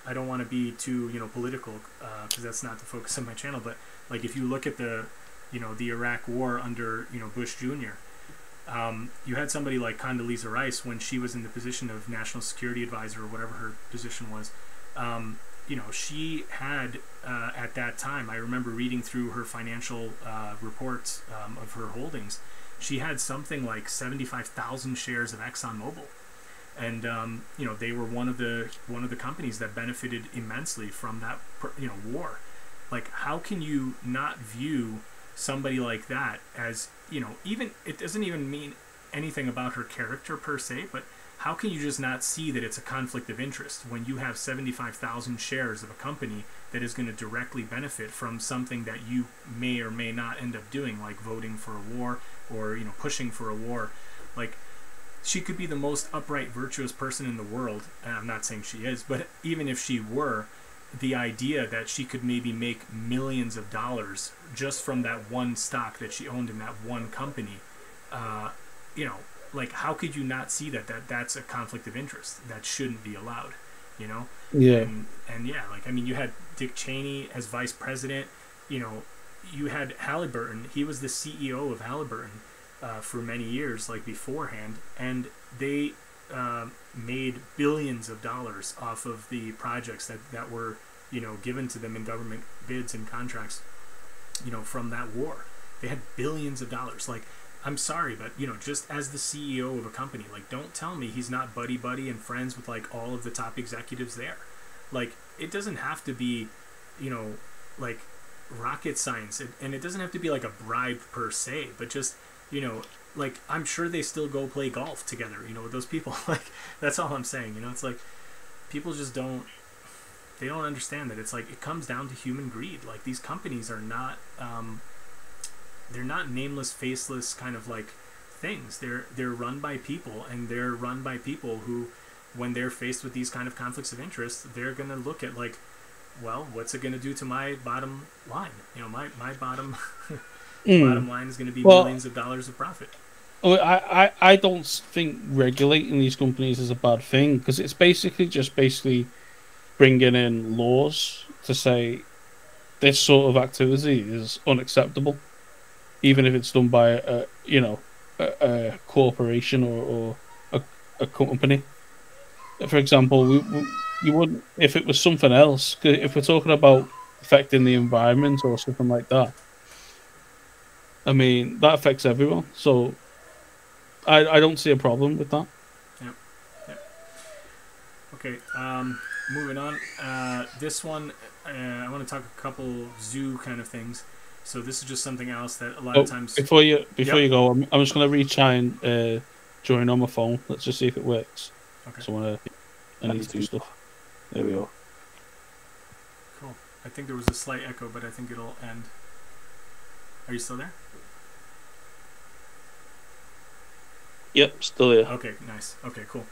I don't want to be too, you know, political, because that's not the focus of my channel, but, like, if you look at the, you know, the Iraq war under, you know, Bush Jr., you had somebody like Condoleezza Rice, when she was in the position of National Security Advisor, or whatever her position was, you know, she had, at that time, I remember reading through her financial reports of her holdings, she had something like 75,000 shares of ExxonMobil. And you know, they were one of the companies that benefited immensely from that, you know, war. Like, how can you not view somebody like that as, you know, even, it doesn't even mean anything about her character per se, but how can you just not see that it's a conflict of interest when you have 75,000 shares of a company that is going to directly benefit from something that you may or may not end up doing, like voting for a war, or, you know, pushing for a war? Like, she could be the most upright, virtuous person in the world, and I'm not saying she is, but even if she were, the idea that she could maybe make millions of dollars just from that one stock that she owned in that one company, you know, like, how could you not see that's a conflict of interest that shouldn't be allowed, you know? Yeah. And yeah, like, I mean, you had Dick Cheney as vice president, you know, you had Halliburton, he was the CEO of Halliburton for many years, like, beforehand, and they made billions of dollars off of the projects that were, you know, given to them in government bids and contracts, you know, from that war. They had billions of dollars. Like, I'm sorry, but, you know, just as the CEO of a company, like, don't tell me he's not buddy and friends with, like, all of the top executives there. Like, it doesn't have to be, you know, like, rocket science, and it doesn't have to be like a bribe per se, but just, you know, like, I'm sure they still go play golf together, you know, with those people. Like, that's all I'm saying, you know. It's like, people just don't understand that it's like, it comes down to human greed. Like, these companies are not, they're not nameless, faceless kind of, like, things. They're run by people, and they're run by people who, when they're faced with these kind of conflicts of interest, they're going to look at, like, well, what's it going to do to my bottom line? You know, my bottom bottom line is going to be millions of dollars of profit. I don't think regulating these companies is a bad thing, because it's basically bringing in laws to say this sort of activity is unacceptable, even if it's done by a corporation or a company. For example, you wouldn't, if it was something else. If we're talking about affecting the environment or something like that, I mean, that affects everyone. So I don't see a problem with that. Yep. Okay, moving on. This one, I want to talk a couple zoo kind of things. So this is just something else that a lot of times... Before you go, I'm just going to retry and join on my phone. Let's just see if it works. Okay. So I need to do stuff. There we go. Cool. I think there was a slight echo, but I think it'll end. Are you still there? Yep, still here. Okay, nice. Okay, cool.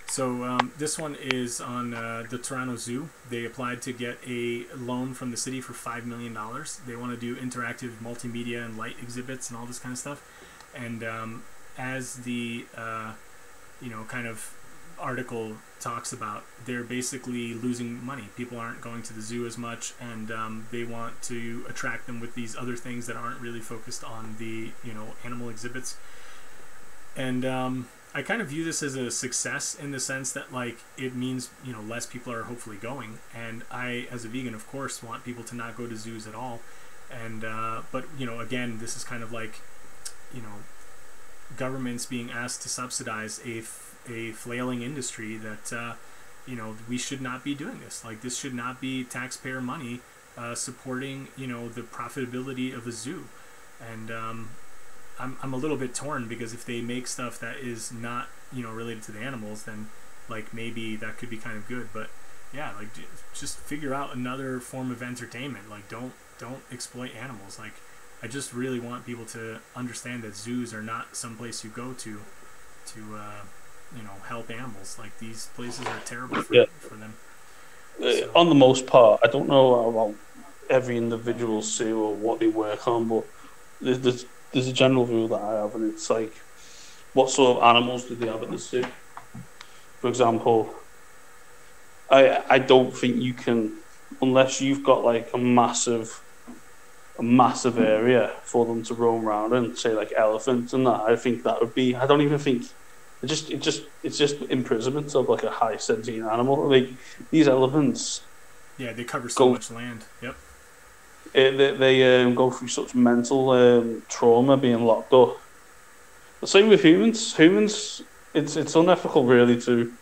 So this one is on the Toronto Zoo. They applied to get a loan from the city for $5 million. They want to do interactive multimedia and light exhibits and all this kind of stuff. And as the kind of article talks about, they're basically losing money. People aren't going to the zoo as much, and they want to attract them with these other things that aren't really focused on the animal exhibits. And I kind of view this as a success in the sense that, like, it means less people are hopefully going, and I, as a vegan, of course, want people to not go to zoos at all. And but again, this is kind of like governments being asked to subsidize a flailing industry that we should not be doing this. Like, this should not be taxpayer money supporting the profitability of a zoo. And I'm a little bit torn, because if they make stuff that is not related to the animals, then like maybe that could be kind of good. But yeah, like just figure out another form of entertainment. Like don't exploit animals. Like, I just really want people to understand that zoos are not some place you go to help animals. Like, these places are terrible for them. So, on the most part, I don't know about every individual zoo or what they work on, but there's a general rule that I have, and it's like, what sort of animals did they have at the zoo? For example, I don't think you can, unless you've got like a massive area for them to roam around and say like elephants and that. I think that would be. I don't even think. It's just imprisonment of like a high sentient animal. Like these elephants. Yeah, they cover so much land. Yep. They go through such mental trauma being locked up. The same with humans. Humans, it's unethical really to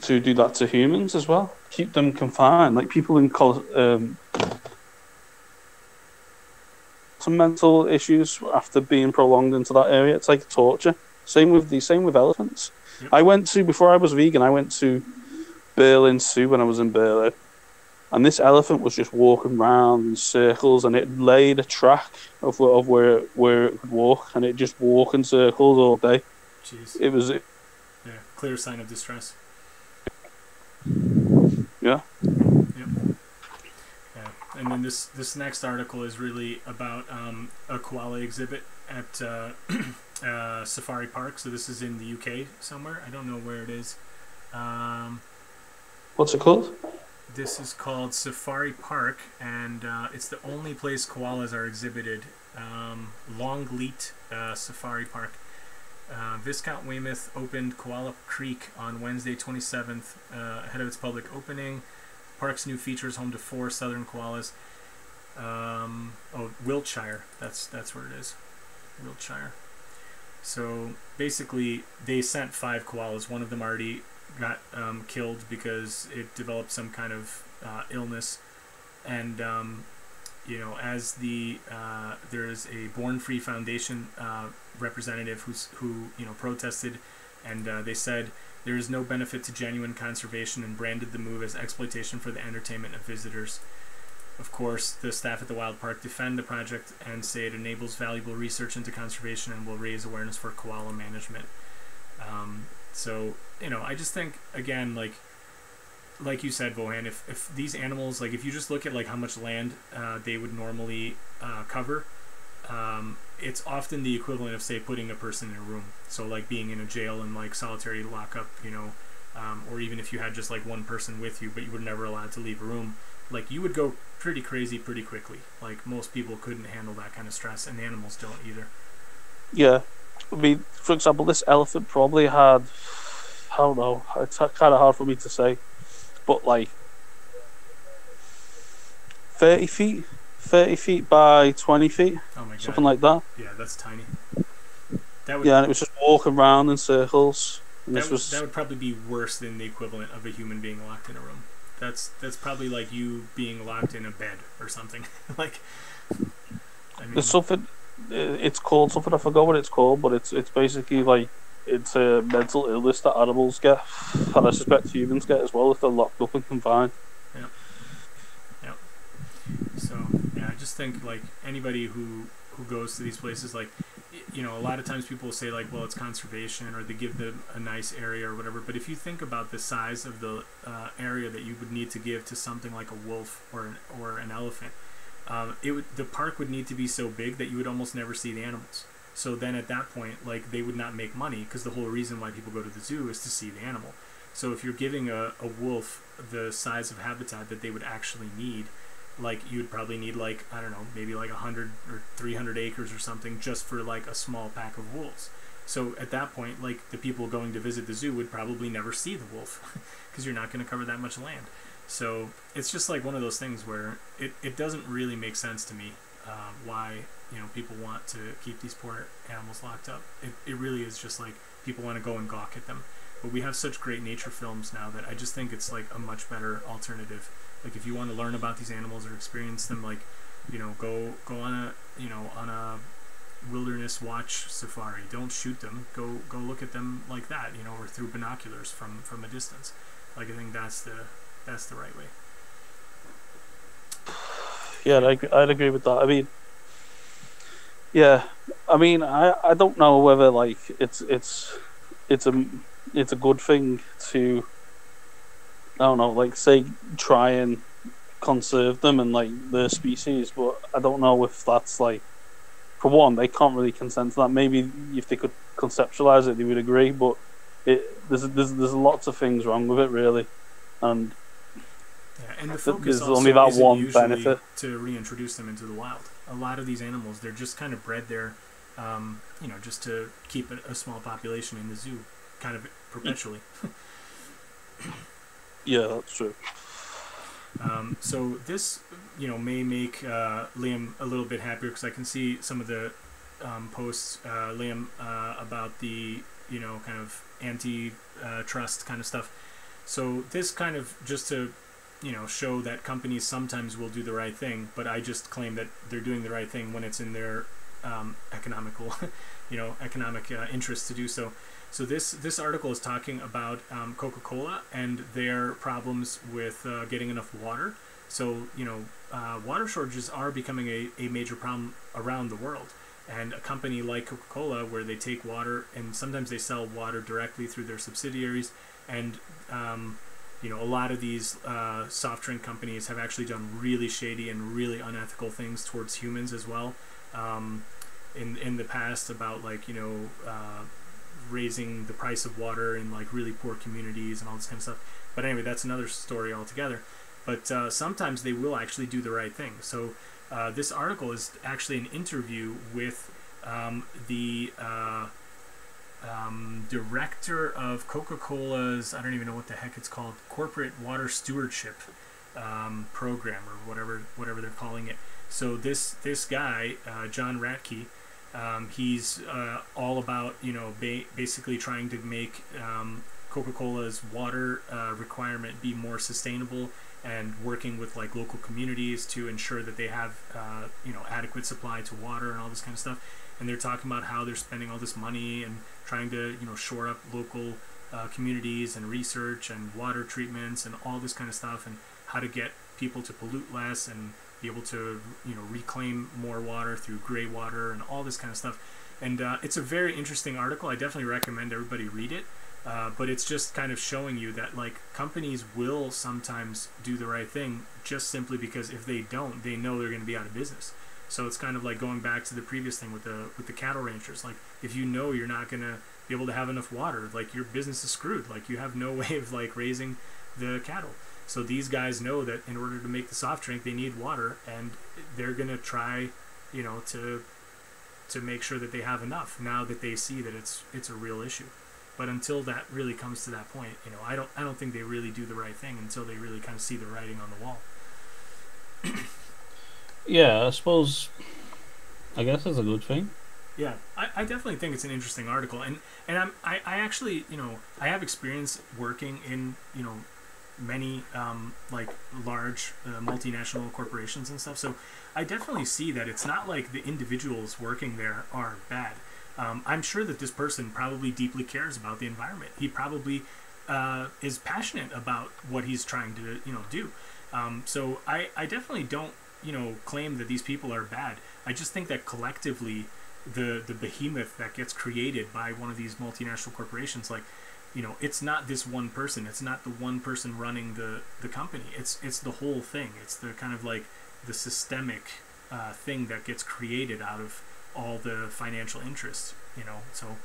do that to humans as well. Keep them confined, like people in some mental issues after being prolonged into that area. It's like torture. Same with elephants. Yep. Before I was vegan, I went to Berlin Zoo when I was in Berlin. And this elephant was just walking around in circles, and it laid a track of where it would walk, and it just walked in circles all day. Jeez. It was clear sign of distress. Yeah. Yep. Yeah. And then this next article is really about a koala exhibit at Safari Park. So this is in the UK somewhere. I don't know where it is. What's it called? This is called Safari Park, and it's the only place koalas are exhibited. Longleat Safari Park. Viscount Weymouth opened Koala Creek on Wednesday 27th ahead of its public opening. Park's new feature is home to 4 southern koalas. Wiltshire. That's where it is. Wiltshire. So basically, they sent 5 koalas. One of them already got killed because it developed some kind of illness, and as there's a Born Free Foundation representative who protested, and they said there is no benefit to genuine conservation and branded the move as exploitation for the entertainment of visitors. Of course, the staff at the Wild Park defend the project and say it enables valuable research into conservation and will raise awareness for koala management. So, I just think, again, like you said, Vohan, if these animals, like, if you just look at, like, how much land they would normally cover, it's often the equivalent of, say, putting a person in a room. So, like, being in a jail and, like, solitary lockup, or even if you had just, like, one person with you, but you were never allowed to leave a room, like, you would go pretty crazy pretty quickly. Like, most people couldn't handle that kind of stress, and the animals don't either. Yeah. I mean, for example, this elephant probably had, I don't know, it's kind of hard for me to say, but like 30 feet by 20 feet, oh my God. Something like that. Yeah, that's tiny. And it was just walking around in circles. And that would probably be worse than the equivalent of a human being locked in a room. That's probably like you being locked in a bed or something. Like, I mean, there's something. It's called something, I forgot what it's called, but it's basically like it's a mental illness that animals get, and I suspect humans get as well if they're locked up and confined. Yeah. So yeah, I just think like anybody who goes to these places, like, a lot of times people will say like, well, it's conservation, or they give them a nice area or whatever. But if you think about the size of the area that you would need to give to something like a wolf or an elephant. The park would need to be so big that you would almost never see the animals. So then at that point, like, they would not make money, because the whole reason why people go to the zoo is to see the animal. So if you're giving a wolf the size of habitat that they would actually need, like, you would probably need, like, I don't know, maybe like 100 or 300 acres or something just for like a small pack of wolves. So at that point, like, the people going to visit the zoo would probably never see the wolf because you're not going to cover that much land. So it's just like one of those things where it doesn't really make sense to me why people want to keep these poor animals locked up. It really is just like people want to go and gawk at them. But we have such great nature films now that I just think it's like a much better alternative. Like, if you want to learn about these animals or experience them, like, go on a wilderness watch safari. Don't shoot them. Go look at them like that, or through binoculars from a distance. Like, I think that's the right way. Yeah, I'd agree with that. I mean, yeah, I don't know whether like it's a good thing to, I don't know, like, say, try and conserve them and like their species, but I don't know if that's like for one, they can't really consent to that. Maybe if they could conceptualize it, they would agree. But there's lots of things wrong with it, really, and and the focus there's also only that isn't one usually benefit to reintroduce them into the wild. A lot of these animals, they're just kind of bred there, just to keep a small population in the zoo, kind of perpetually. Yeah, that's true. So this, may make Liam a little bit happier, because I can see some of the posts, Liam, about the, kind of anti-trust kind of stuff. So this kind of just to, show that companies sometimes will do the right thing, but I just claim that they're doing the right thing when it's in their economic interest to do so. So this article is talking about Coca-Cola and their problems with getting enough water. So, water shortages are becoming a major problem around the world. And a company like Coca-Cola, where they take water and sometimes they sell water directly through their subsidiaries, and a lot of these soft drink companies have actually done really shady and really unethical things towards humans as well. In the past, about raising the price of water in really poor communities and all this kind of stuff. But anyway, that's another story altogether. But sometimes they will actually do the right thing. So this article is actually an interview with the director of Coca-Cola's, I don't even know what the heck it's called, corporate water stewardship program, or whatever they're calling it. So this guy, John Ratke, he's all about basically trying to make Coca-Cola's water requirement be more sustainable, and working with local communities to ensure that they have adequate supply to water and all this kind of stuff. And they're talking about how they're spending all this money and trying to shore up local communities and research and water treatments and all this kind of stuff, and how to get people to pollute less and be able to reclaim more water through gray water and all this kind of stuff. And it's a very interesting article. I definitely recommend everybody read it. But it's just kind of showing you that companies will sometimes do the right thing, just simply because if they don't, they know they're going to be out of business. So it's kind of like going back to the previous thing with the cattle ranchers. If you know you're not going to be able to have enough water, your business is screwed. You have no way of raising the cattle. So these guys know that in order to make the soft drink, they need water, and they're going to try, to make sure that they have enough, now that they see that it's a real issue. But until that really comes to that point, I don't think they really do the right thing until they really kind of see the writing on the wall. Yeah, I guess it's a good thing. Yeah, I definitely think it's an interesting article, and I actually I have experience working in many large multinational corporations and stuff, so I definitely see that it's not like the individuals working there are bad. I'm sure that this person probably deeply cares about the environment. He probably is passionate about what he's trying to do. So I definitely don't claim that these people are bad. I just think that collectively the behemoth that gets created by one of these multinational corporations, it's not this one person. It's not the one person running the company. It's the whole thing. It's the kind of the systemic thing that gets created out of all the financial interests, so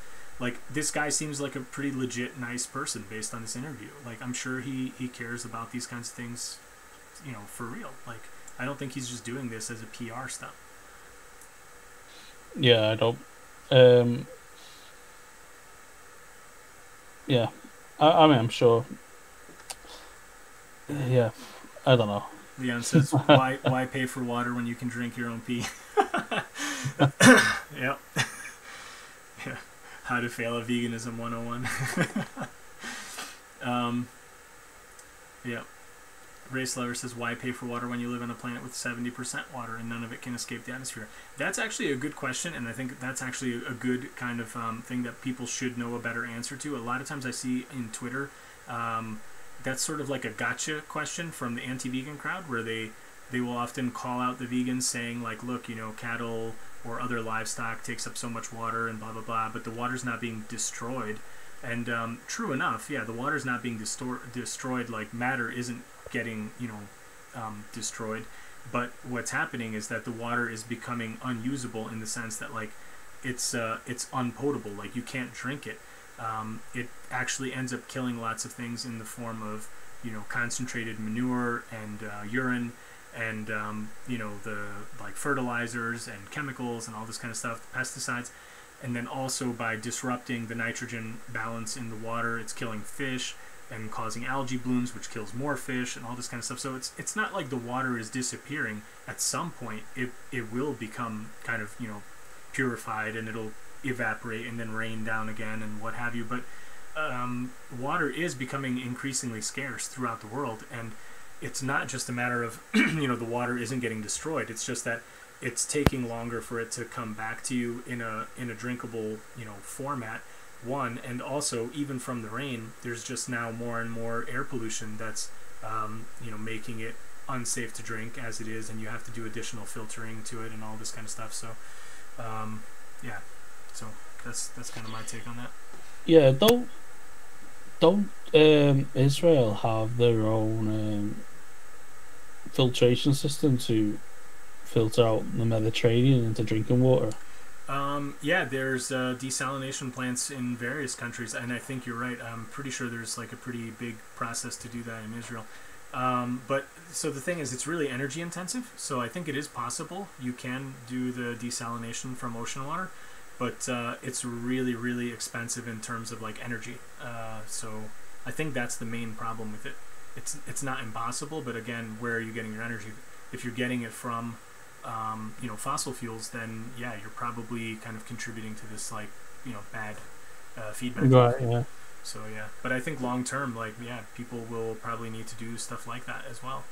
this guy seems like a pretty legit nice person based on this interview. I'm sure he cares about these kinds of things, for real. I don't think he's just doing this as a PR stunt. Yeah, I don't. Yeah, I mean, I'm sure. Yeah, I don't know. Leon says, why pay for water when you can drink your own pee? Yep. Yeah. How to fail at veganism 101. Yeah. Race Lover says, why pay for water when you live on a planet with 70% water and none of it can escape the atmosphere? That's actually a good question, and I think that's actually a good kind of thing that people should know a better answer to. A lot of times I see in Twitter, that's sort of like a gotcha question from the anti-vegan crowd, where they will often call out the vegans saying look, cattle or other livestock takes up so much water and blah blah blah, but the water's not being destroyed. And true enough, yeah, the water's not being destroyed. Matter isn't getting destroyed, but what's happening is that the water is becoming unusable in the sense that like it's unpotable. Like you can't drink it. It actually ends up killing lots of things in the form of, you know, concentrated manure and urine and you know, the like fertilizers and chemicals and all this kind of stuff, the pesticides. And then also by disrupting the nitrogen balance in the water, it's killing fish and causing algae blooms, which kills more fish and all this kind of stuff. So it's not like the water is disappearing. At some point it will become kind of, you know, purified, and it'll evaporate and then rain down again and what have you. But water is becoming increasingly scarce throughout the world, and it's not just a matter of you know, the water isn't getting destroyed. It's just that it's taking longer for it to come back to you in a drinkable, you know, format. One, and also even from the rain, there's just now more and more air pollution that's you know, making it unsafe to drink as it is, and you have to do additional filtering to it and all this kind of stuff. So yeah, so that's kind of my take on that. Yeah, don't Israel have their own filtration system to filter out the Mediterranean into drinking water? Yeah, there's desalination plants in various countries, and I think you're right. I'm pretty sure there's like a pretty big process to do that in Israel. But so the thing is, it's really energy intensive. So I think it is possible you can do the desalination from ocean water, but it's really, really expensive in terms of like energy. So I think that's the main problem with it. It's not impossible, but again, where are you getting your energy? If you're getting it from you know, fossil fuels, then yeah, you're probably kind of contributing to this like, you know, bad feedback. Right. Yeah. So yeah, but I think long term, like, yeah, people will probably need to do stuff like that as well.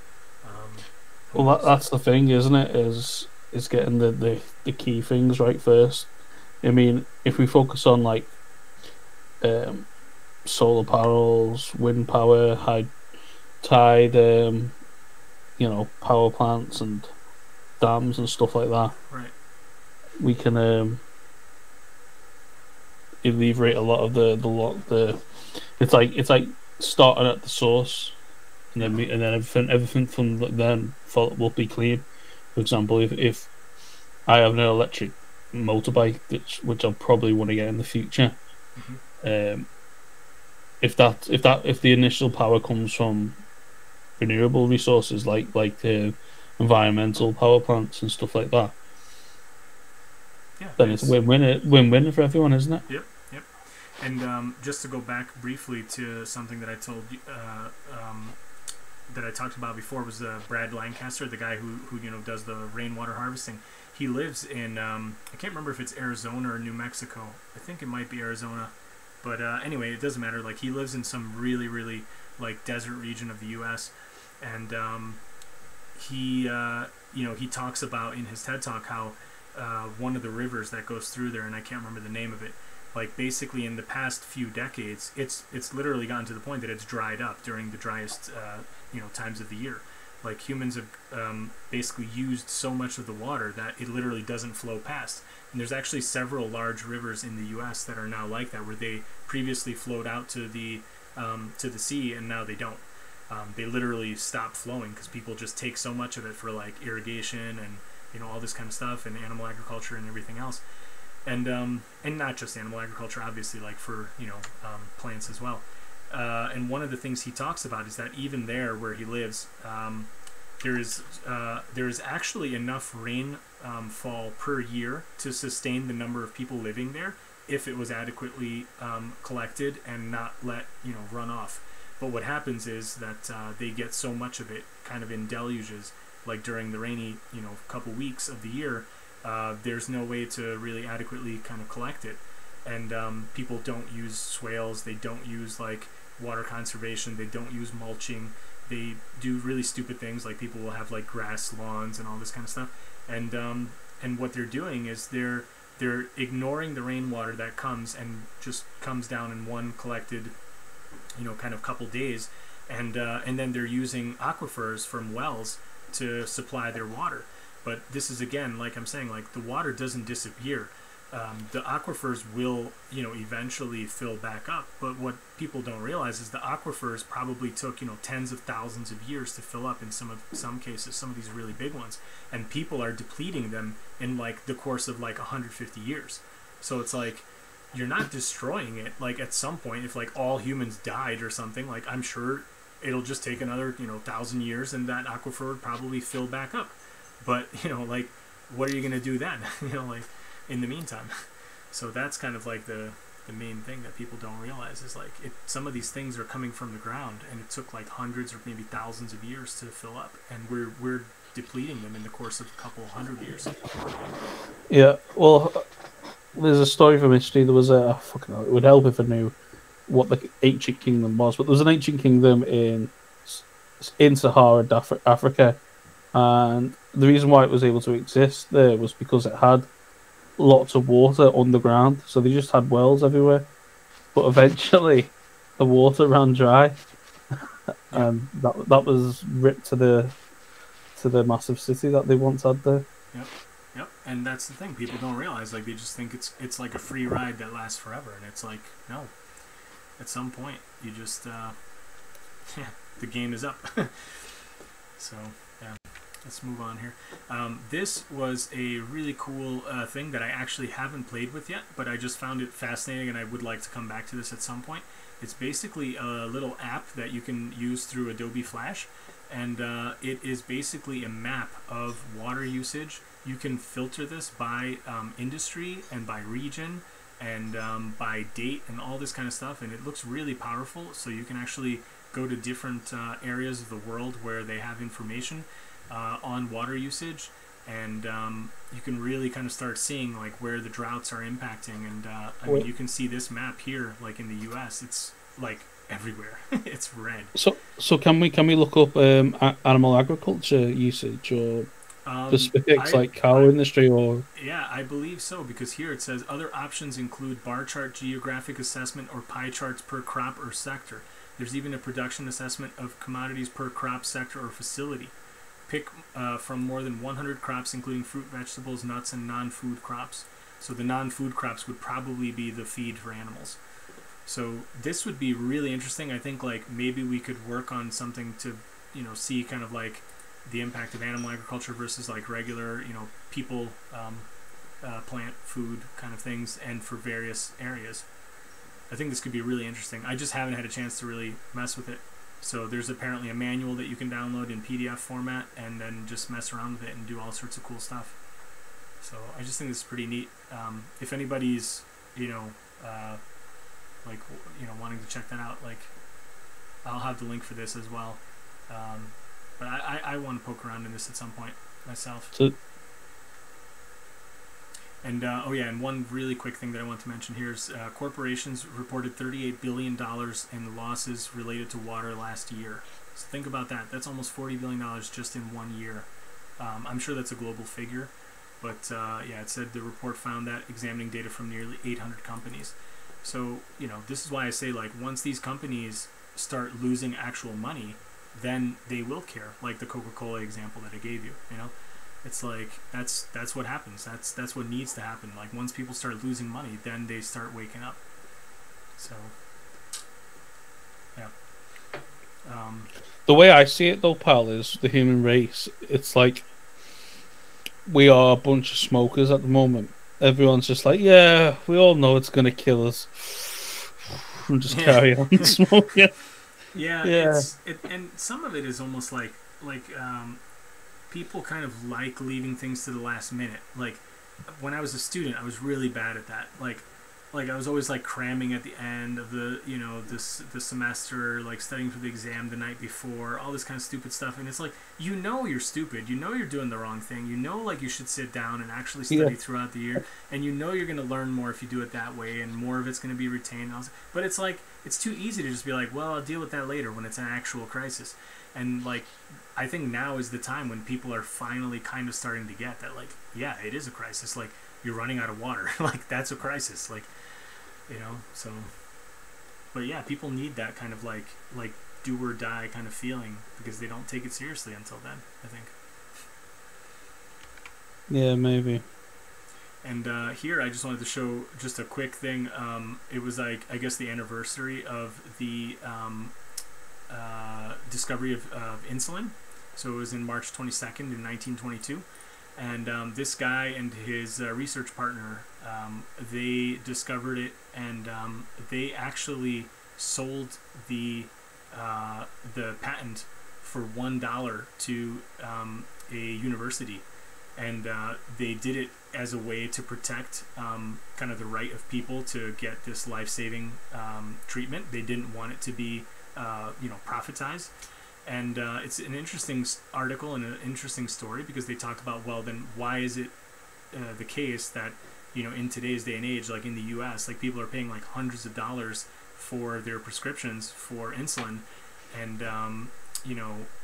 Well, that's the thing, isn't it? Is getting the key things right first. I mean, if we focus on like solar panels, wind power, high tide, you know, power plants and dams and stuff like that, right, we can alleviate a lot of the it's like starting at the source, and then everything from then will be clean. For example, if I have an electric motorbike, which I'll probably want to get in the future, if the initial power comes from renewable resources like the environmental power plants and stuff like that, yeah, then it's win-win for everyone, isn't it? Yep. And just to go back briefly to something that I told you, that I talked about before, was Brad Lancaster, the guy who you know, does the rainwater harvesting. He lives in I can't remember if it's Arizona or New Mexico. I think it might be Arizona, but anyway, it doesn't matter. Like, he lives in some really, really like desert region of the U.S. and he you know, he talks about in his TED Talk how one of the rivers that goes through there, and I can't remember the name of it, like basically in the past few decades, it's literally gotten to the point that it's dried up during the driest you know, times of the year. Like, humans have basically used so much of the water that it literally doesn't flow past. And there's actually several large rivers in the U.S. that are now like that, where they previously flowed out to the sea, and now they don't. They literally stop flowing because people just take so much of it for like irrigation and, you know, all this kind of stuff, and animal agriculture and everything else. And not just animal agriculture, obviously, like for, you know, plants as well. And one of the things he talks about is that even there where he lives, there is actually enough rain fall per year to sustain the number of people living there if it was adequately collected and not let, you know, run off. But what happens is that they get so much of it kind of in deluges, like during the rainy, you know, couple weeks of the year. There's no way to really adequately kind of collect it, and people don't use swales, they don't use like water conservation, they don't use mulching, they do really stupid things, like people will have like grass lawns and all this kind of stuff, and what they're doing is they're ignoring the rainwater that comes and just comes down in one collected, you know, kind of couple days, and then they're using aquifers from wells to supply their water. But this is, again, like I'm saying, like the water doesn't disappear. the aquifers will, you know, eventually fill back up. But what people don't realize is the aquifers probably took, you know, tens of thousands of years to fill up in some cases, some of these really big ones, and people are depleting them in like the course of like 150 years. So it's like you're not destroying it. Like at some point, if like all humans died or something, like I'm sure it'll just take another, you know, 1,000 years, and that aquifer would probably fill back up. But you know, like, what are you gonna do then? You know, like in the meantime. So that's kind of like the main thing that people don't realize is like some of these things are coming from the ground, and it took like hundreds or maybe thousands of years to fill up, and we're depleting them in the course of a couple hundred years. Yeah, well, there's a story from history. There was a fucking hell, it would help if I knew what the ancient kingdom was, but there was an ancient kingdom in Sahara Africa, and the reason why it was able to exist there was because it had lots of water underground, so they just had wells everywhere. But eventually, the water ran dry, and that was ripped to the massive city that they once had there. Yep, and that's the thing. People don't realize, like, they just think it's like a free ride that lasts forever, and it's like, no. At some point, you just, the game is up. So, yeah, let's move on here. This was a really cool thing that I actually haven't played with yet, but I just found it fascinating, and I would like to come back to this at some point. It's basically a little app that you can use through Adobe Flash, and it is basically a map of water usage. You can filter this by industry and by region and by date and all this kind of stuff, and it looks really powerful. So you can actually go to different areas of the world where they have information on water usage, and you can really kind of start seeing like where the droughts are impacting. And I mean, you can see this map here, like in the US, it's like everywhere. It's red. So can we look up animal agriculture usage or the specifics like cow industry or? Yeah, I believe so, because here it says other options include bar chart, geographic assessment, or pie charts per crop or sector. There's even a production assessment of commodities per crop, sector, or facility. Pick from more than 100 crops, including fruit, vegetables, nuts, and non-food crops. So the non-food crops would probably be the feed for animals. So this would be really interesting. I think like maybe we could work on something to, you know, see kind of like the impact of animal agriculture versus like regular, you know, people plant food kind of things, and for various areas. I think this could be really interesting. I just haven't had a chance to really mess with it. So there's apparently a manual that you can download in PDF format and then just mess around with it and do all sorts of cool stuff. So I just think this is pretty neat. If anybody's, you know, like, you know, wanting to check that out, like, I'll have the link for this as well. But I want to poke around in this at some point myself. And oh yeah, and one really quick thing that I want to mention here is corporations reported $38 billion in losses related to water last year. So think about that. That's almost $40 billion just in 1 year. I'm sure that's a global figure, but yeah, it said the report found that examining data from nearly 800 companies. So, you know, this is why I say, like, once these companies start losing actual money, then they will care, like the Coca-Cola example that I gave you, you know? It's like, that's what happens. That's what needs to happen. Like, once people start losing money, then they start waking up. So, yeah. The way I see it, though, pal, is the human race. It's like we are a bunch of smokers at the moment. Everyone's just like, yeah, we all know it's going to kill us. And just carry on smoking. Yeah. And some of it is almost like people kind of like leaving things to the last minute. Like, when I was a student, I was really bad at that. Like I was always like cramming at the end of the, you know, the semester, like studying for the exam the night before, all this kind of stupid stuff. And it's like, you know, you're stupid. You know you're doing the wrong thing. You know, like, you should sit down and actually study throughout the year. And you know you're going to learn more if you do it that way, and more of it's going to be retained. But it's like, it's too easy to just be like, well, I'll deal with that later when it's an actual crisis. And like, I think now is the time when people are finally kind of starting to get that, like, yeah, it is a crisis. Like, you're running out of water. Like, that's a crisis. Like, you know, so, but yeah, people need that kind of like do or die kind of feeling, because they don't take it seriously until then, I think. Yeah, maybe. And here I just wanted to show just a quick thing. It was like, I guess, the anniversary of the discovery of insulin. So it was in March 22nd in 1922. And this guy and his research partner, they discovered it, and they actually sold the patent for $1 to a university. And they did it as a way to protect kind of the right of people to get this life-saving treatment. They didn't want it to be, profitized. And it's an interesting article and an interesting story, because they talk about, well, then why is it the case that, in today's day and age, like in the U.S., like people are paying like hundreds of dollars for their prescriptions for insulin, and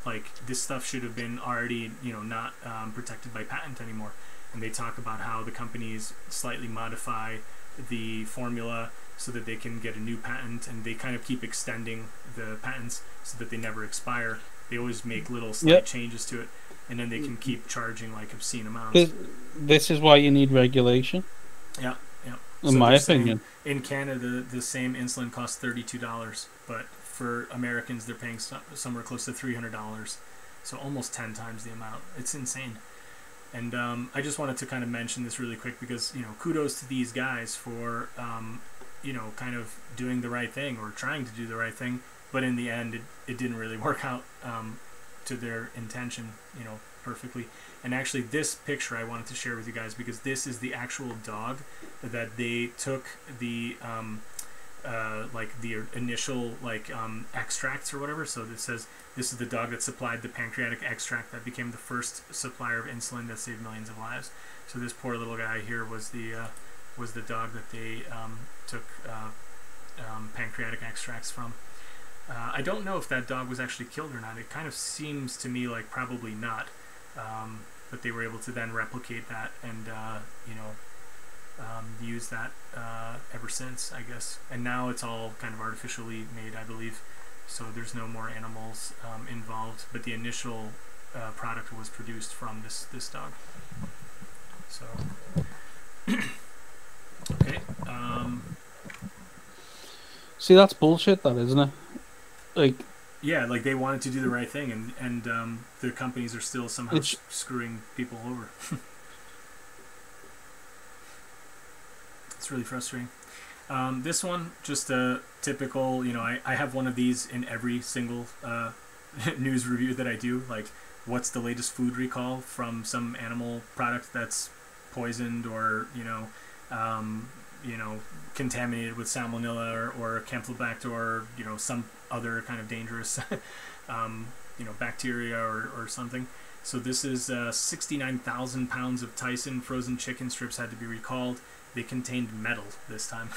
like this stuff should have been already, not protected by patent anymore. And they talk about how the companies slightly modify the formula so that they can get a new patent, and they kind of keep extending the patents so that they never expire. They always make little slight changes to it, and then they can keep charging like obscene amounts. This is why you need regulation. Yeah. In my opinion. In Canada, the same insulin costs $32, but for Americans, they're paying somewhere close to $300, so almost 10 times the amount. It's insane. And I just wanted to kind of mention this really quick, because kudos to these guys for kind of doing the right thing, or trying to do the right thing, but in the end it didn't really work out to their intention perfectly. And actually, this picture I wanted to share with you guys, because this is the actual dog that they took the the initial extracts or whatever. So it says this is the dog that supplied the pancreatic extract that became the first supplier of insulin that saved millions of lives. So this poor little guy here was the dog that they took pancreatic extracts from. I don't know if that dog was actually killed or not. It kind of seems to me like probably not. But they were able to then replicate that and use that ever since, I guess. And now it's all kind of artificially made, I believe. So there's no more animals involved. But the initial product was produced from this dog. So okay. See, that's bullshit, that, isn't it? Like. Yeah, like they wanted to do the right thing, and the companies are still somehow screwing people over. It's really frustrating. This one, just a typical, I have one of these in every single news review that I do. Like, what's the latest food recall from some animal product that's poisoned or, contaminated with salmonella or campylobacter or, some other kind of dangerous, bacteria or something. So this is 69,000 pounds of Tyson frozen chicken strips had to be recalled. They contained metal this time.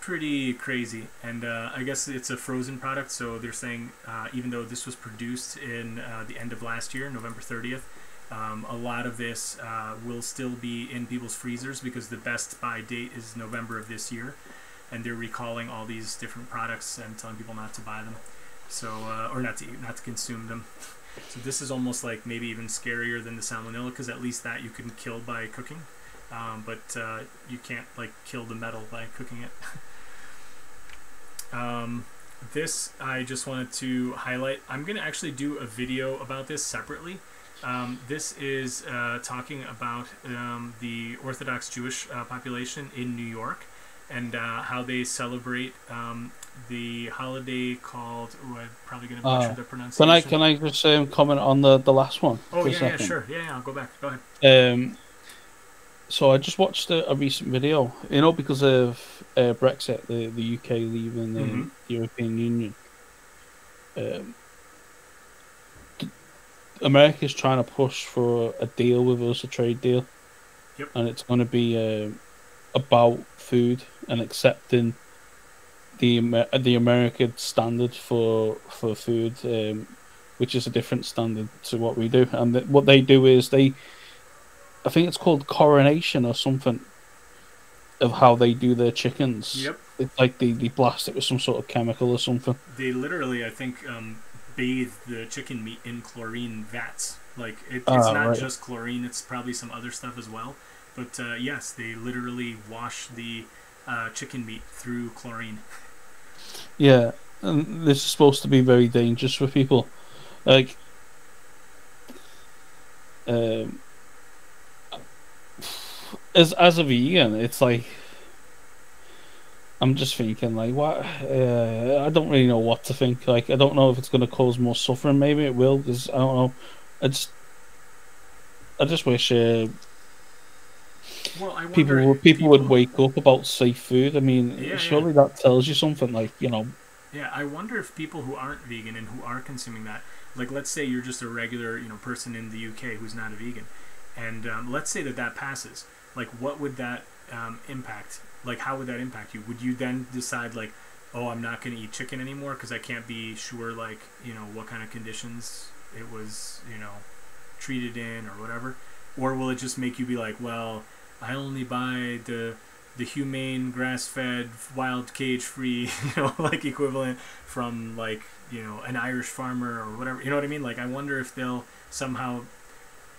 Pretty crazy. And I guess it's a frozen product, so they're saying even though this was produced in the end of last year, November 30th, a lot of this will still be in people's freezers, because the best buy date is November of this year. And they're recalling all these different products and telling people not to buy them, so or not to consume them. So this is almost like maybe even scarier than the salmonella, because at least that you can kill by cooking, but you can't kill the metal by cooking it. This I just wanted to highlight. I'm gonna actually do a video about this separately. This is talking about the Orthodox Jewish population in New York, and how they celebrate the holiday called, I'm probably going to butcher the pronunciation. Can I just comment on the last one? Oh, yeah, sure. Yeah, I'll go back. Go ahead. So I just watched a recent video, because of Brexit, the UK leaving the European Union. America's trying to push for a deal with us, a trade deal. Yep. And it's going to be about food and accepting the American standard for food, which is a different standard to what we do. And what they do is I think it's called coronation or something, of how they do their chickens. Yep. It's like they blast it with some sort of chemical or something. They literally, I think, bathe the chicken meat in chlorine vats. It's not just chlorine; it's probably some other stuff as well. But yes, they literally wash the chicken meat through chlorine. Yeah, and this is supposed to be very dangerous for people. Like, um, as a vegan, it's like I'm just thinking like, what? I don't really know what to think. Like, I don't know if it's going to cause more suffering. Maybe it will, because I don't know. It's I just wish Well, I people wonder if people would people. wake up about safe food. I mean, Yeah, yeah. surely that tells you something. Like, you know. Yeah, I wonder if people who aren't vegan and who are consuming that, like, let's say you're just a regular, person in the UK who's not a vegan, and let's say that passes. Like, what would that impact? Like, how would that impact you? Would you then decide, like, oh, I'm not going to eat chicken anymore because I can't be sure, like, what kind of conditions it was, treated in or whatever? Or will it just make you be like, well, I only buy the humane, grass-fed, wild, cage-free, like equivalent from like an Irish farmer or whatever. You know what I mean? Like, I wonder if they'll somehow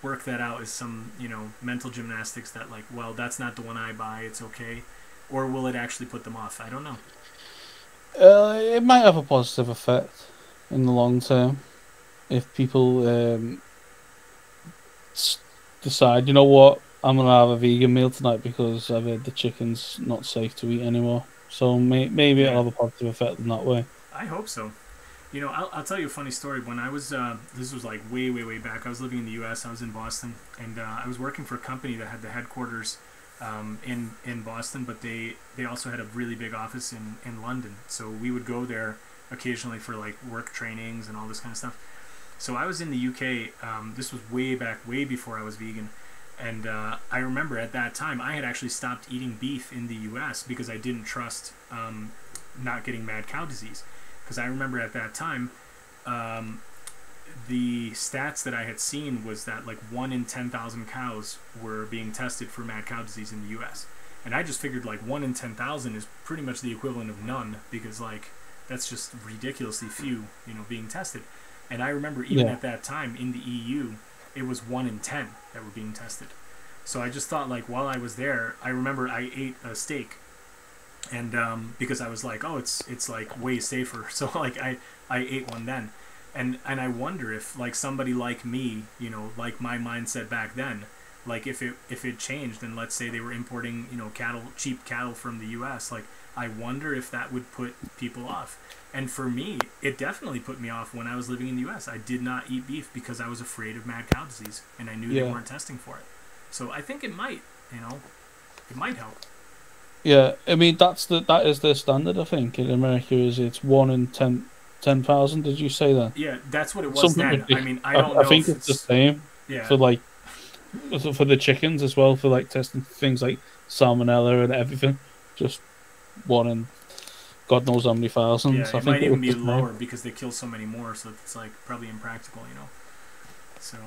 work that out as some mental gymnastics that like, well, that's not the one I buy. It's okay, or will it actually put them off? I don't know. It might have a positive effect in the long term if people decide, you know what, I'm gonna have a vegan meal tonight because I've heard the chicken's not safe to eat anymore. So maybe it'll Yeah, have a positive effect in that way. I hope so. I'll tell you a funny story. When I was, this was like way, way, way back. I was living in the U.S. I was in Boston, and I was working for a company that had the headquarters in Boston, but they also had a really big office in London. So we would go there occasionally for like work trainings and all this kind of stuff. So I was in the UK. This was way back, way before I was vegan. And I remember at that time I had actually stopped eating beef in the U.S. because I didn't trust not getting mad cow disease. Because I remember at that time, the stats that I had seen was that like 1 in 10,000 cows were being tested for mad cow disease in the U.S. And I just figured like 1 in 10,000 is pretty much the equivalent of none, because like that's just ridiculously few, being tested. And I remember even at that time in the EU, it was 1 in 10 that were being tested. So I just thought, like, while I was there, I remember I ate a steak, and because I was like, oh, it's like way safer. So like I ate one then, and I wonder if like somebody like me, like my mindset back then, like if it changed, and let's say they were importing cheap cattle from the U.S., like I wonder if that would put people off. And for me, it definitely put me off when I was living in the U.S. I did not eat beef because I was afraid of mad cow disease, and I knew they weren't testing for it. So I think it might, it might help. Yeah, I mean that is the standard. I think in America is it's 1 in 10,000. Did you say that? Yeah, that's what it was Something then. ridiculous. I mean, I don't know I think if it's the same for like for the chickens as well, for like testing things like salmonella and everything. Just 1 in God knows how many thousands. Yeah, I it think might it even was be the lower same. because they kill so many more, so it's like probably impractical, So,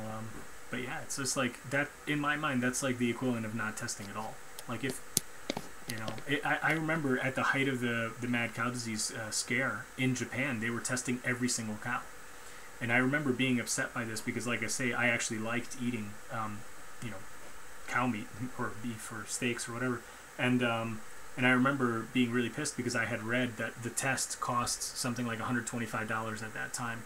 but yeah, it's just like that. In my mind, that's like the equivalent of not testing at all. Like if I remember at the height of the mad cow disease scare in Japan, they were testing every single cow, and I remember being upset by this because, like I say, I actually liked eating, cow meat or beef or steaks or whatever, and I remember being really pissed because I had read that the test costs something like $125 at that time,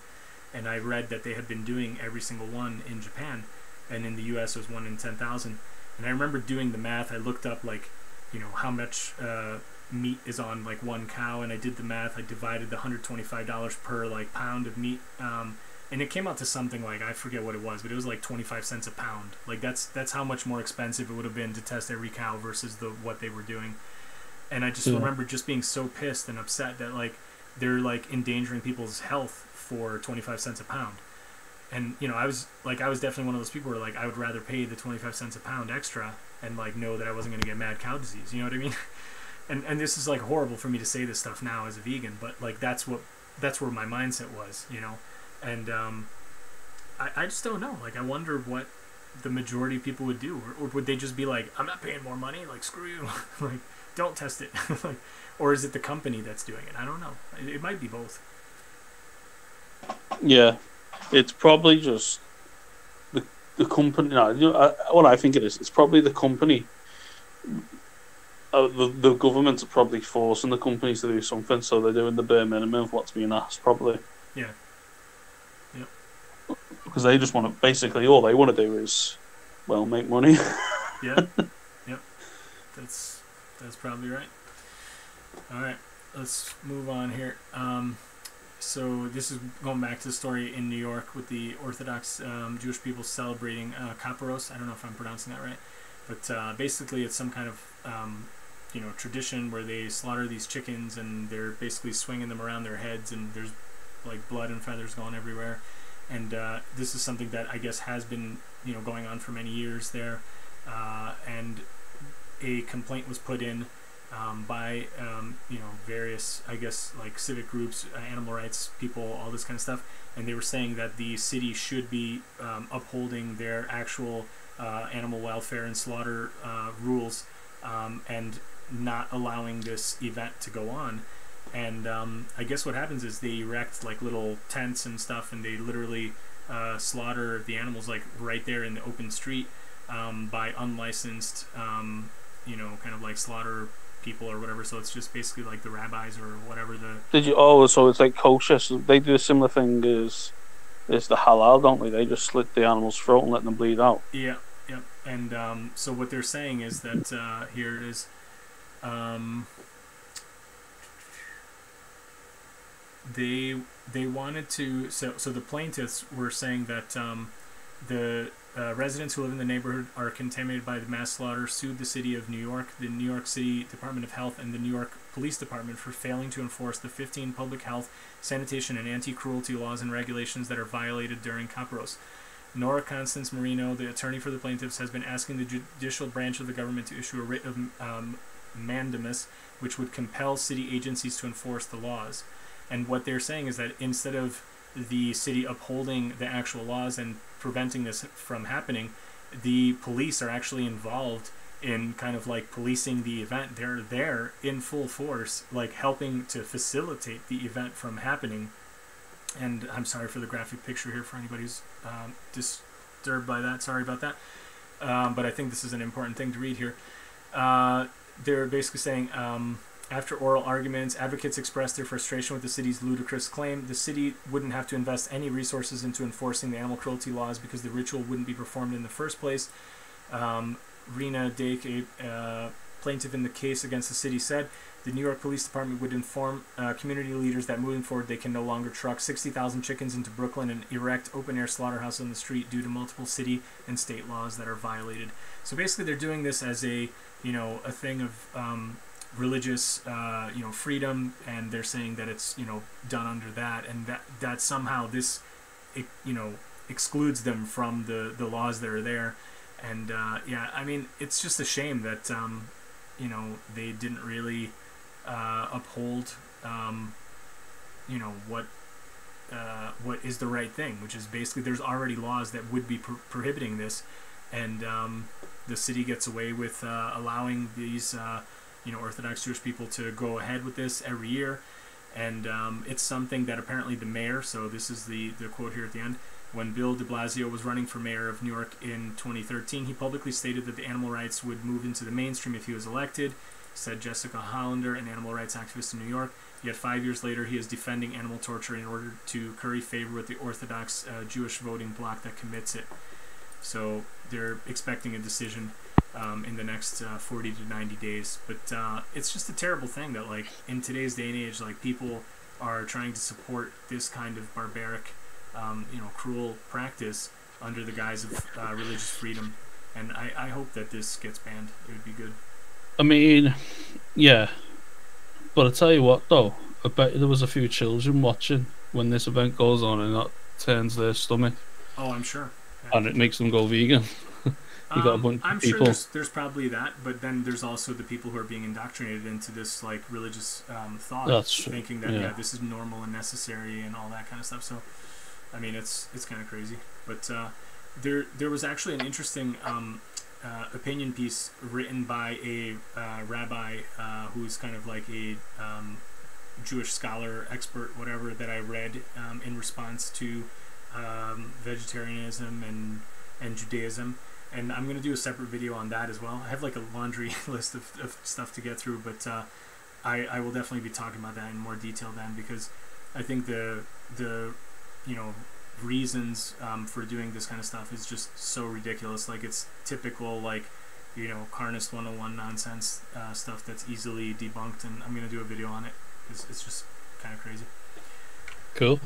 and I read that they had been doing every single one in Japan, and in the U.S. it was 1 in 10,000, and I remember doing the math. I looked up like how much meat is on like one cow, and I did the math. I divided the $125 per like pound of meat, and it came out to something like, I forget what it was, but it was like 25 cents a pound. Like that's how much more expensive it would have been to test every cow versus what they were doing. And I just remember just being so pissed and upset that like they're like endangering people's health for 25 cents a pound. And I was definitely one of those people where like I would rather pay the 25 cents a pound extra and like know that I wasn't going to get mad cow disease. You know what I mean? And this is like horrible for me to say this stuff now as a vegan, but like that's where my mindset was, And I just don't know. Like I wonder what the majority of people would do, or would they just be like, I'm not paying more money, like screw you, like don't test it, like, or is it the company that's doing it? I don't know. It might be both. Yeah, it's probably just the the company. No, what I think it is, it's probably the company. The government are probably forcing the companies to do something, so they're doing the bare minimum of what's being asked, probably. Yeah. Yep. Because they just want to, basically, all they want to do is, well, make money. Yeah. Yep. That's probably right. All right, let's move on here. So this is going back to the story in New York with the Orthodox Jewish people celebrating Kapparos. I don't know if I'm pronouncing that right, but basically it's some kind of tradition where they slaughter these chickens and they're basically swinging them around their heads, and there's like blood and feathers going everywhere. And this is something that I guess has been going on for many years there, and a complaint was put in by various, I guess, like civic groups, animal rights people, all this kind of stuff, and they were saying that the city should be upholding their actual animal welfare and slaughter rules, and not allowing this event to go on. And I guess what happens is they erect like little tents and stuff, and they literally slaughter the animals like right there in the open street by unlicensed kind of like slaughter people or whatever. So it's just basically like the rabbis or whatever. So it's like kosher. So they do a similar thing as the halal, don't they? They just slit the animal's throat and let them bleed out. Yeah. And so what they're saying is that here it is. They wanted to, so the plaintiffs were saying that the residents who live in the neighborhood are contaminated by the mass slaughter, sued the city of New York, the New York City Department of Health, and the New York Police Department for failing to enforce the 15 public health, sanitation, and anti-cruelty laws and regulations that are violated during Kapparos. Nora Constance Marino, the attorney for the plaintiffs, has been asking the judicial branch of the government to issue a writ of mandamus, which would compel city agencies to enforce the laws. And what they're saying is that instead of the city upholding the actual laws and preventing this from happening, the police are actually involved in kind of like policing the event. They're there in full force, like helping to facilitate the event from happening. And I'm sorry for the graphic picture here for anybody who's disturbed by that. Sorry about that. But I think this is an important thing to read here. They're basically saying, after oral arguments, advocates expressed their frustration with the city's ludicrous claim. The city wouldn't have to invest any resources into enforcing the animal cruelty laws because the ritual wouldn't be performed in the first place. Rena Dake, a plaintiff in the case against the city, said the New York Police Department would inform community leaders that moving forward they can no longer truck 60,000 chickens into Brooklyn and erect open-air slaughterhouses on the street due to multiple city and state laws that are violated. So basically they're doing this as a thing of religious freedom, and they're saying that it's done under that, and that somehow this excludes them from the laws that are there. And I mean, it's just a shame that they didn't really uphold what is the right thing, which is basically there's already laws that would be prohibiting this, and the city gets away with allowing these Orthodox Jewish people to go ahead with this every year. And it's something that apparently the mayor, so this is the quote here at the end, when Bill de Blasio was running for mayor of New York in 2013, he publicly stated that the animal rights would move into the mainstream if he was elected, said Jessica Hollander, an animal rights activist in New York. Yet 5 years later, he is defending animal torture in order to curry favor with the Orthodox Jewish voting bloc that commits it. So they're expecting a decision in the next 40 to 90 days. But it's just a terrible thing that, like, in today's day and age, like, people are trying to support this kind of barbaric, cruel practice under the guise of religious freedom. And I hope that this gets banned. It would be good. I mean, yeah. But I tell you what, though, I bet there was a few children watching when this event goes on, and that turns their stomach. Oh, I'm sure. Yeah. And it makes them go vegan. You got a bunch I'm of people. sure there's probably that, but then there's also the people who are being indoctrinated into this like religious thought, That's true. thinking that this is normal and necessary and all that kind of stuff. So, I mean, it's kind of crazy. But there was actually an interesting opinion piece written by a rabbi who's kind of like a Jewish scholar, expert, whatever, that I read in response to vegetarianism and and Judaism. And I'm going to do a separate video on that as well. I have like a laundry list of stuff to get through, but I will definitely be talking about that in more detail then, because I think the reasons for doing this kind of stuff is just so ridiculous. Like, it's typical, like, Carnist 101 nonsense stuff that's easily debunked, and I'm going to do a video on it because it's just kind of crazy. Cool.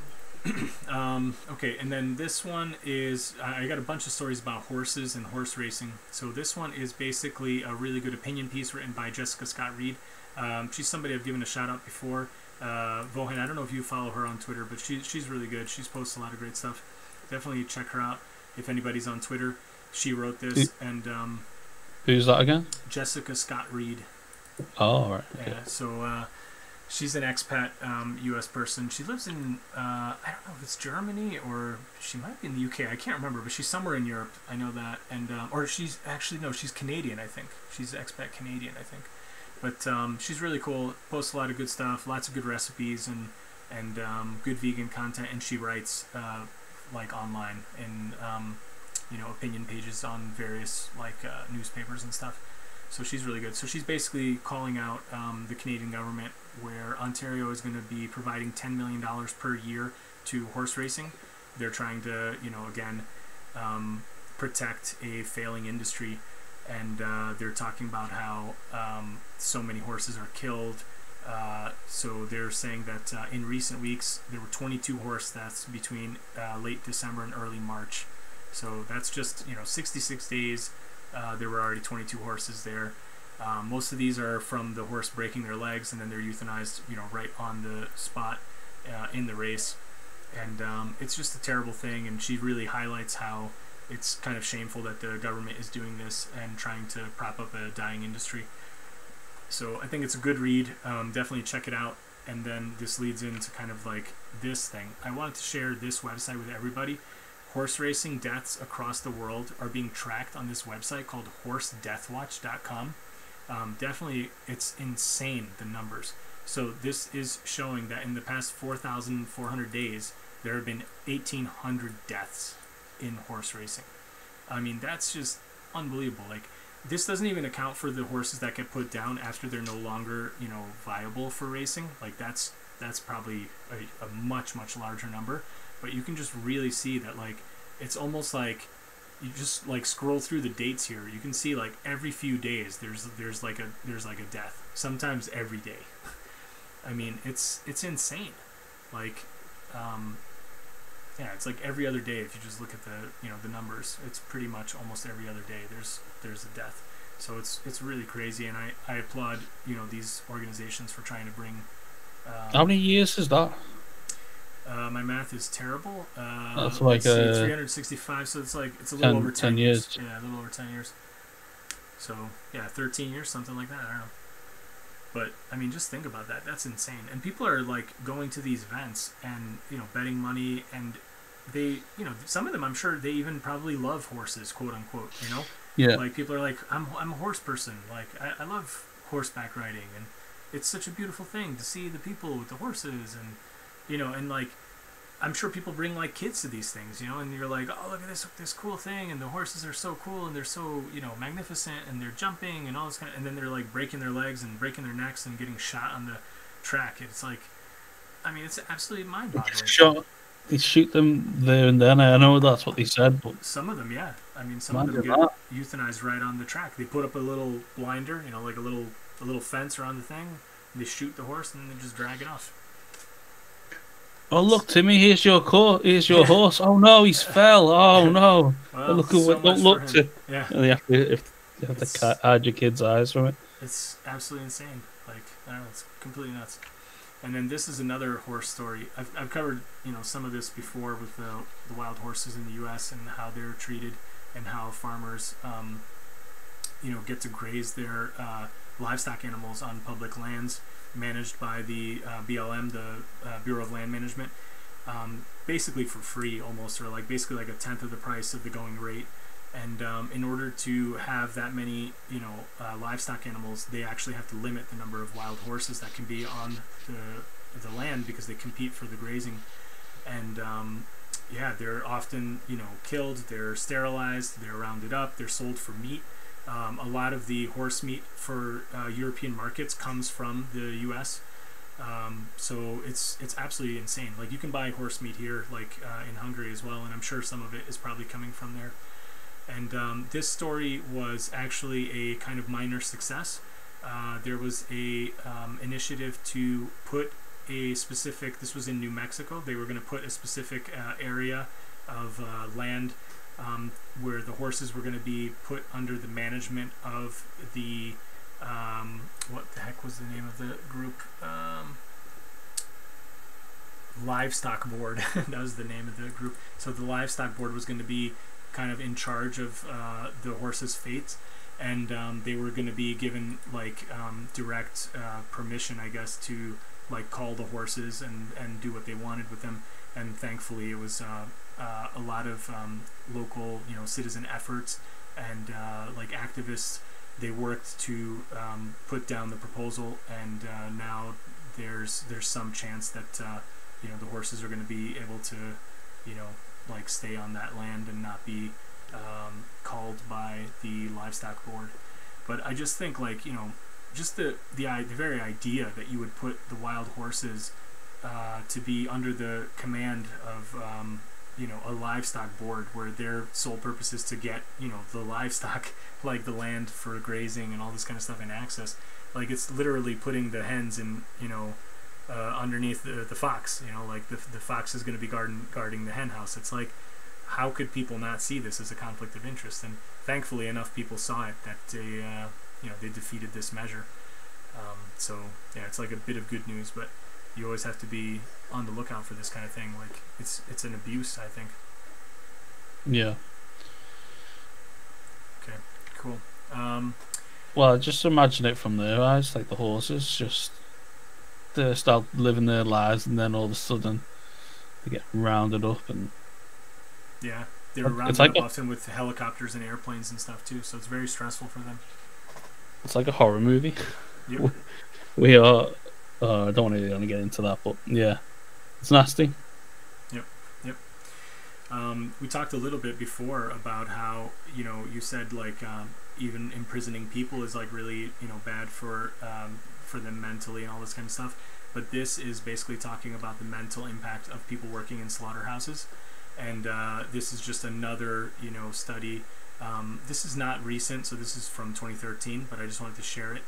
Okay, and then this one is, I got a bunch of stories about horses and horse racing. So this one is basically a really good opinion piece written by Jessica Scott Reed. She's somebody I've given a shout out before. Vohan, I don't know if you follow her on Twitter, but she's really good. She's posted a lot of great stuff. Definitely check her out if anybody's on Twitter. She wrote this, and who's that again? Jessica Scott Reed. Oh, right. Okay. Yeah, so she's an expat U.S. person. She lives in, I don't know if it's Germany or she might be in the U.K. I can't remember, but she's somewhere in Europe. I know that. And or she's actually, no, she's Canadian, I think. She's expat Canadian, I think. But she's really cool. Posts a lot of good stuff, lots of good recipes, and good vegan content. And she writes like online in opinion pages on various like newspapers and stuff. So she's really good. So she's basically calling out the Canadian government, where Ontario is going to be providing $10 million per year to horse racing. They're trying to, again, protect a failing industry. And they're talking about how so many horses are killed. So they're saying that in recent weeks, there were 22 horse deaths between late December and early March. So that's just, 66 days. There were already 22 horses there. Most of these are from the horse breaking their legs, and then they're euthanized, right on the spot in the race. And it's just a terrible thing, and she really highlights how it's kind of shameful that the government is doing this and trying to prop up a dying industry. So I think it's a good read. Definitely check it out. And then this leads into kind of like this thing. I wanted to share this website with everybody. Horse racing deaths across the world are being tracked on this website called horsedeathwatch.com. Definitely, it's insane, the numbers. So this is showing that in the past 4,400 days, there have been 1,800 deaths in horse racing. I mean, that's just unbelievable. Like, this doesn't even account for the horses that get put down after they're no longer, viable for racing. Like, that's probably a much, much larger number. But you can just really see that, like, it's almost like you just like scroll through the dates here. You can see like every few days there's like a death. Sometimes every day. I mean, it's insane. Like, it's like every other day. If you just look at the numbers, it's pretty much almost every other day there's a death. So it's really crazy, and I applaud these organizations for trying to bring. How many years is that? My math is terrible. That's like 365, so it's a little over 10 years. Yeah, a little over 10 years. So, 13 years, something like that. I don't know. But, I mean, just think about that. That's insane. And people are, like, going to these events and, betting money. And they, some of them, I'm sure, they even probably love horses, quote unquote, Yeah. Like, people are like, I'm a horse person. Like, I love horseback riding. And it's such a beautiful thing to see the people with the horses and... and like, I'm sure people bring like kids to these things, and you're like, oh, look at this cool thing, and the horses are so cool, and they're so, magnificent, and they're jumping, and all this kind of, and then they're like breaking their legs and breaking their necks and getting shot on the track. It's like, I mean, it's absolutely mind-boggling. They shoot them there and then. I know that's what they said, but some of them, yeah. I mean, some of them get euthanized right on the track. They put up a little blinder, like a little fence around the thing. They shoot the horse and then they just drag it off. Oh, look, Timmy, here's your horse. Oh, no, he's fell. Oh, no. Well, look, so don't look to... Yeah. You have to hide your kids' eyes from it. It's absolutely insane. Like, I don't know, it's completely nuts. And then this is another horse story. I've covered, some of this before with the wild horses in the U.S. and how they're treated and how farmers, get to graze their livestock animals on public lands managed by the BLM, the Bureau of Land Management, basically for free almost, or like basically like a tenth of the price of the going rate. And in order to have that many, livestock animals, they actually have to limit the number of wild horses that can be on the land because they compete for the grazing. And yeah, they're often, you know, killed, they're sterilized, they're rounded up, they're sold for meat. A lot of the horse meat for European markets comes from the U.S. So it's absolutely insane. Like, you can buy horse meat here, like in Hungary as well, and I'm sure some of it is probably coming from there. And this story was actually a kind of minor success. There was a initiative to put a specific, this was in New Mexico, they were going to put a specific area of land where the horses were going to be put under the management of the, what the heck was the name of the group? Livestock Board. That was the name of the group. So the Livestock Board was going to be kind of in charge of the horses' fates, and they were going to be given like direct permission, I guess, to like call the horses and do what they wanted with them. And thankfully it was a lot of local, you know, citizen efforts and like activists. They worked to put down the proposal, and now there's some chance that you know, the horses are going to be able to, you know, like stay on that land and not be called by the livestock board. But I just think, like, you know, just the very idea that you would put the wild horses to be under the command of you know, a livestock board where their sole purpose is to get, you know, the livestock, like the land for grazing and all this kind of stuff, and access. Like, it's literally putting the hens in, you know, underneath the fox, you know, like the fox is going to be guarding the hen house. It's like, how could people not see this as a conflict of interest? And thankfully enough people saw it that they you know, they defeated this measure. So yeah, it's like a bit of good news, but you always have to be on the lookout for this kind of thing. Like, it's an abuse, I think. Yeah. Okay, cool. Well, just imagine it from their eyes, like the horses just, they start living their lives, and then all of a sudden they get rounded up, and yeah, they were rounded like up often with helicopters and airplanes and stuff too, so it's very stressful for them. it's like a horror movie. Yep. We are. I don't want to get into that, but yeah, it's nasty. Yep. We talked a little bit before about how, you know, you said like even imprisoning people is like really, you know, bad for them mentally and all this kind of stuff. But this is basically talking about the mental impact of people working in slaughterhouses, and this is just another, you know, study. This is not recent, so this is from 2013, but I just wanted to share it.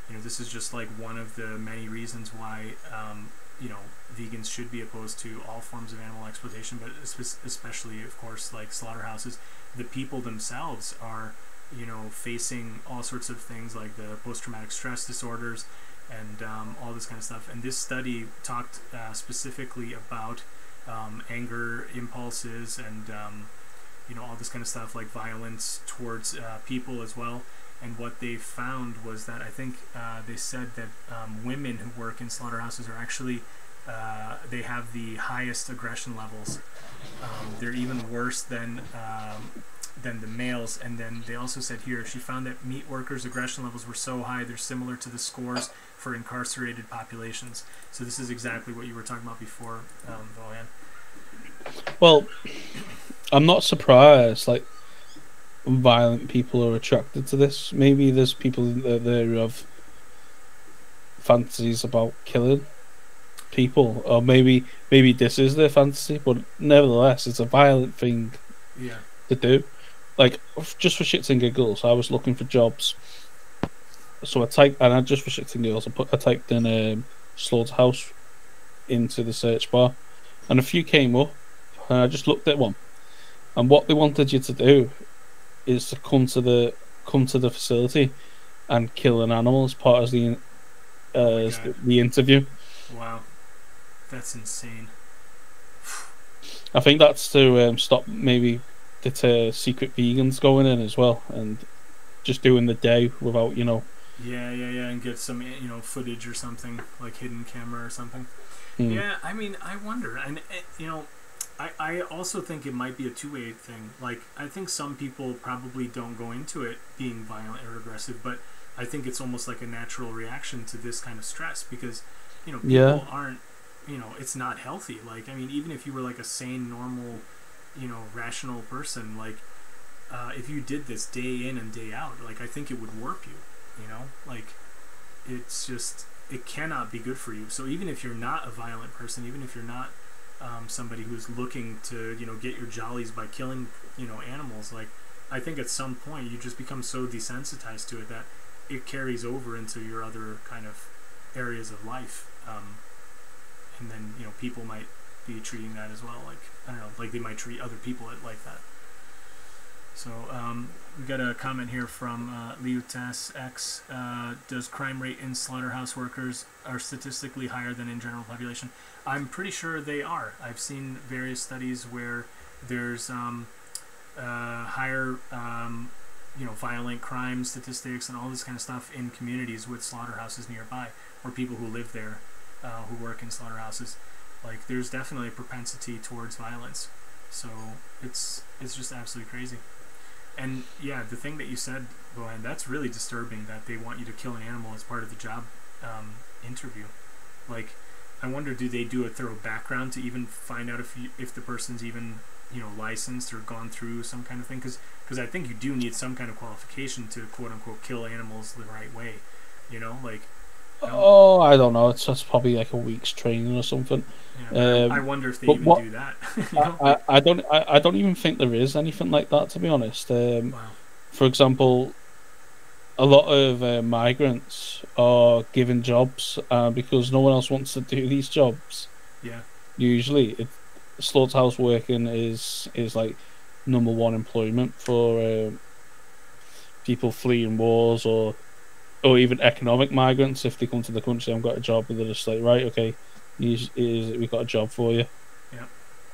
You know, this is just like one of the many reasons why, you know, vegans should be opposed to all forms of animal exploitation, but especially, of course, like slaughterhouses. The people themselves are, you know, facing all sorts of things like the post-traumatic stress disorders and all this kind of stuff. And this study talked specifically about anger impulses and, you know, all this kind of stuff, like violence towards people as well. And what they found was that, I think they said that women who work in slaughterhouses are actually, they have the highest aggression levels. They're even worse than the males. And then they also said here, she found that meat workers' aggression levels were so high, they're similar to the scores for incarcerated populations. So this is exactly what you were talking about before, Vohan. Well, I'm not surprised. Like, violent people are attracted to this. Maybe there's people there who have fantasies about killing people, or maybe this is their fantasy, but nevertheless it's a violent thing to do. Like, just for shits and giggles, I was looking for jobs, so just for shits and giggles I typed in slaughterhouse into the search bar, and a few came up, and I just looked at one, and what they wanted you to do is to come to the facility and kill an animal as part of the interview. Wow, that's insane. I think that's to stop, maybe deter secret vegans going in as well, and just doing the day without, you know. Yeah, and get some, you know, footage or something, like hidden camera or something. Yeah, I mean, I wonder, and you know, I also think it might be a two-way thing. Like, I think some people probably don't go into it being violent or aggressive, but I think it's almost like a natural reaction to this kind of stress, because, you know, people aren't, it's not healthy. Like, I mean, even if you were like a sane, normal, rational person, like, if you did this day in and day out, like, I think it would warp you, like, it's just, it cannot be good for you. So even if you're not a violent person, even if you're not somebody who's looking to, get your jollies by killing, animals, like, I think at some point you just become so desensitized to it that it carries over into your other kind of areas of life. And then, people might be treating that as well. Like, I don't know, like they might treat other people like that. So, we got a comment here from Liutas X. Does crime rate in slaughterhouse workers are statistically higher than in general population? I'm pretty sure they are. I've seen various studies where there's higher, violent crime statistics and all this kind of stuff in communities with slaughterhouses nearby, or people who live there, who work in slaughterhouses. Like, there's definitely a propensity towards violence. So it's just absolutely crazy. And yeah, the thing that you said, Vohan, that's really disturbing, that they want you to kill an animal as part of the job interview. Like, I wonder, do they do a thorough background to even find out if the person's even licensed or gone through some kind of thing? Because I think you do need some kind of qualification to quote unquote kill animals the right way. Like. Oh, I don't know. It's probably like a week's training or something. Yeah, I wonder if they even do that. I don't even think there is anything like that, to be honest. Wow. For example, a lot of migrants are given jobs because no one else wants to do these jobs. Yeah. Usually, slaughterhouse working is like #1 employment for people fleeing wars or even economic migrants. If they come to the country and got a job, they're just like, right, okay, we've got a job for you. Yeah.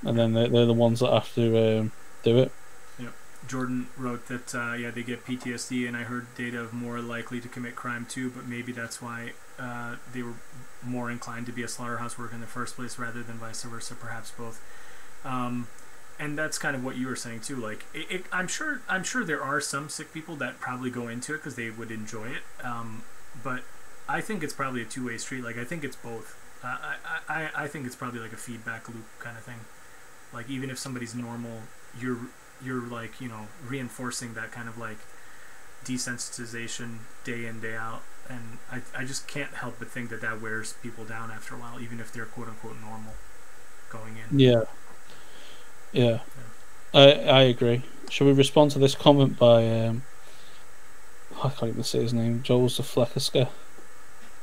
And then they're the ones that have to do it. Yeah. Jordan wrote that, they get PTSD, and I heard data of more likely to commit crime too, but maybe that's why they were more inclined to be a slaughterhouse worker in the first place rather than vice versa, perhaps both. And that's kind of what you were saying too. Like, I'm sure there are some sick people that probably go into it because they would enjoy it. But I think it's probably a two-way street. Like, I think it's both. I think it's probably like a feedback loop kind of thing. Like, even if somebody's normal, you're like, reinforcing that kind of like desensitization day in, day out. And I just can't help but think that wears people down after a while, even if they're quote unquote normal going in. Yeah. I agree. Shall we respond to this comment by I can't even say his name, Joel's the Fleckerska?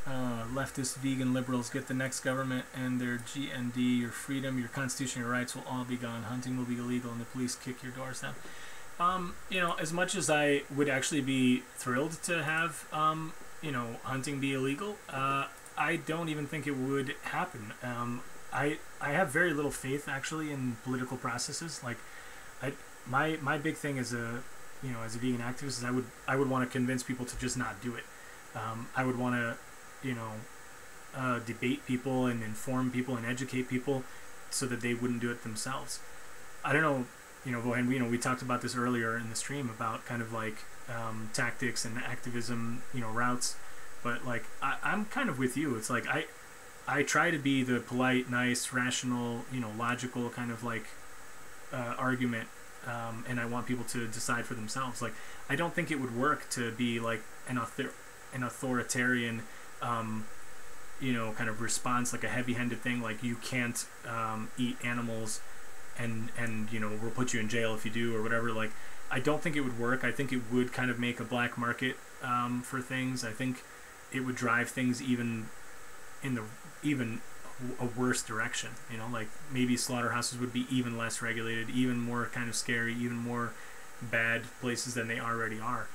Leftist, vegan, liberals, get the next government and their GND, your freedom, your constitution, your rights will all be gone. Hunting will be illegal and the police kick your doors down. As much as I would actually be thrilled to have, hunting be illegal, I don't even think it would happen. I have very little faith actually in political processes. Like, my big thing as a vegan activist is I would want to convince people to just not do it. I would want to debate people and inform people and educate people so that they wouldn't do it themselves. I don't know, Vohan, we talked about this earlier in the stream about kind of like tactics and activism, routes, but like I'm kind of with you. It's like I try to be the polite, nice, rational, logical kind of like argument, and I want people to decide for themselves. Like, I don't think it would work to be like an authoritarian, kind of response, like a heavy-handed thing, like you can't eat animals, and we'll put you in jail if you do or whatever. Like, I don't think it would work. I think it would kind of make a black market for things. I think it would drive things even a worse direction. Like maybe slaughterhouses would be even less regulated, even more kind of scary, even more bad places than they already are.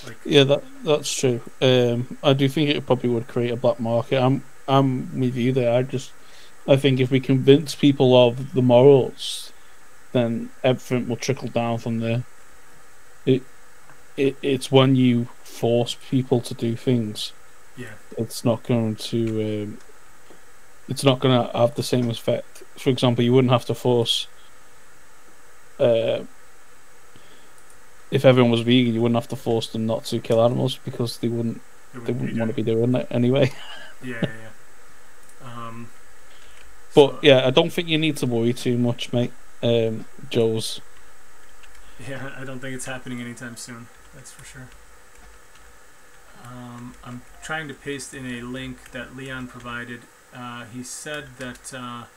Like, yeah, that's true. I do think it probably would create a black market. I'm with you there. I think if we convince people of the morals, then everything will trickle down from there. It's when you force people to do things. Yeah. It's not going to have the same effect. For example, you wouldn't have to force. If everyone was vegan, you wouldn't have to force them not to kill animals because they wouldn't want to be doing it anyway. Yeah. But yeah, I don't think you need to worry too much, mate. Joe's. Yeah, I don't think it's happening anytime soon. That's for sure. I'm trying to paste in a link that Leon provided. He said that,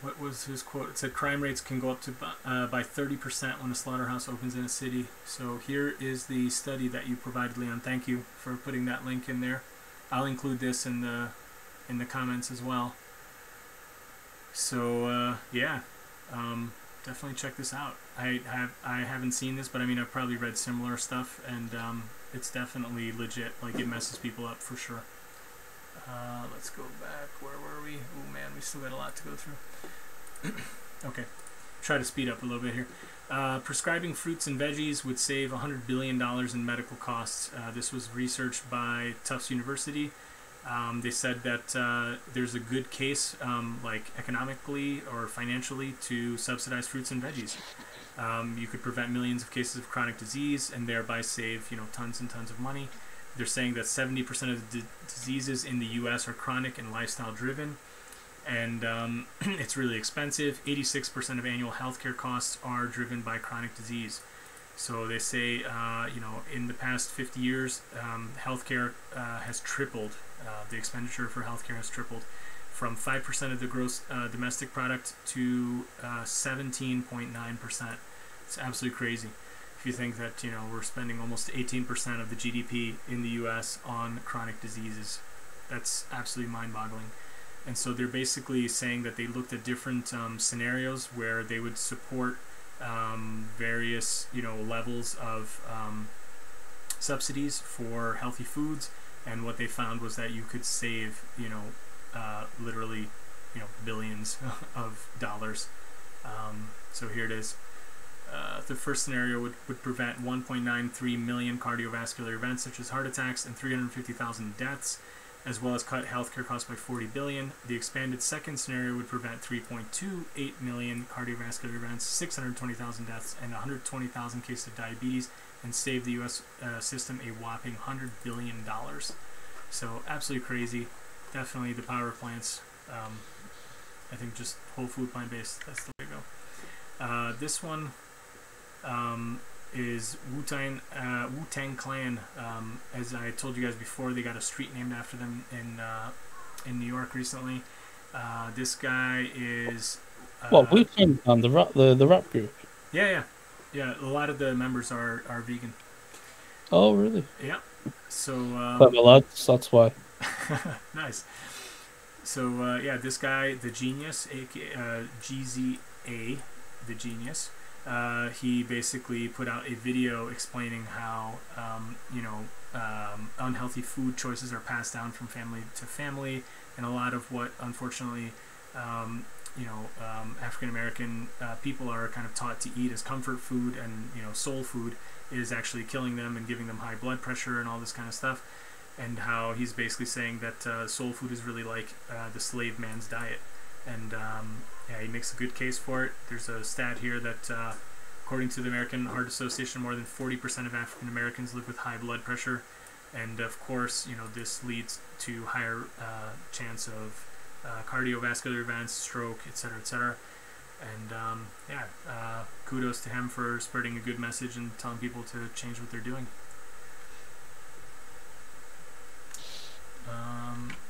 what was his quote? It said crime rates can go up to by 30% when a slaughterhouse opens in a city. So here is the study that you provided, Leon. Thank you for putting that link in there. I'll include this in the comments as well. So yeah, definitely check this out. I haven't seen this, but I mean I've probably read similar stuff, and it's definitely legit. Like, it messes people up for sure. Let's go back. Where were we? Oh man, we still got a lot to go through. Okay, try to speed up a little bit here. Prescribing fruits and veggies would save $100 billion in medical costs. This was researched by Tufts University. They said that there's a good case, like economically or financially, to subsidize fruits and veggies. You could prevent millions of cases of chronic disease and thereby save, tons and tons of money. They're saying that 70% of the diseases in the U.S. are chronic and lifestyle driven, and it's really expensive. 86% of annual healthcare costs are driven by chronic disease. So they say, in the past 50 years, healthcare has tripled. The expenditure for healthcare has tripled from 5% of the gross domestic product to 17.9%. It's absolutely crazy. If you think that, we're spending almost 18% of the GDP in the U.S. on chronic diseases, that's absolutely mind-boggling. And so they're basically saying that they looked at different scenarios where they would support various, levels of subsidies for healthy foods, and what they found was that you could save, literally, billions of dollars. So here it is. The first scenario would prevent 1.93 million cardiovascular events such as heart attacks and 350,000 deaths, as well as cut healthcare costs by $40 billion. The expanded second scenario would prevent 3.28 million cardiovascular events, 620,000 deaths, and 120,000 cases of diabetes, and save the U.S. System a whopping $100 billion. So absolutely crazy. Definitely the power plants. I think just whole food plant-based, that's the way to go. This one is Wu-Tang Clan. As I told you guys before, they got a street named after them in New York recently. This guy is Wu-Tang Clan, the rap group. Yeah. A lot of the members are vegan. Oh, really? Yeah. So clever lads, that's why. Nice. So yeah, this guy, the Genius, aka GZA, the Genius. He basically put out a video explaining how unhealthy food choices are passed down from family to family, and a lot of what, unfortunately, African American people are kind of taught to eat as comfort food, and soul food is actually killing them and giving them high blood pressure and all this kind of stuff. And how he's basically saying that soul food is really like the slave man's diet. And yeah, he makes a good case for it. There's a stat here that according to the American Heart Association, more than 40% of African Americans live with high blood pressure, and of course, this leads to higher chance of cardiovascular events, stroke, etc., etc. And yeah, kudos to him for spreading a good message and telling people to change what they're doing.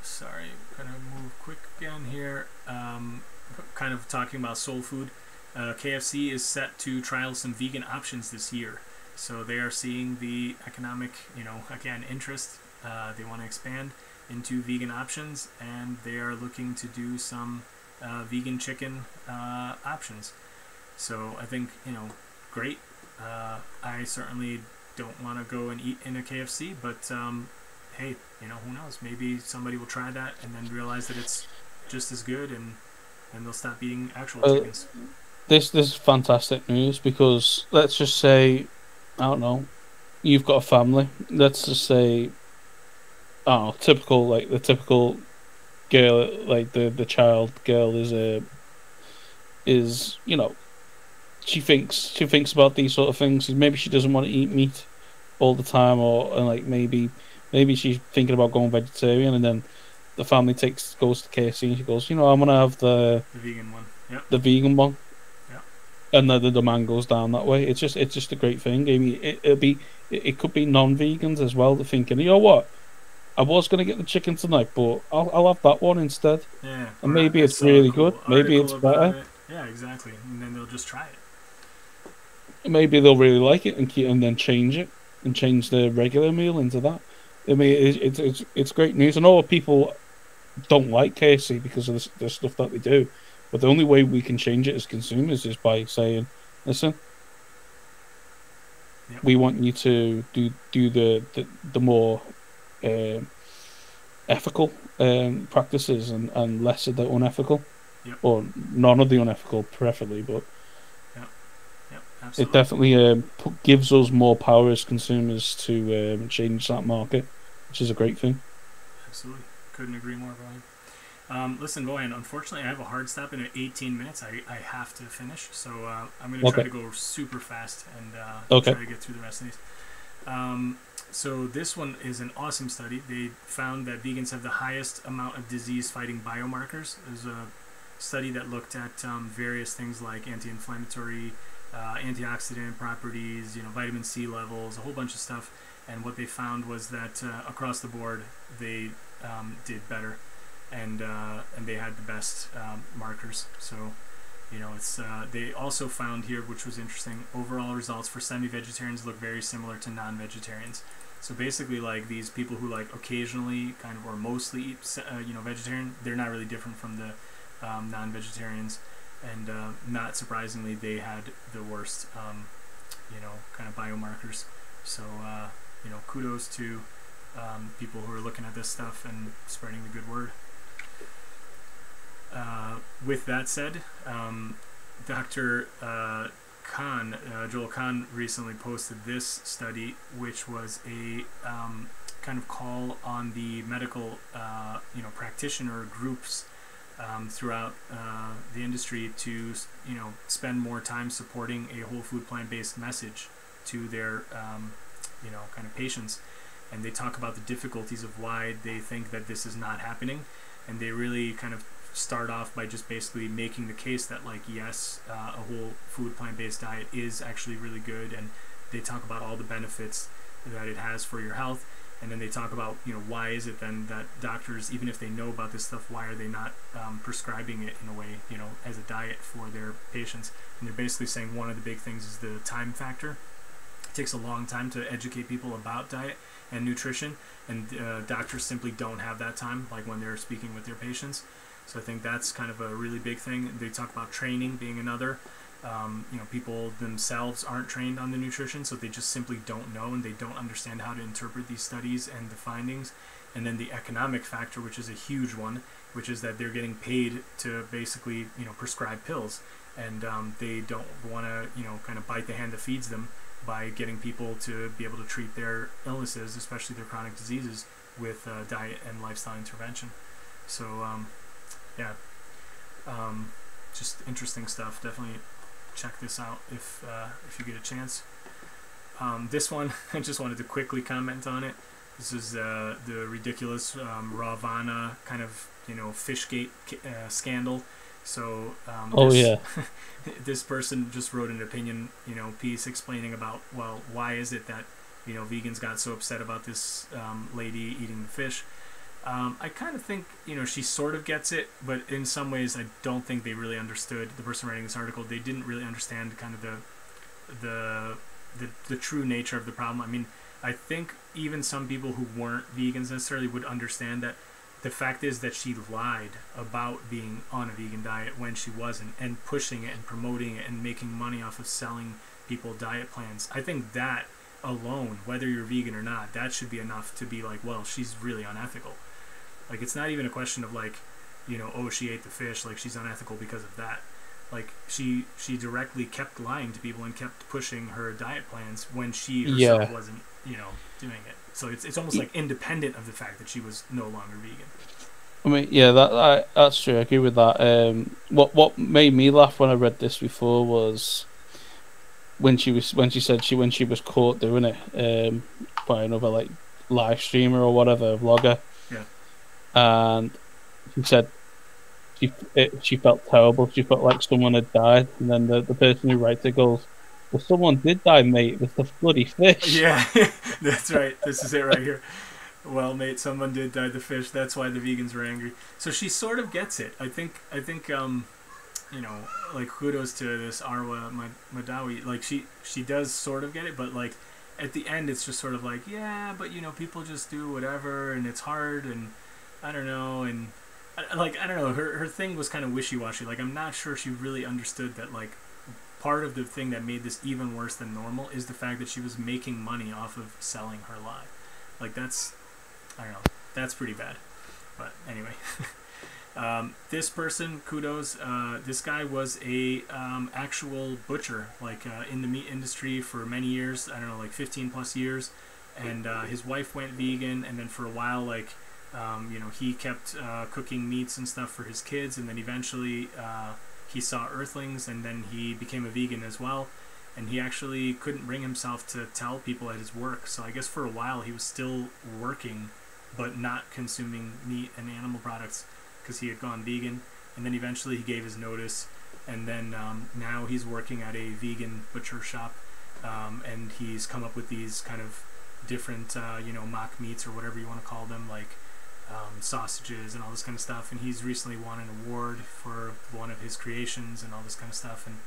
Sorry, I'm gonna move quick again here. Kind of talking about soul food. KFC is set to trial some vegan options this year. So they are seeing the economic, again, interest. They want to expand into vegan options, and they are looking to do some vegan chicken options. So I think, great. I certainly don't want to go and eat in a KFC, but hey, who knows? Maybe somebody will try that and then realize that it's just as good, and they'll stop eating actual chickens. This is fantastic news, because let's just say, I don't know, you've got a family. Let's just say, I don't know, the typical girl, like the child girl is she thinks about these sort of things. Maybe she doesn't want to eat meat all the time, and like maybe she's thinking about going vegetarian, and then the family goes to KFC and she goes, you know, I'm gonna have the vegan one. Yeah. The vegan one. Yeah. And then the demand goes down that way. It's just a great thing. I mean, it could be non-vegans as well. They're thinking, you know what? I was gonna get the chicken tonight, but I'll have that one instead. Yeah. And maybe it's really good. Maybe it's better. Yeah, exactly. And then they'll just try it. Maybe they'll really like it and then change it and change the regular meal into that. I mean, it's great news. I know people don't like KFC because of the stuff that they do, but the only way we can change it as consumers is by saying, "Listen, we want you to do the more ethical practices and less of the unethical, or none of the unethical, preferably." But it definitely gives us more power as consumers to change that market, which is a great thing. Absolutely. Couldn't agree more, Vohan. Listen, Vohan, unfortunately I have a hard stop in 18 minutes. I have to finish, so I'm going to try to go super fast and try to get through the rest of these. So this one is an awesome study. They found that vegans have the highest amount of disease-fighting biomarkers. There's a study that looked at various things like anti-inflammatory, antioxidant properties, vitamin C levels, a whole bunch of stuff. And what they found was that across the board, they did better, and they had the best markers. So, it's they also found here, which was interesting, overall results for semi-vegetarians look very similar to non-vegetarians. So basically, like these people who like occasionally kind of or mostly eat, vegetarian, they're not really different from the non-vegetarians, and not surprisingly, they had the worst, kind of biomarkers. So, kudos to people who are looking at this stuff and spreading the good word. With that said, Dr. Joel Kahn recently posted this study, which was a kind of call on the medical, practitioner groups throughout the industry to, spend more time supporting a whole food plant-based message to their, kind of patients. And they talk about the difficulties of why they think that this is not happening, and they really kind of start off by just basically making the case that, like, yes, a whole food plant-based diet is actually really good, and they talk about all the benefits that it has for your health. And then they talk about, why is it then that doctors, even if they know about this stuff, why are they not prescribing it in a way, as a diet for their patients? And they're basically saying one of the big things is the time factor. It takes a long time to educate people about diet and nutrition, and doctors simply don't have that time, like when they're speaking with their patients. So I think that's kind of a really big thing. They talk about training being another. People themselves aren't trained on the nutrition, so they just simply don't know, and they don't understand how to interpret these studies and the findings. And then the economic factor, which is a huge one, which is that they're getting paid to basically, prescribe pills, and they don't want to, kind of bite the hand that feeds them by getting people to be able to treat their illnesses, especially their chronic diseases, with diet and lifestyle intervention. So, just interesting stuff. Definitely check this out if you get a chance. This one, I just wanted to quickly comment on it. This is the ridiculous Ravana kind of Fishgate scandal. So this person just wrote an opinion piece explaining about, well, why is it that vegans got so upset about this lady eating the fish. I kind of think she sort of gets it, but in some ways I don't think they really understood. The person writing this article, they didn't really understand kind of the true nature of the problem. I mean, I think even some people who weren't vegans necessarily would understand that the fact is that she lied about being on a vegan diet when she wasn't, and pushing it and promoting it and making money off of selling people diet plans. I think that alone, whether you're vegan or not, that should be enough to be like, well, she's really unethical. Like, it's not even a question of like, oh, she ate the fish, like she's unethical because of that. Like, she directly kept lying to people and kept pushing her diet plans when she herself wasn't, doing it. So it's almost like independent of the fact that she was no longer vegan. I mean, that's true. I agree with that. What made me laugh when I read this before was when she was caught doing it by another like live streamer or whatever vlogger. Yeah. and she said she felt terrible. She felt like someone had died, and then the person who writes it goes, "Well, someone did die, mate. It was the bloody fish." Yeah, that's right. This is it right here. Well, mate, someone did die the fish. That's why the vegans were angry. So she sort of gets it. I think you know, like, kudos to this Arwa Madawi. Like, she does sort of get it, but like at the end it's just sort of like, yeah, but you know, people just do whatever, and it's hard, and I don't know, and like, I don't know, her thing was kind of wishy-washy. Like, I'm not sure she really understood that, like, part of the thing that made this even worse than normal is the fact that she was making money off of selling her lie. Like, that's, I don't know, that's pretty bad. But anyway, this person, kudos. This guy was a actual butcher, like in the meat industry for many years. I don't know, like 15 plus years. And his wife went vegan, and then for a while, like, you know, he kept cooking meats and stuff for his kids, and then eventually he saw Earthlings, and then he became a vegan as well. And he actually couldn't bring himself to tell people at his work, so I guess for a while he was still working but not consuming meat and animal products because he had gone vegan. And then eventually he gave his notice, and then now he's working at a vegan butcher shop, and he's come up with these kind of different you know, mock meats or whatever you want to call them, like sausages and all this kind of stuff. And he's recently won an award for one of his creations and all this kind of stuff. And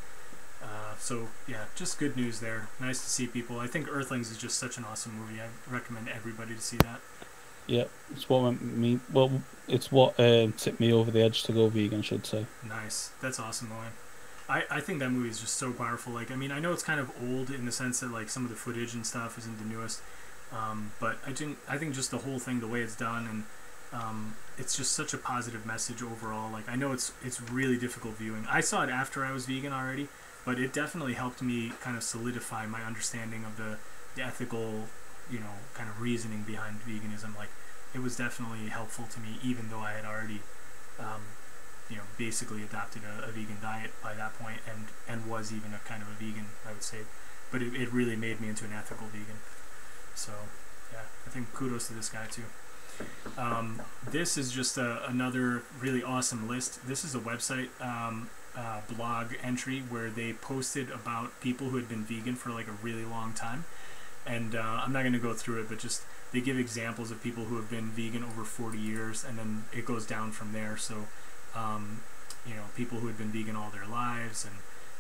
so yeah, just good news there. Nice to see people. I think Earthlings is just such an awesome movie. I recommend everybody to see that. Yeah, it's what went me. Well, it's what tipped me over the edge to go vegan, I should say. Nice, that's awesome, Owen. I think that movie is just so powerful. Like, I mean, I know it's kind of old in the sense that, like, some of the footage and stuff isn't the newest, but I think just the whole thing, the way it's done, and it's just such a positive message overall. Like, I know it's really difficult viewing. I saw it after I was vegan already, but it definitely helped me kind of solidify my understanding of the ethical, you know, kind of reasoning behind veganism. Like, it was definitely helpful to me, even though I had already, you know, basically adopted a vegan diet by that point, and was even a kind of a vegan, I would say. But it really made me into an ethical vegan. So yeah, I think kudos to this guy too. This is just another really awesome list. This is a website blog entry where they posted about people who had been vegan for like a really long time. And I'm not going to go through it, but just they give examples of people who have been vegan over 40 years, and then it goes down from there. So, you know, people who had been vegan all their lives and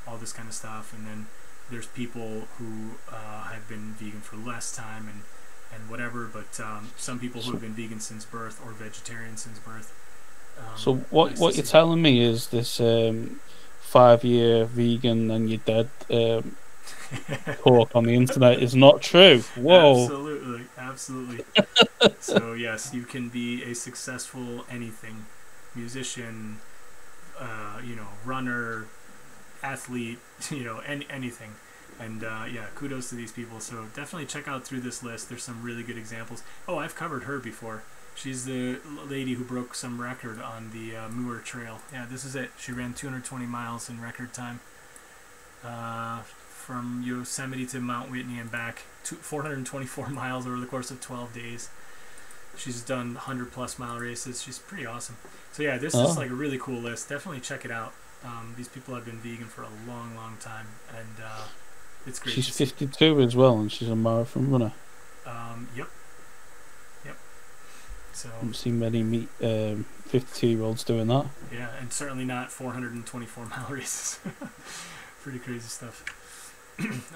all this kind of stuff. And then there's people who have been vegan for less time and whatever, but some people who have been vegan since birth or vegetarian since birth. So what you're telling me is this 5-year vegan and you're dead talk on the internet is not true. Whoa. Absolutely. So yes, you can be a successful anything, musician, you know, runner, athlete, you know, anything. And yeah, kudos to these people. So definitely check out through this list. There's some really good examples. Oh, I've covered her before. She's the lady who broke some record on the Muir Trail. Yeah, this is it. She ran 220 miles in record time. From Yosemite to Mount Whitney and back, 424 miles over the course of 12 days. She's done 100+ mile races. She's pretty awesome. So yeah, this is like a really cool list. Definitely check it out. These people have been vegan for a long, long time, and it's great. She's 52 as well, and she's a marathon runner. Yep. So I haven't seen many 52-year-olds doing that. Yeah, and certainly not 424 mile races. Pretty crazy stuff.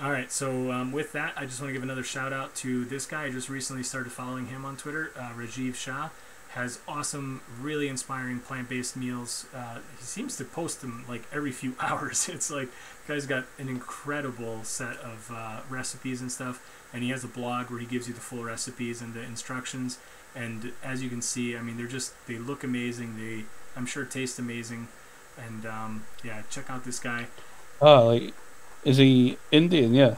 All right, so with that, I just want to give another shout out to this guy. I just recently started following him on Twitter. Rajiv Shah has awesome, really inspiring plant-based meals. He seems to post them like every few hours. It's like, the guy's got an incredible set of recipes and stuff, and he has a blog where he gives you the full recipes and the instructions. And as you can see, I mean, they look amazing. They, I'm sure, taste amazing. And yeah, check out this guy. Like, is he Indian? Yeah.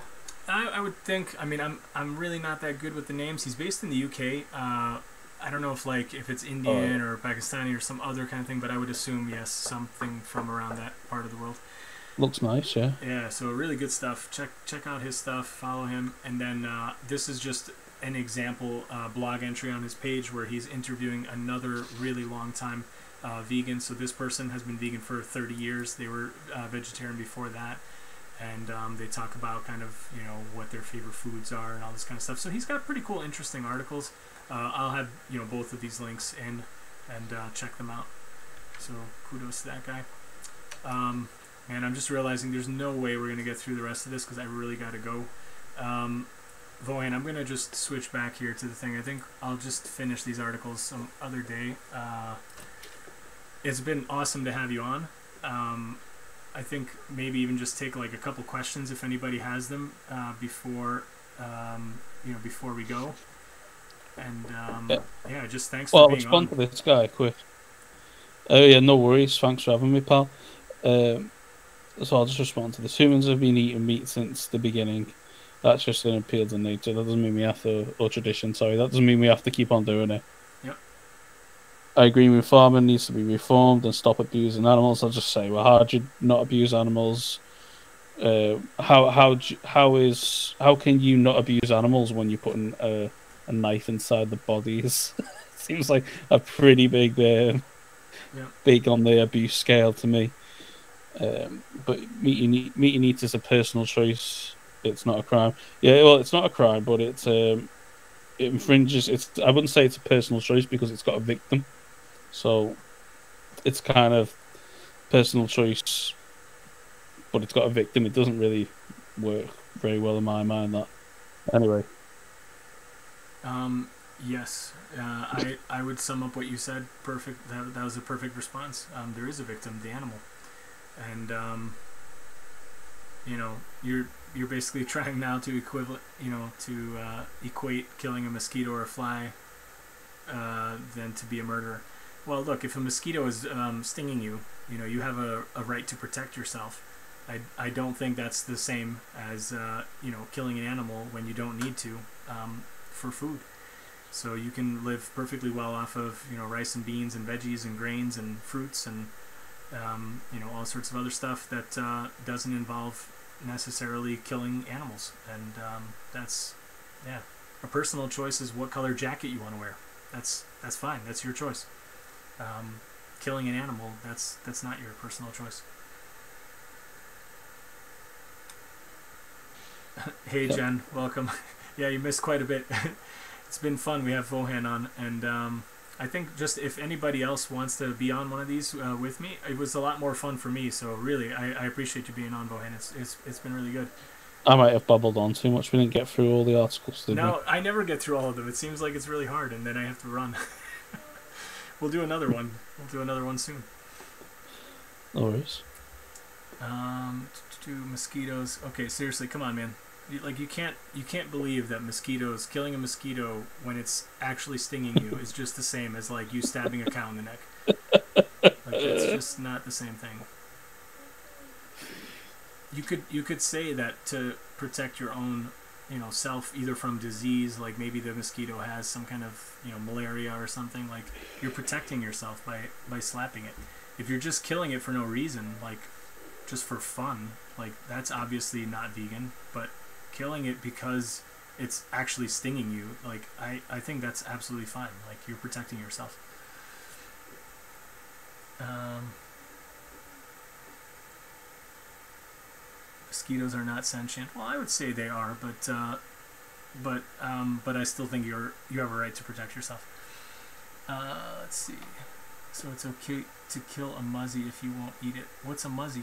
I would think. I mean, I'm really not that good with the names. He's based in the UK. I don't know if it's Indian or Pakistani or some other kind of thing, but I would assume yes, something from around that part of the world. Looks nice, yeah. Yeah, so really good stuff. Check out his stuff. Follow him, and then this is just an example blog entry on his page where he's interviewing another really long time vegan. So this person has been vegan for 30 years. They were vegetarian before that. And they talk about kind of, you know, what their favorite foods are and all this kind of stuff. So he's got pretty cool, interesting articles. I'll have, you know, both of these links in and check them out. So kudos to that guy. And I'm just realizing there's no way we're going to get through the rest of this because I really got to go. Vohan, I'm going to just switch back here to the thing. I think I'll just finish these articles some other day. It's been awesome to have you on. I think maybe even just take like a couple questions if anybody has them before you know, before we go. And yeah, just thanks for being on. Well, respond to this guy quick. Oh yeah, no worries. Thanks for having me, pal. So I'll just respond to this. Humans have been eating meat since the beginning. That's just an appeal to nature. That doesn't mean we have to, or tradition. Sorry, that doesn't mean we have to keep on doing it. I agree with farming needs to be reformed and stop abusing animals. I'll just say, well, how do you not abuse animals? How can you not abuse animals when you're putting a knife inside the bodies? Seems like a pretty big big on the abuse scale to me. But meat you eat is a personal choice. It's not a crime. Yeah, well, it's not a crime, but it infringes. I wouldn't say it's a personal choice because it's got a victim. So it's kind of personal choice, but it's got a victim. It doesn't really work very well in my mind. That anyway. Yes, I would sum up what you said. Perfect. That was a perfect response. There is a victim, the animal, and you know, you're basically trying now to equate killing a mosquito or a fly than to be a murderer. Well, look, if a mosquito is stinging you, you know, you have a right to protect yourself. I don't think that's the same as you know, killing an animal when you don't need to for food. So you can live perfectly well off of, you know, rice and beans and veggies and grains and fruits and you know, all sorts of other stuff that doesn't involve necessarily killing animals. And that's, yeah, a personal choice is what color jacket you want to wear. That's fine. That's your choice. Killing an animal, that's not your personal choice. Hey Jen, welcome. Yeah, you missed quite a bit. It's been fun. We have Vohan on, and I think just if anybody else wants to be on one of these with me, it was a lot more fun for me. So really, I appreciate you being on, Vohan. It's been really good. I might have babbled on too much. We didn't get through all the articles, did we? No, I never get through all of them. It seems like it's really hard, and then I have to run. We'll do another one. We'll do another one soon. No worries. To mosquitoes. Okay, seriously, come on, man. You can't believe that killing a mosquito when it's actually stinging you is just the same as like you stabbing a cow in the neck. Like, it's just not the same thing. You could say that to protect your own, you know, self, either from disease, like maybe the mosquito has some kind of, you know, malaria or something. Like, you're protecting yourself by slapping it. If you're just killing it for no reason, like just for fun, like that's obviously not vegan. But killing it because it's actually stinging you, like I think that's absolutely fine. Like, you're protecting yourself. Mosquitoes are not sentient. Well, I would say they are, but I still think you have a right to protect yourself. Let's see. So it's okay to kill a muzzy if you won't eat it. What's a muzzy?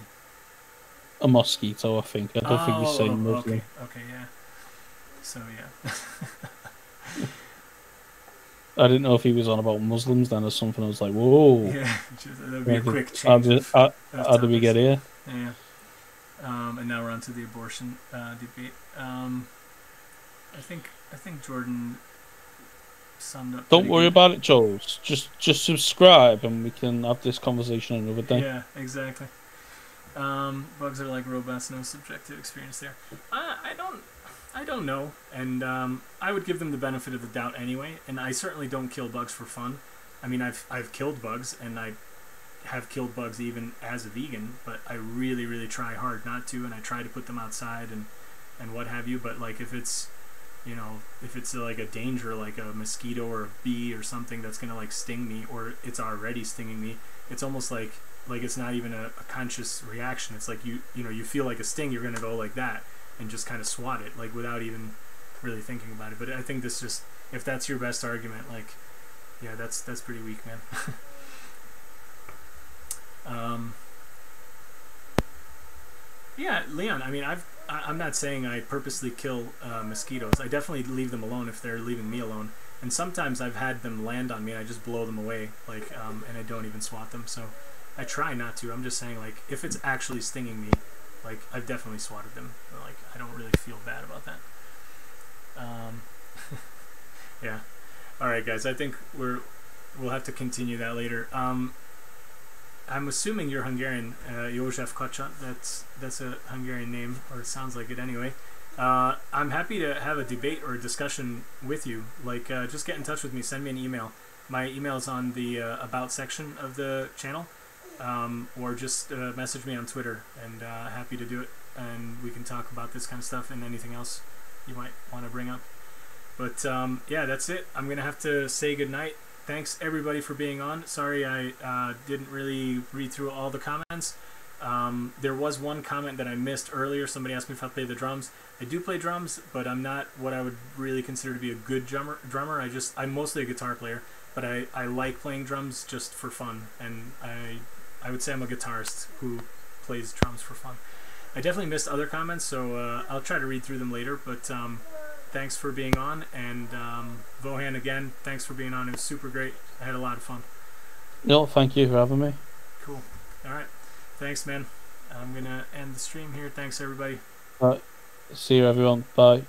A mosquito, I think. I don't think he's saying Muslim. Okay, yeah. So yeah. I didn't know if he was on about Muslims then or something. I was like, whoa. Yeah, that'd be a quick change. How did we get here? Yeah. And now we're on to the abortion debate. I think Jordan summed up. Don't worry about it, Joes. Just subscribe and we can have this conversation another day. Yeah, exactly. Bugs are like robots, no subjective experience there. I don't know, and I would give them the benefit of the doubt anyway. And I certainly don't kill bugs for fun. I mean, I've killed bugs, and I have killed bugs even as a vegan, but I really, really try hard not to, and I try to put them outside and what have you. But like, if it's you know, if it's like a danger, like a mosquito or a bee or something that's gonna like sting me, or it's already stinging me, it's almost like it's not even a conscious reaction. It's like you know, you feel like a sting, you're gonna go like that and just kind of swat it, like without even really thinking about it. But I think this just, if that's your best argument, like, yeah, that's pretty weak, man. Yeah, Leon, I mean, I'm not saying I purposely kill mosquitoes. I definitely leave them alone if they're leaving me alone. And sometimes I've had them land on me and I just blow them away, like, and I don't even swat them. So I try not to. I'm just saying, like, if it's actually stinging me, like, I've definitely swatted them. Like, I don't really feel bad about that. Yeah. All right, guys. I think we'll have to continue that later. I'm assuming you're Hungarian, József Kocsa. That's a Hungarian name, or it sounds like it anyway. I'm happy to have a debate or a discussion with you. Like, just get in touch with me. Send me an email. My email is on the About section of the channel, or just message me on Twitter, and happy to do it. And we can talk about this kind of stuff and anything else you might want to bring up. But yeah, that's it. I'm gonna have to say goodnight. Thanks everybody for being on. Sorry I didn't really read through all the comments. There was one comment that I missed earlier. Somebody asked me if I play the drums. I do play drums, but I'm not what I would really consider to be a good drummer. I'm mostly a guitar player, but I like playing drums just for fun, and I would say I'm a guitarist who plays drums for fun. I definitely missed other comments, so I'll try to read through them later, but thanks for being on, and Vohan, again, thanks for being on. It was super great. I had a lot of fun. No, thank you for having me. Cool. All right. Thanks, man. I'm going to end the stream here. Thanks, everybody. All right. See you, everyone. Bye.